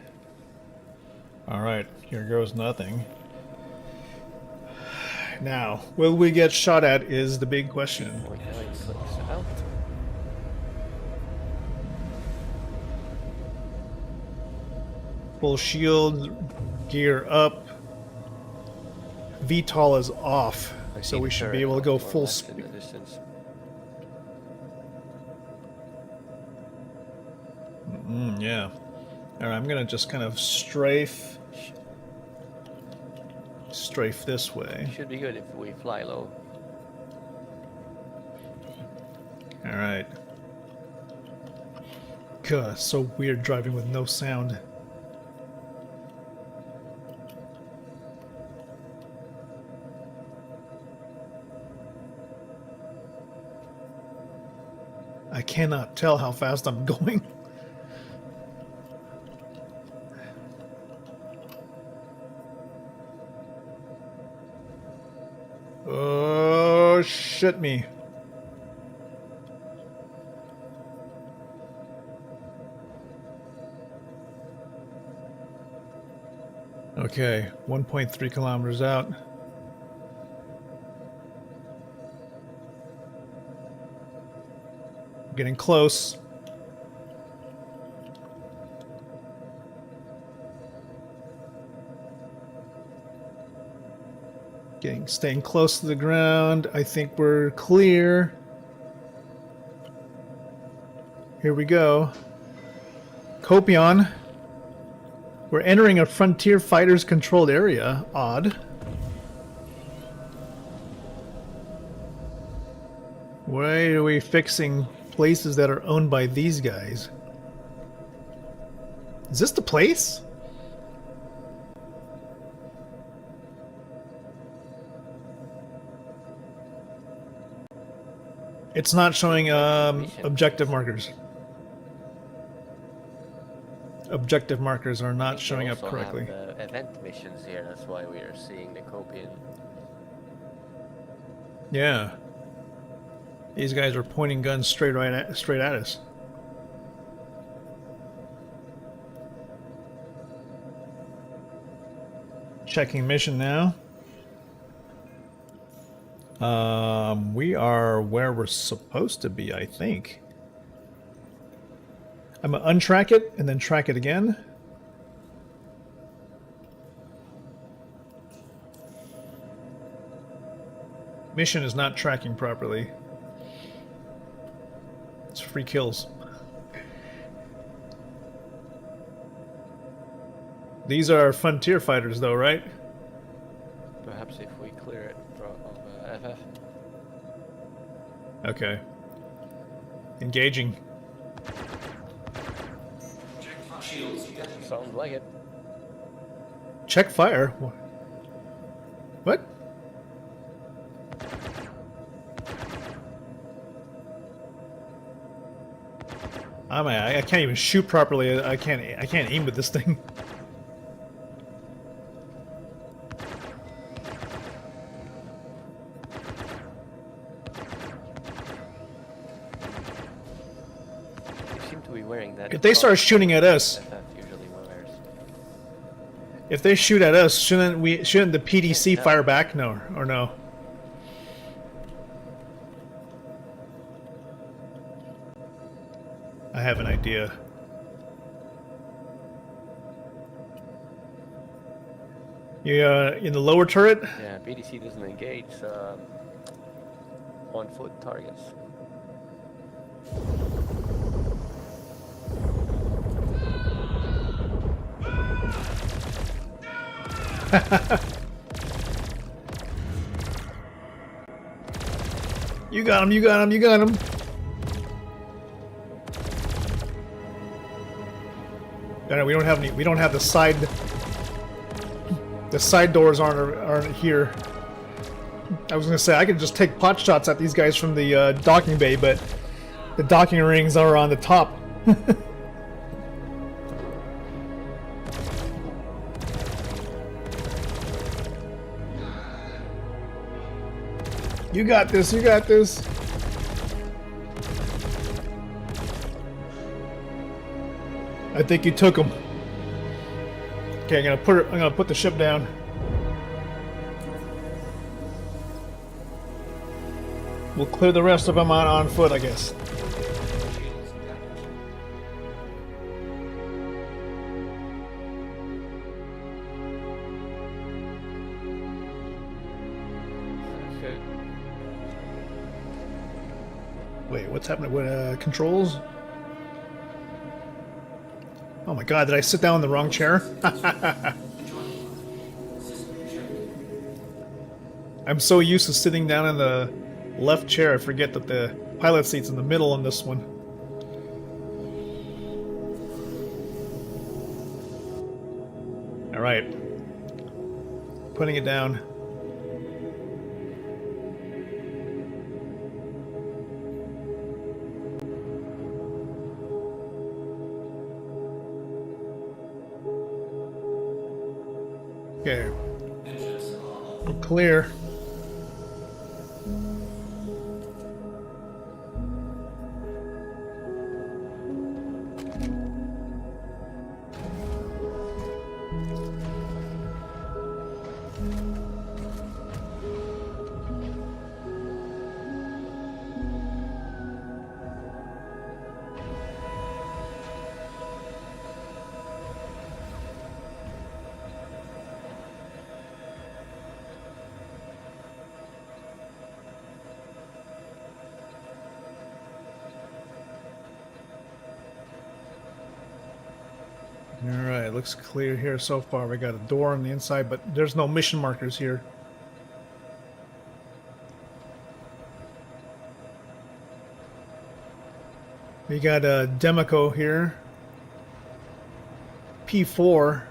All right, here goes nothing. Now, will we get shot at is the big question. We're going south. Full shield, gear up. VTOL is off, so we should be able to go full speed. Yeah. All right, I'm gonna just kind of strafe this way. Should be good if we fly low. All right. God, it's so weird driving with no sound. I cannot tell how fast I'm going. Oh, shit me. Okay, 1.3 kilometers out. Getting close. Staying close to the ground. I think we're clear. Here we go. Copion. We're entering a Frontier Fighters controlled area. Odd. Why are we fixing places that are owned by these guys? Is this the place? It's not showing objective markers. Objective markers are not showing up correctly. Have, event missions here, that's why we are seeing the Copian. Yeah. These guys are pointing guns straight at us. Checking mission now. We are where we're supposed to be, I think. I'm gonna untrack it and then track it again. Mission is not tracking properly. It's free kills. These are Frontier Fighters though, right? Perhaps if we clear it of FF. Okay. Engaging. Shields, get Sounds like it. Check fire. What? I can't even shoot properly. I can't aim with this thing. They seem to be wearing that. If they start shooting at us, that usually wears. if they shoot at us, shouldn't the PDC fire back? No, or no? I have an idea. Yeah, in the lower turret. Yeah, BDC doesn't engage on foot targets. You got him! You got him! You got him! No, we don't have any. We don't have the side. The side doors aren't here. I was gonna say I could just take pot shots at these guys from the docking bay, but the docking rings are on the top. You got this. You got this. I think you took him. Okay, I'm gonna put the ship down. We'll clear the rest of them on foot, I guess. Okay. Wait, what's happening with controls? Oh my god, did I sit down in the wrong chair? I'm so used to sitting down in the left chair, I forget that the pilot seat's in the middle on this one. Alright. Putting it down. Okay. We're clear. Alright, looks clear here so far. We got a door on the inside, but there's no mission markers here. We got a Demico here. P4.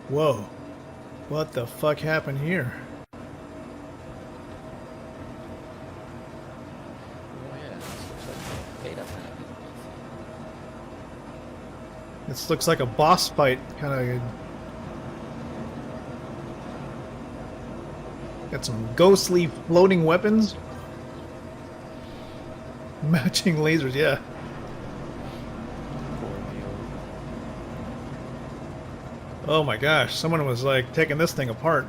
Whoa. What the fuck happened here? This looks like a boss fight, kind of. Got some ghostly floating weapons. Matching lasers, yeah. Oh my gosh, someone was like taking this thing apart.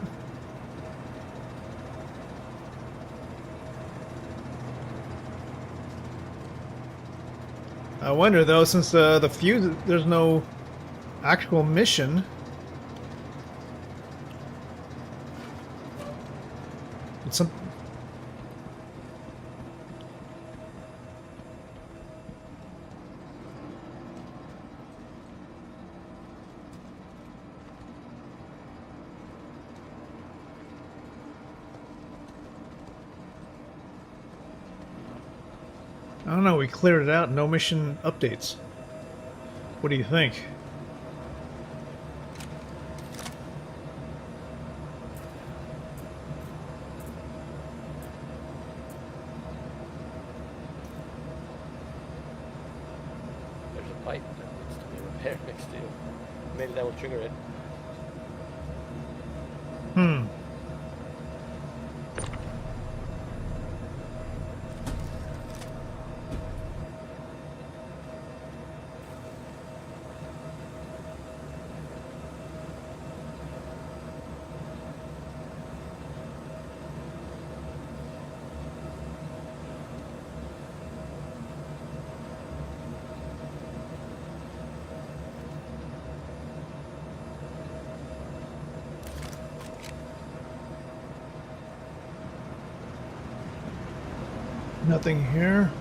I wonder though, since the fuse, there's no actual mission. It's some. I don't know, we cleared it out, no mission updates. What do you think? There's a pipe that needs to be repaired next to you. Maybe that will trigger it. Hmm. Nothing here.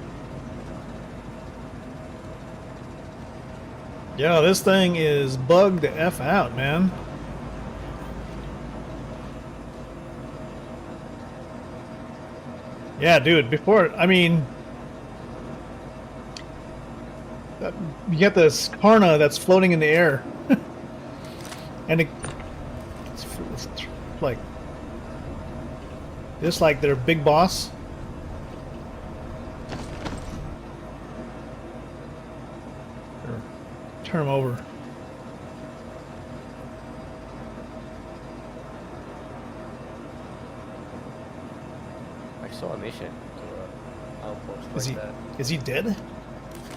Yo, this thing is bugged the F out, man. Yeah, dude, before, I mean, you get this Karna that's floating in the air. And it's like, just like their big boss. Turn him over. I saw a mission to an outpost Is like he that. is he dead?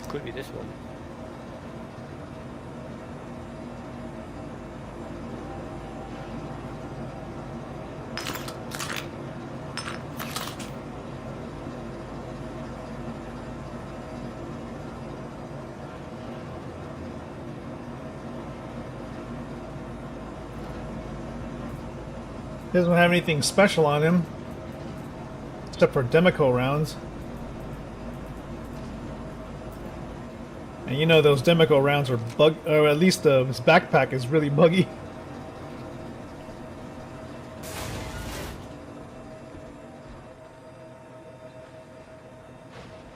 Could be this one. He doesn't have anything special on him, except for Demico rounds. And you know those Demico rounds are or at least his backpack is really buggy.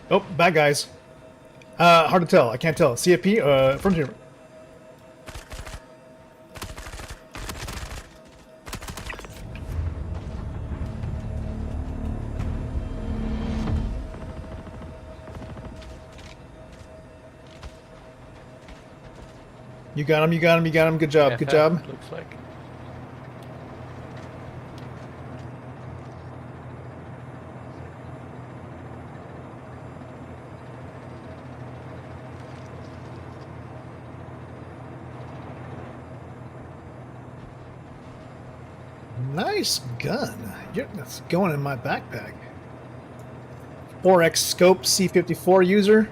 Oh, bad guys. Hard to tell. I can't tell. CFP, Frontier. You got him, you got him, you got him. Good job, good job. Looks like. Nice gun. That's going in my backpack. 4X scope C54 user.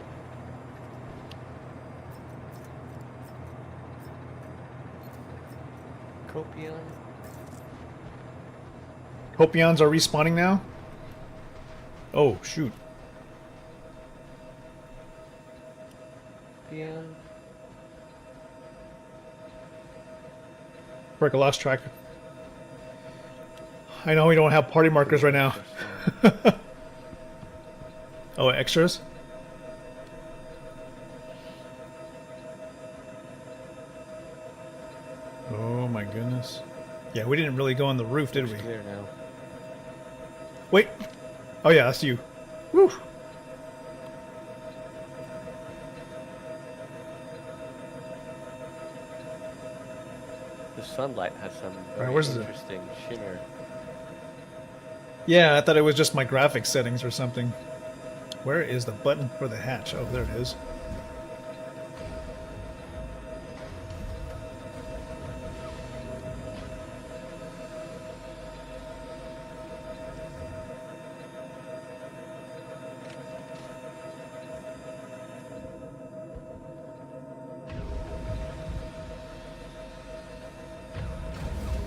Copion. Copions are respawning now? Oh, shoot. Copion. Frick, I lost track. I know we don't have party markers right now. Oh, extras? Oh my goodness. Yeah, we didn't really go on the roof, did we? It's clear now. Wait. Oh yeah, that's you. Woo. The sunlight has some very Right, where's the- interesting shimmer. Yeah, I thought it was just my graphics settings or something. Where is the button for the hatch? Oh, there it is.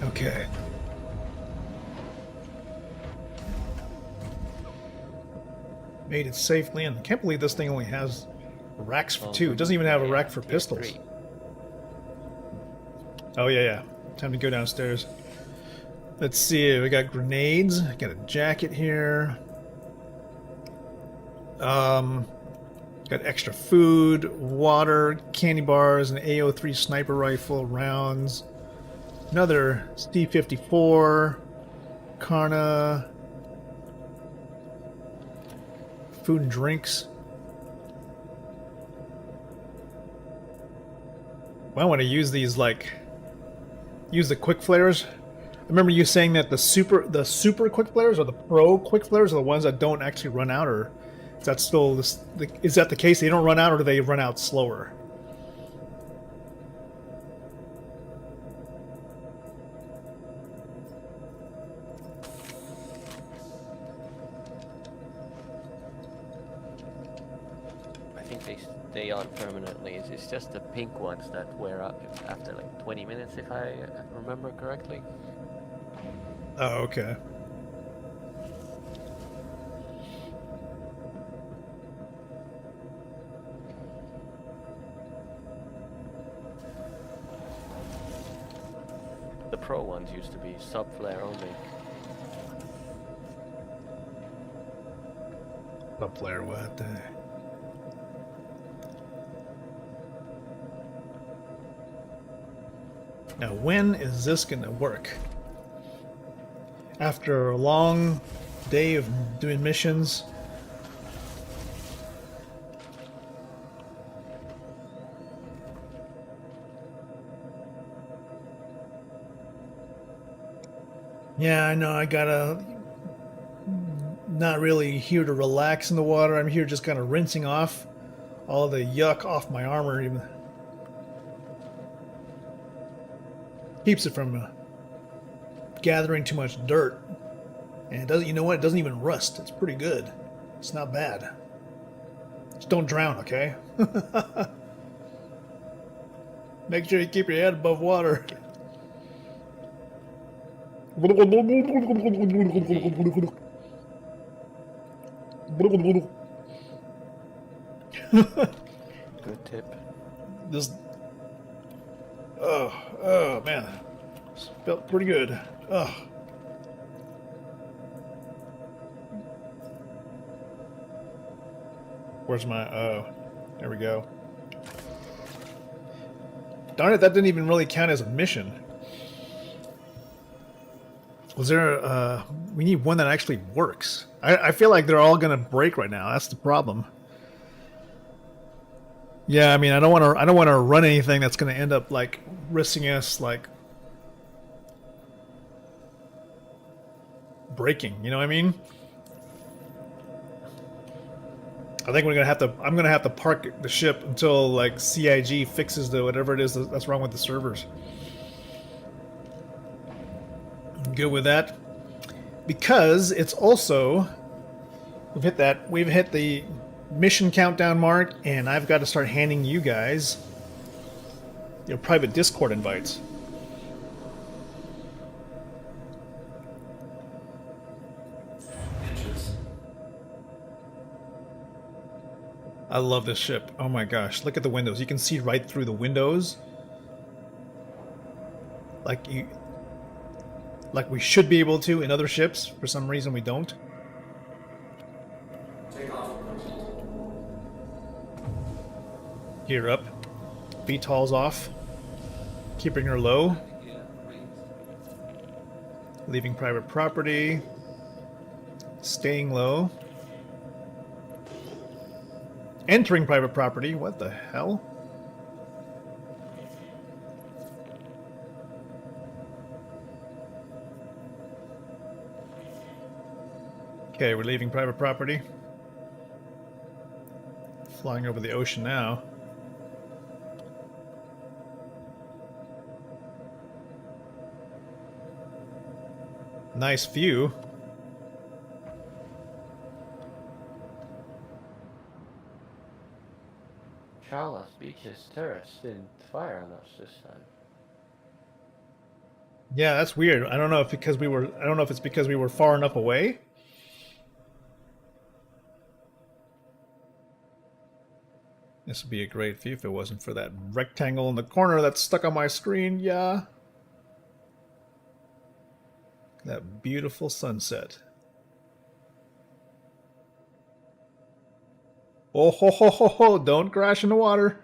Okay. Made it safely in. I can't believe this thing only has racks for two. It doesn't even have a rack for pistols. Oh yeah, yeah. Time to go downstairs. Let's see. We got grenades. Got a jacket here. Got extra food, water, candy bars, an AO3 sniper rifle, rounds. Another C-54, Karna, food and drinks. I want to use these, like, use the quick flares. I remember you saying that the super quick flares or the pro quick flares are the ones that don't actually run out, or is that still is that the case? They don't run out, or do they run out slower? I think they stay on permanently. It's just the pink ones that wear up after like 20 minutes, if I remember correctly. Oh, okay. The pro ones used to be sub-flare only. Sub flare, what the heck? Now, when is this gonna work? After a long day of doing missions, yeah, I know. I gotta not really here to relax in the water. I'm here just kind of rinsing off all the yuck off my armor. Even keeps it from gathering too much dirt. And it doesn't. You know what? It doesn't even rust. It's pretty good. It's not bad. Just don't drown, okay? Make sure you keep your head above water. Good tip. This. Oh man, this felt pretty good. Oh. Where's my? Oh, there we go. Darn it! That didn't even really count as a mission. Was there? We need one that actually works. I feel like they're all gonna break right now. That's the problem. Yeah, I mean, I don't want to run anything that's going to end up like risking us like breaking. You know what I mean? I think we're gonna have to. I'm gonna have to park the ship until like CIG fixes the whatever it is that's wrong with the servers. Good with that, because it's also we've hit the mission countdown mark, and I've got to start handing you guys your private Discord invites. I love this ship. Oh my gosh, look at the windows. You can see right through the windows. Like we should be able to in other ships. For some reason we don't. Gear up. VTOL's off. Keeping her low. Leaving private property. Staying low. Entering private property. What the hell? Okay, we're leaving private property. Flying over the ocean now. Nice view. Charles Beach's terrorists didn't fire on us this time. Yeah, that's weird. I don't know if it's because we were far enough away. This would be a great view if it wasn't for that rectangle in the corner that's stuck on my screen. Yeah. That beautiful sunset. Oh ho ho ho ho! Don't crash in the water.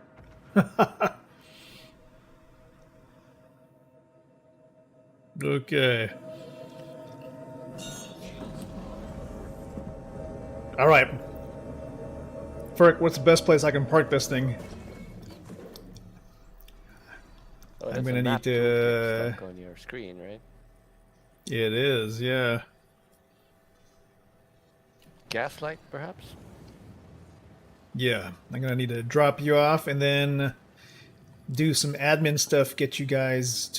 Okay. All right. Ferk, what's the best place I can park this thing? Oh, I'm there's a gonna map need to. stuck on your screen, right? It is, yeah. Gaslight, perhaps? Yeah, I'm gonna need to drop you off and then do some admin stuff. Get you guys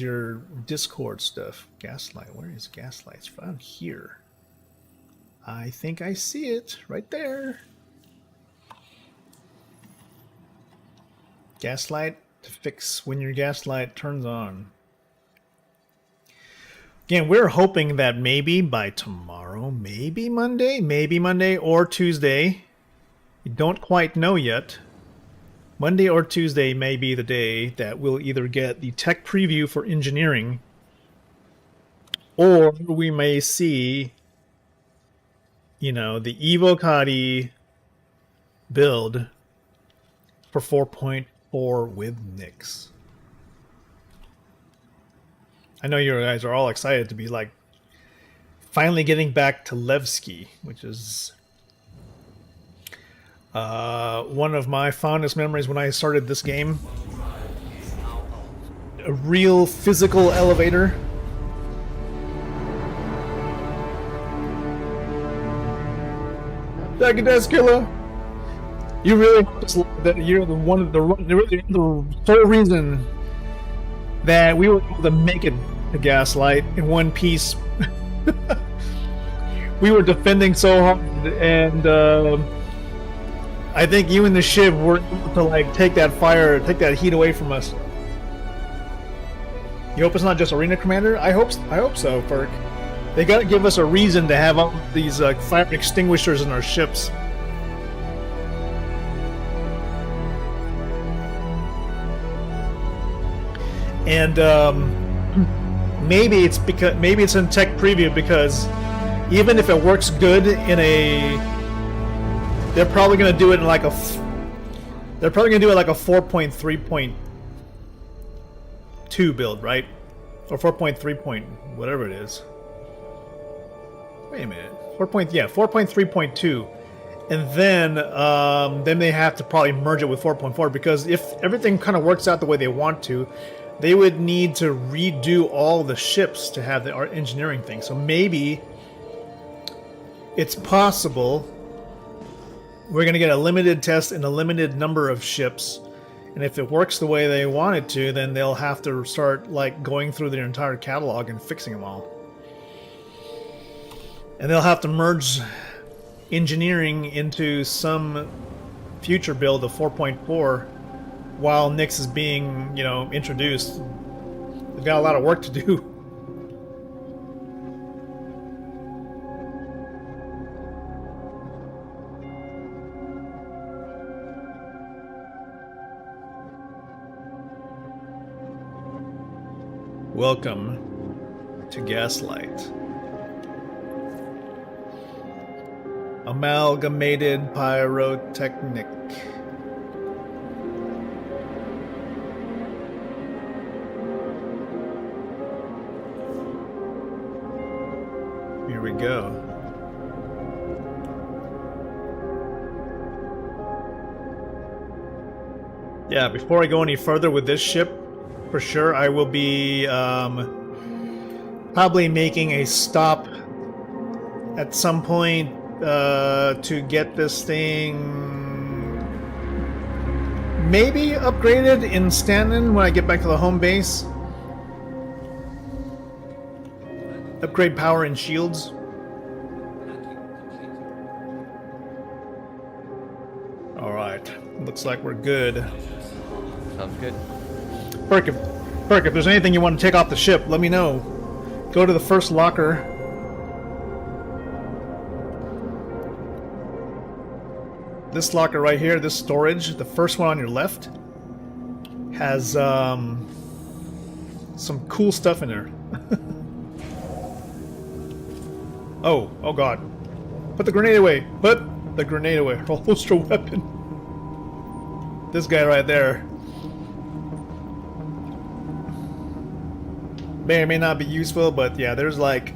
your Discord stuff. Gaslight, where is Gaslight? It's found here. I think I see it right there. Gaslight to fix when your gaslight turns on. Again, we're hoping that maybe by tomorrow, maybe Monday or Tuesday. We don't quite know yet. Monday or Tuesday may be the day that we'll either get the tech preview for engineering, or we may see, the Evocati build for 4.4 with Nyx. I know you guys are all excited to be like finally getting back to Levski, which is one of my fondest memories when I started this game. A real physical elevator. Dagadeskilla, you really you're the sole reason that we were able to make it to Gaslight in one piece. We were defending so hard, and I think you and the Shiv were able to take that heat away from us. You hope it's not just Arena Commander? I hope so, Ferk. They gotta give us a reason to have all these fire extinguishers in our ships. And maybe it's in tech preview, because even if it works good they're probably gonna do it in like a 4.3.2 build, right? Or 4.3 whatever it is. Wait a minute. 4.3.2, and then they have to probably merge it with 4.4, because if everything kind of works out the way they want to, they would need to redo all the ships to have the engineering thing. So maybe it's possible we're going to get a limited test in a limited number of ships, and if it works the way they want it to, then they'll have to start going through their entire catalog and fixing them all. And they'll have to merge engineering into some future build of 4.4 while Nyx is being, introduced. They've got a lot of work to do. Welcome to Gaslight. Amalgamated Pyrotechnic. Here we go. Yeah, before I go any further with this ship, for sure I will be probably making a stop at some point to get this thing maybe upgraded in Stanton when I get back to the home base. Upgrade power and shields. Alright, looks like we're good. Sounds good. Perk, if there's anything you want to take off the ship, let me know. Go to the first locker. This locker right here, this storage, the first one on your left, has some cool stuff in there. Oh god. Put the grenade away. Put the grenade away. Holster weapon. This guy right there may or may not be useful, but yeah, there's like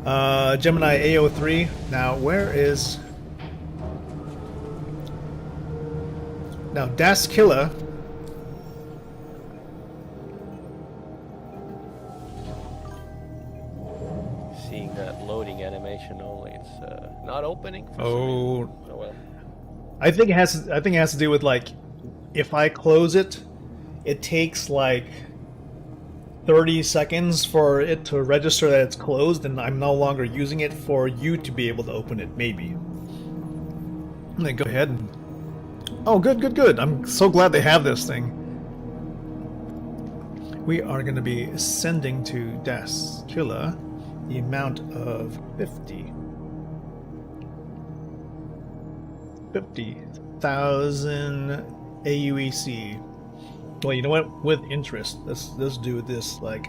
Gemini AO3. Now, where is... Now, Daskilla. Seeing that loading animation only, it's not opening. For Oh, some reason. Oh well. I think it has to do with like if I close it, it takes like 30 seconds for it to register that it's closed, and I'm no longer using it for you to be able to open it. Maybe. And then go ahead and. Oh, good, good, good. I'm so glad they have this thing. We are going to be sending to Daskilla the amount of 50,000 AUEC. Well, you know what? With interest, let's do this like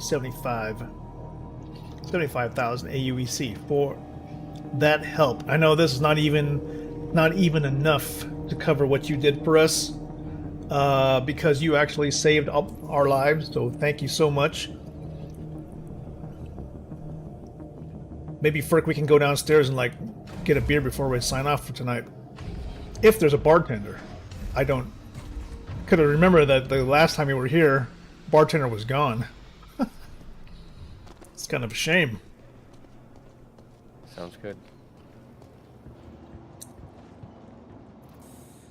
75,000 AUEC for that help. I know this is not even enough to cover what you did for us, because you actually saved up our lives. So thank you so much. Maybe Frick, we can go downstairs and like get a beer before we sign off for tonight. If there's a bartender. I don't could have remembered that the last time we were here, bartender was gone. It's kind of a shame. Sounds good.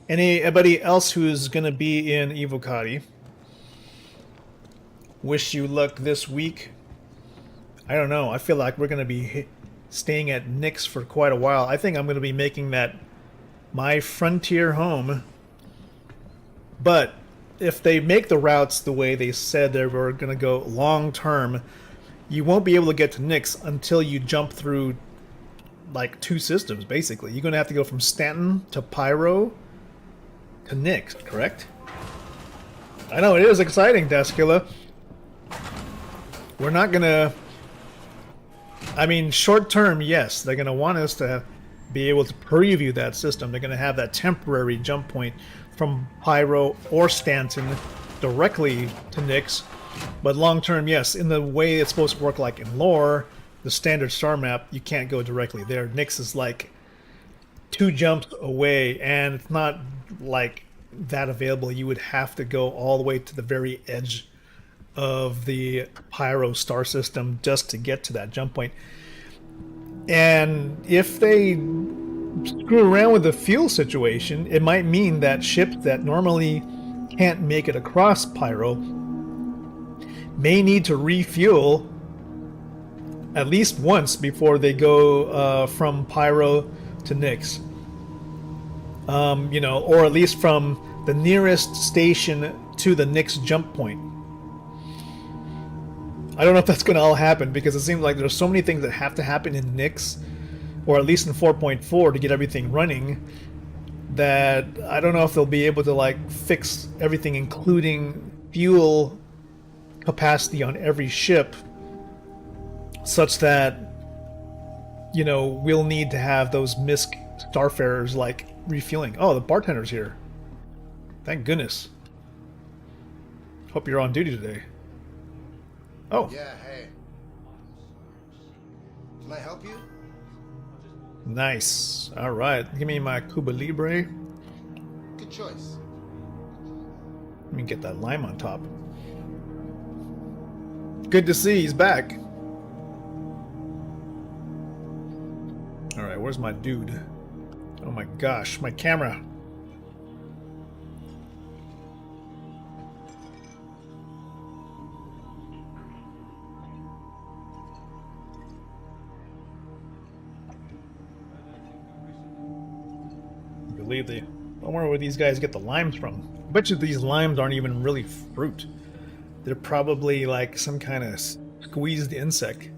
Anybody else who's gonna be in Evocati? Wish you luck this week. I don't know. I feel like we're gonna be staying at Nick's for quite a while. I think I'm gonna be making that my frontier home. But if they make the routes the way they said they were gonna go long term, you won't be able to get to Nick's until you jump through like 2 systems. Basically, you're gonna have to go from Stanton to Pyro to Nick's, correct? I know, it is exciting, Daskilla. We're not gonna... I mean, short term, yes, they're gonna want us to be able to preview that system. They're gonna have that temporary jump point from Pyro or Stanton directly to Nick's. But long term, yes, in the way it's supposed to work, like in lore, the standard star map, you can't go directly there. Nick's is like 2 jumps away, and it's not like that available. You would have to go all the way to the very edge of the Pyro star system just to get to that jump point. And if they screw around with the fuel situation, it might mean that ships that normally can't make it across Pyro may need to refuel at least once before they go from Pyro to Nick's. You know, or at least from the nearest station to the Nick's jump point. I don't know if that's going to all happen, because it seems like there's so many things that have to happen in Nick's, or at least in 4.4 to get everything running, that I don't know if they'll be able to like fix everything, including fuel capacity on every ship, such that, you know, we'll need to have those MISC starfarers like refueling. Oh, the bartender's here. Thank goodness. Hope you're on duty today. Oh. Yeah, hey. Can I help you? Nice. Alright. Give me my Cuba Libre. Good choice. Let me get that lime on top. Good to see he's back. Alright, where's my dude? Oh my gosh, my camera. Believe they... I wonder where these guys get the limes from. I bet you these limes aren't even really fruit. They're probably like some kind of squeezed insect.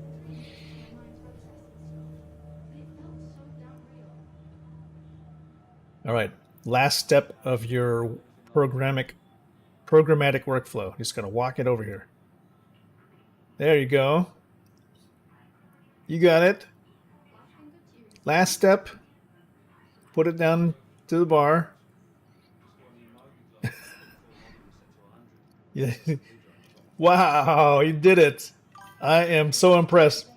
Alright, last step of your programmatic workflow. Just gotta walk it over here. There you go. You got it. Last step. put it down to the bar. Yeah. Wow, you did it. I am so impressed.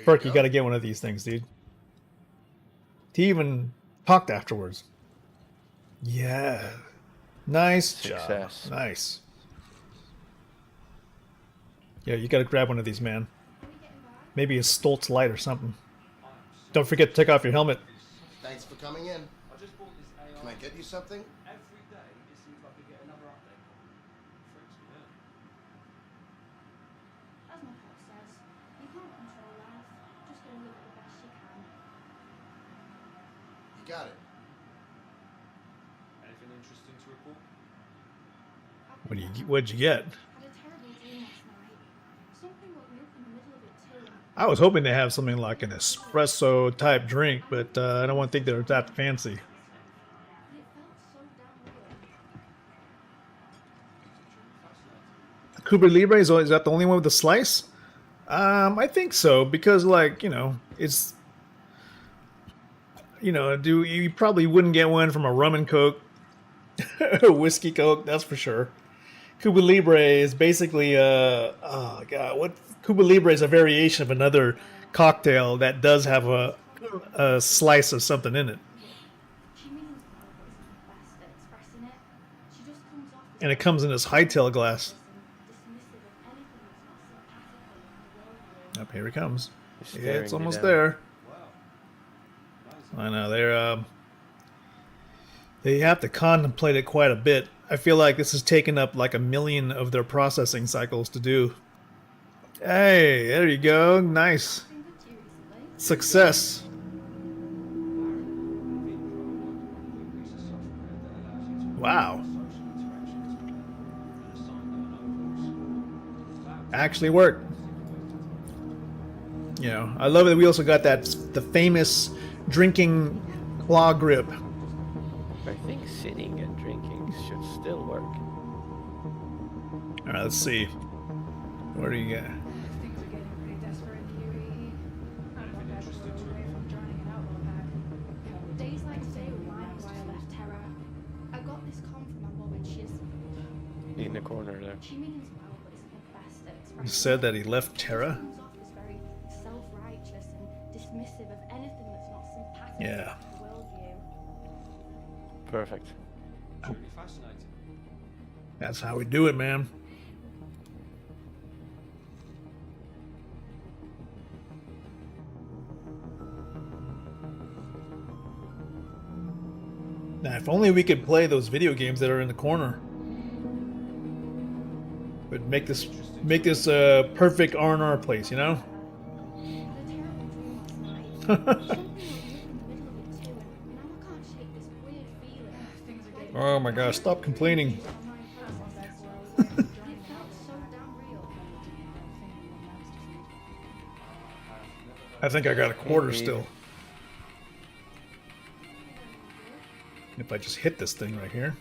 Ferk, you got to get one of these things, dude. He even talked afterwards. Yeah. Nice Success. job. Nice. Yeah, you got to grab one of these, man. Maybe a Stoltz light or something. Don't forget to take off your helmet. Thanks for coming in. Can I get you something? As my pop says, you can't control life. Just go live it the best you can. You got it. What'd you get? Had a terrible dream last night. Something woke me up in the middle of it too. I was hoping to have something like an espresso type drink, but I don't want to think they're that fancy. It felt so damn real. Cuba Libre, is that the only one with the slice? I think so, because like, it's, you probably wouldn't get one from a rum and coke, whiskey coke, that's for sure. Cuba Libre is basically oh god, what Cuba Libre is a variation of another cocktail that does have a slice of something in it. She means well, but isn't the best at expressing it. She just comes off as And it comes in this hightail glass. dismissive of anything that's not sympathetic or in the world. Up here it comes. It's Yeah, staring it's me almost down. there. I know they have to contemplate it quite a bit. I feel like this has taken up like 1 million of their processing cycles to do. Hey, there you go. Nice. Been good to you recently. Success. Wow. Actually worked. I love that we also got the famous drinking claw grip. I think sitting and drinking should still work. All right, let's see. What do you got? Things are getting pretty desperate in the UAE. I don't know if we're away from drowning in outlaw bag. Days like today remind me why I left Terra. I got this comm from my mum and she's... In the corner there. She means well, but isn't the best at expressing You said that he left Terra? comes off as very self-righteous and dismissive of anything that's not sympathetic Yeah. to the worldview. Perfect. That's how we do it, man. Now, if only we could play those video games that are in the corner. Would make this a perfect R&R place, The terrible dream last night. Something woke me up in the middle of it too, and now I can't shake this weird feeling. Things are getting Oh my gosh, stop complaining. it felt so damn real. I think I got a quarter still. If I just hit this thing right here.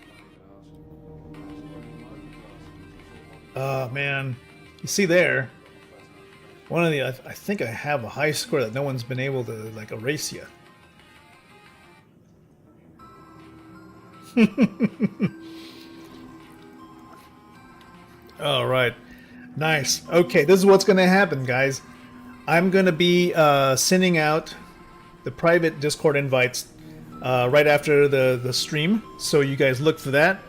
Man, you see there, one of the, I think I have a high score that no one's been able to like erase yet. All right, nice. Okay, this is what's going to happen, guys. I'm going to be sending out the private Discord invites right after the stream, so you guys look for that.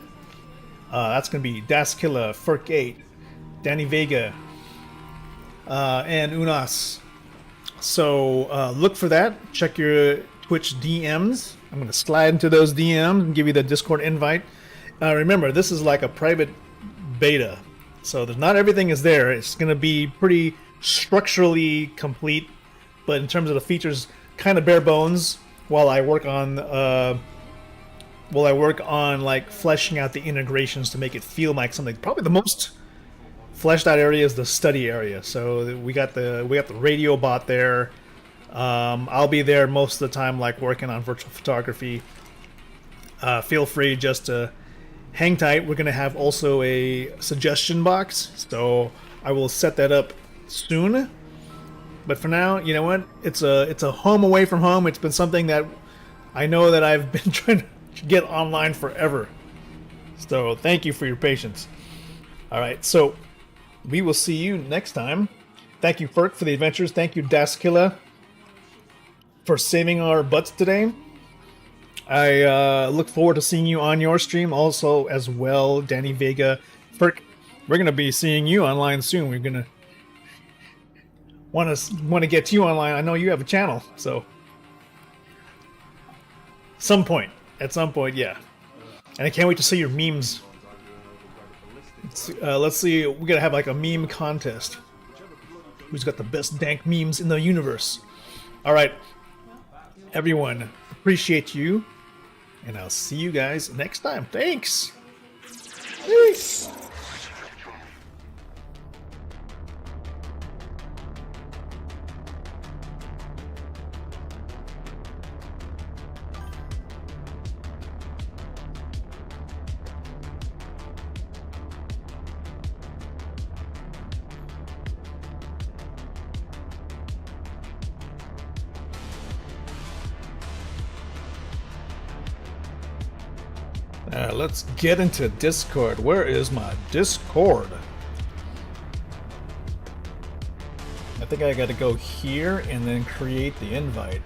That's going to be Daskilla, Ferk8, Danny Vega, and Unas. So look for that. Check your Twitch DMs. I'm going to slide into those DMs and give you the Discord invite. Remember, this is like a private beta, so not everything is there. It's going to be pretty structurally complete, but in terms of the features, kind of bare bones. While I work on like fleshing out the integrations to make it feel like something. Probably the most fleshed out area is the study area. So we got the radio bot there. I'll be there most of the time, like working on virtual photography. Feel free just to hang tight. We're gonna have also a suggestion box, so I will set that up soon. But for now, you know what? It's a home away from home. It's been something that I know that I've been trying to get online forever. So thank you for your patience. Alright, so we will see you next time. Thank you, Ferk, for the adventures. Thank you, Daskila, for saving our butts today. I look forward to seeing you on your stream also as well, Danny Vega. Ferk, we're going to be seeing you online soon. We're going to want to get you online. I know you have a channel, so at some point, yeah. And I can't wait to see your memes. Let's see, we're gonna have like a meme contest. Who's got the best dank memes in the universe? All right, everyone, appreciate you, and I'll see you guys next time. Thanks. Peace. Let's get into Discord. Where is my Discord? I think I gotta go here and then create the invite.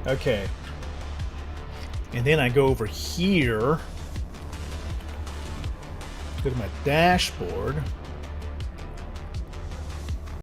Okay. And then I go over here. Go to my dashboard.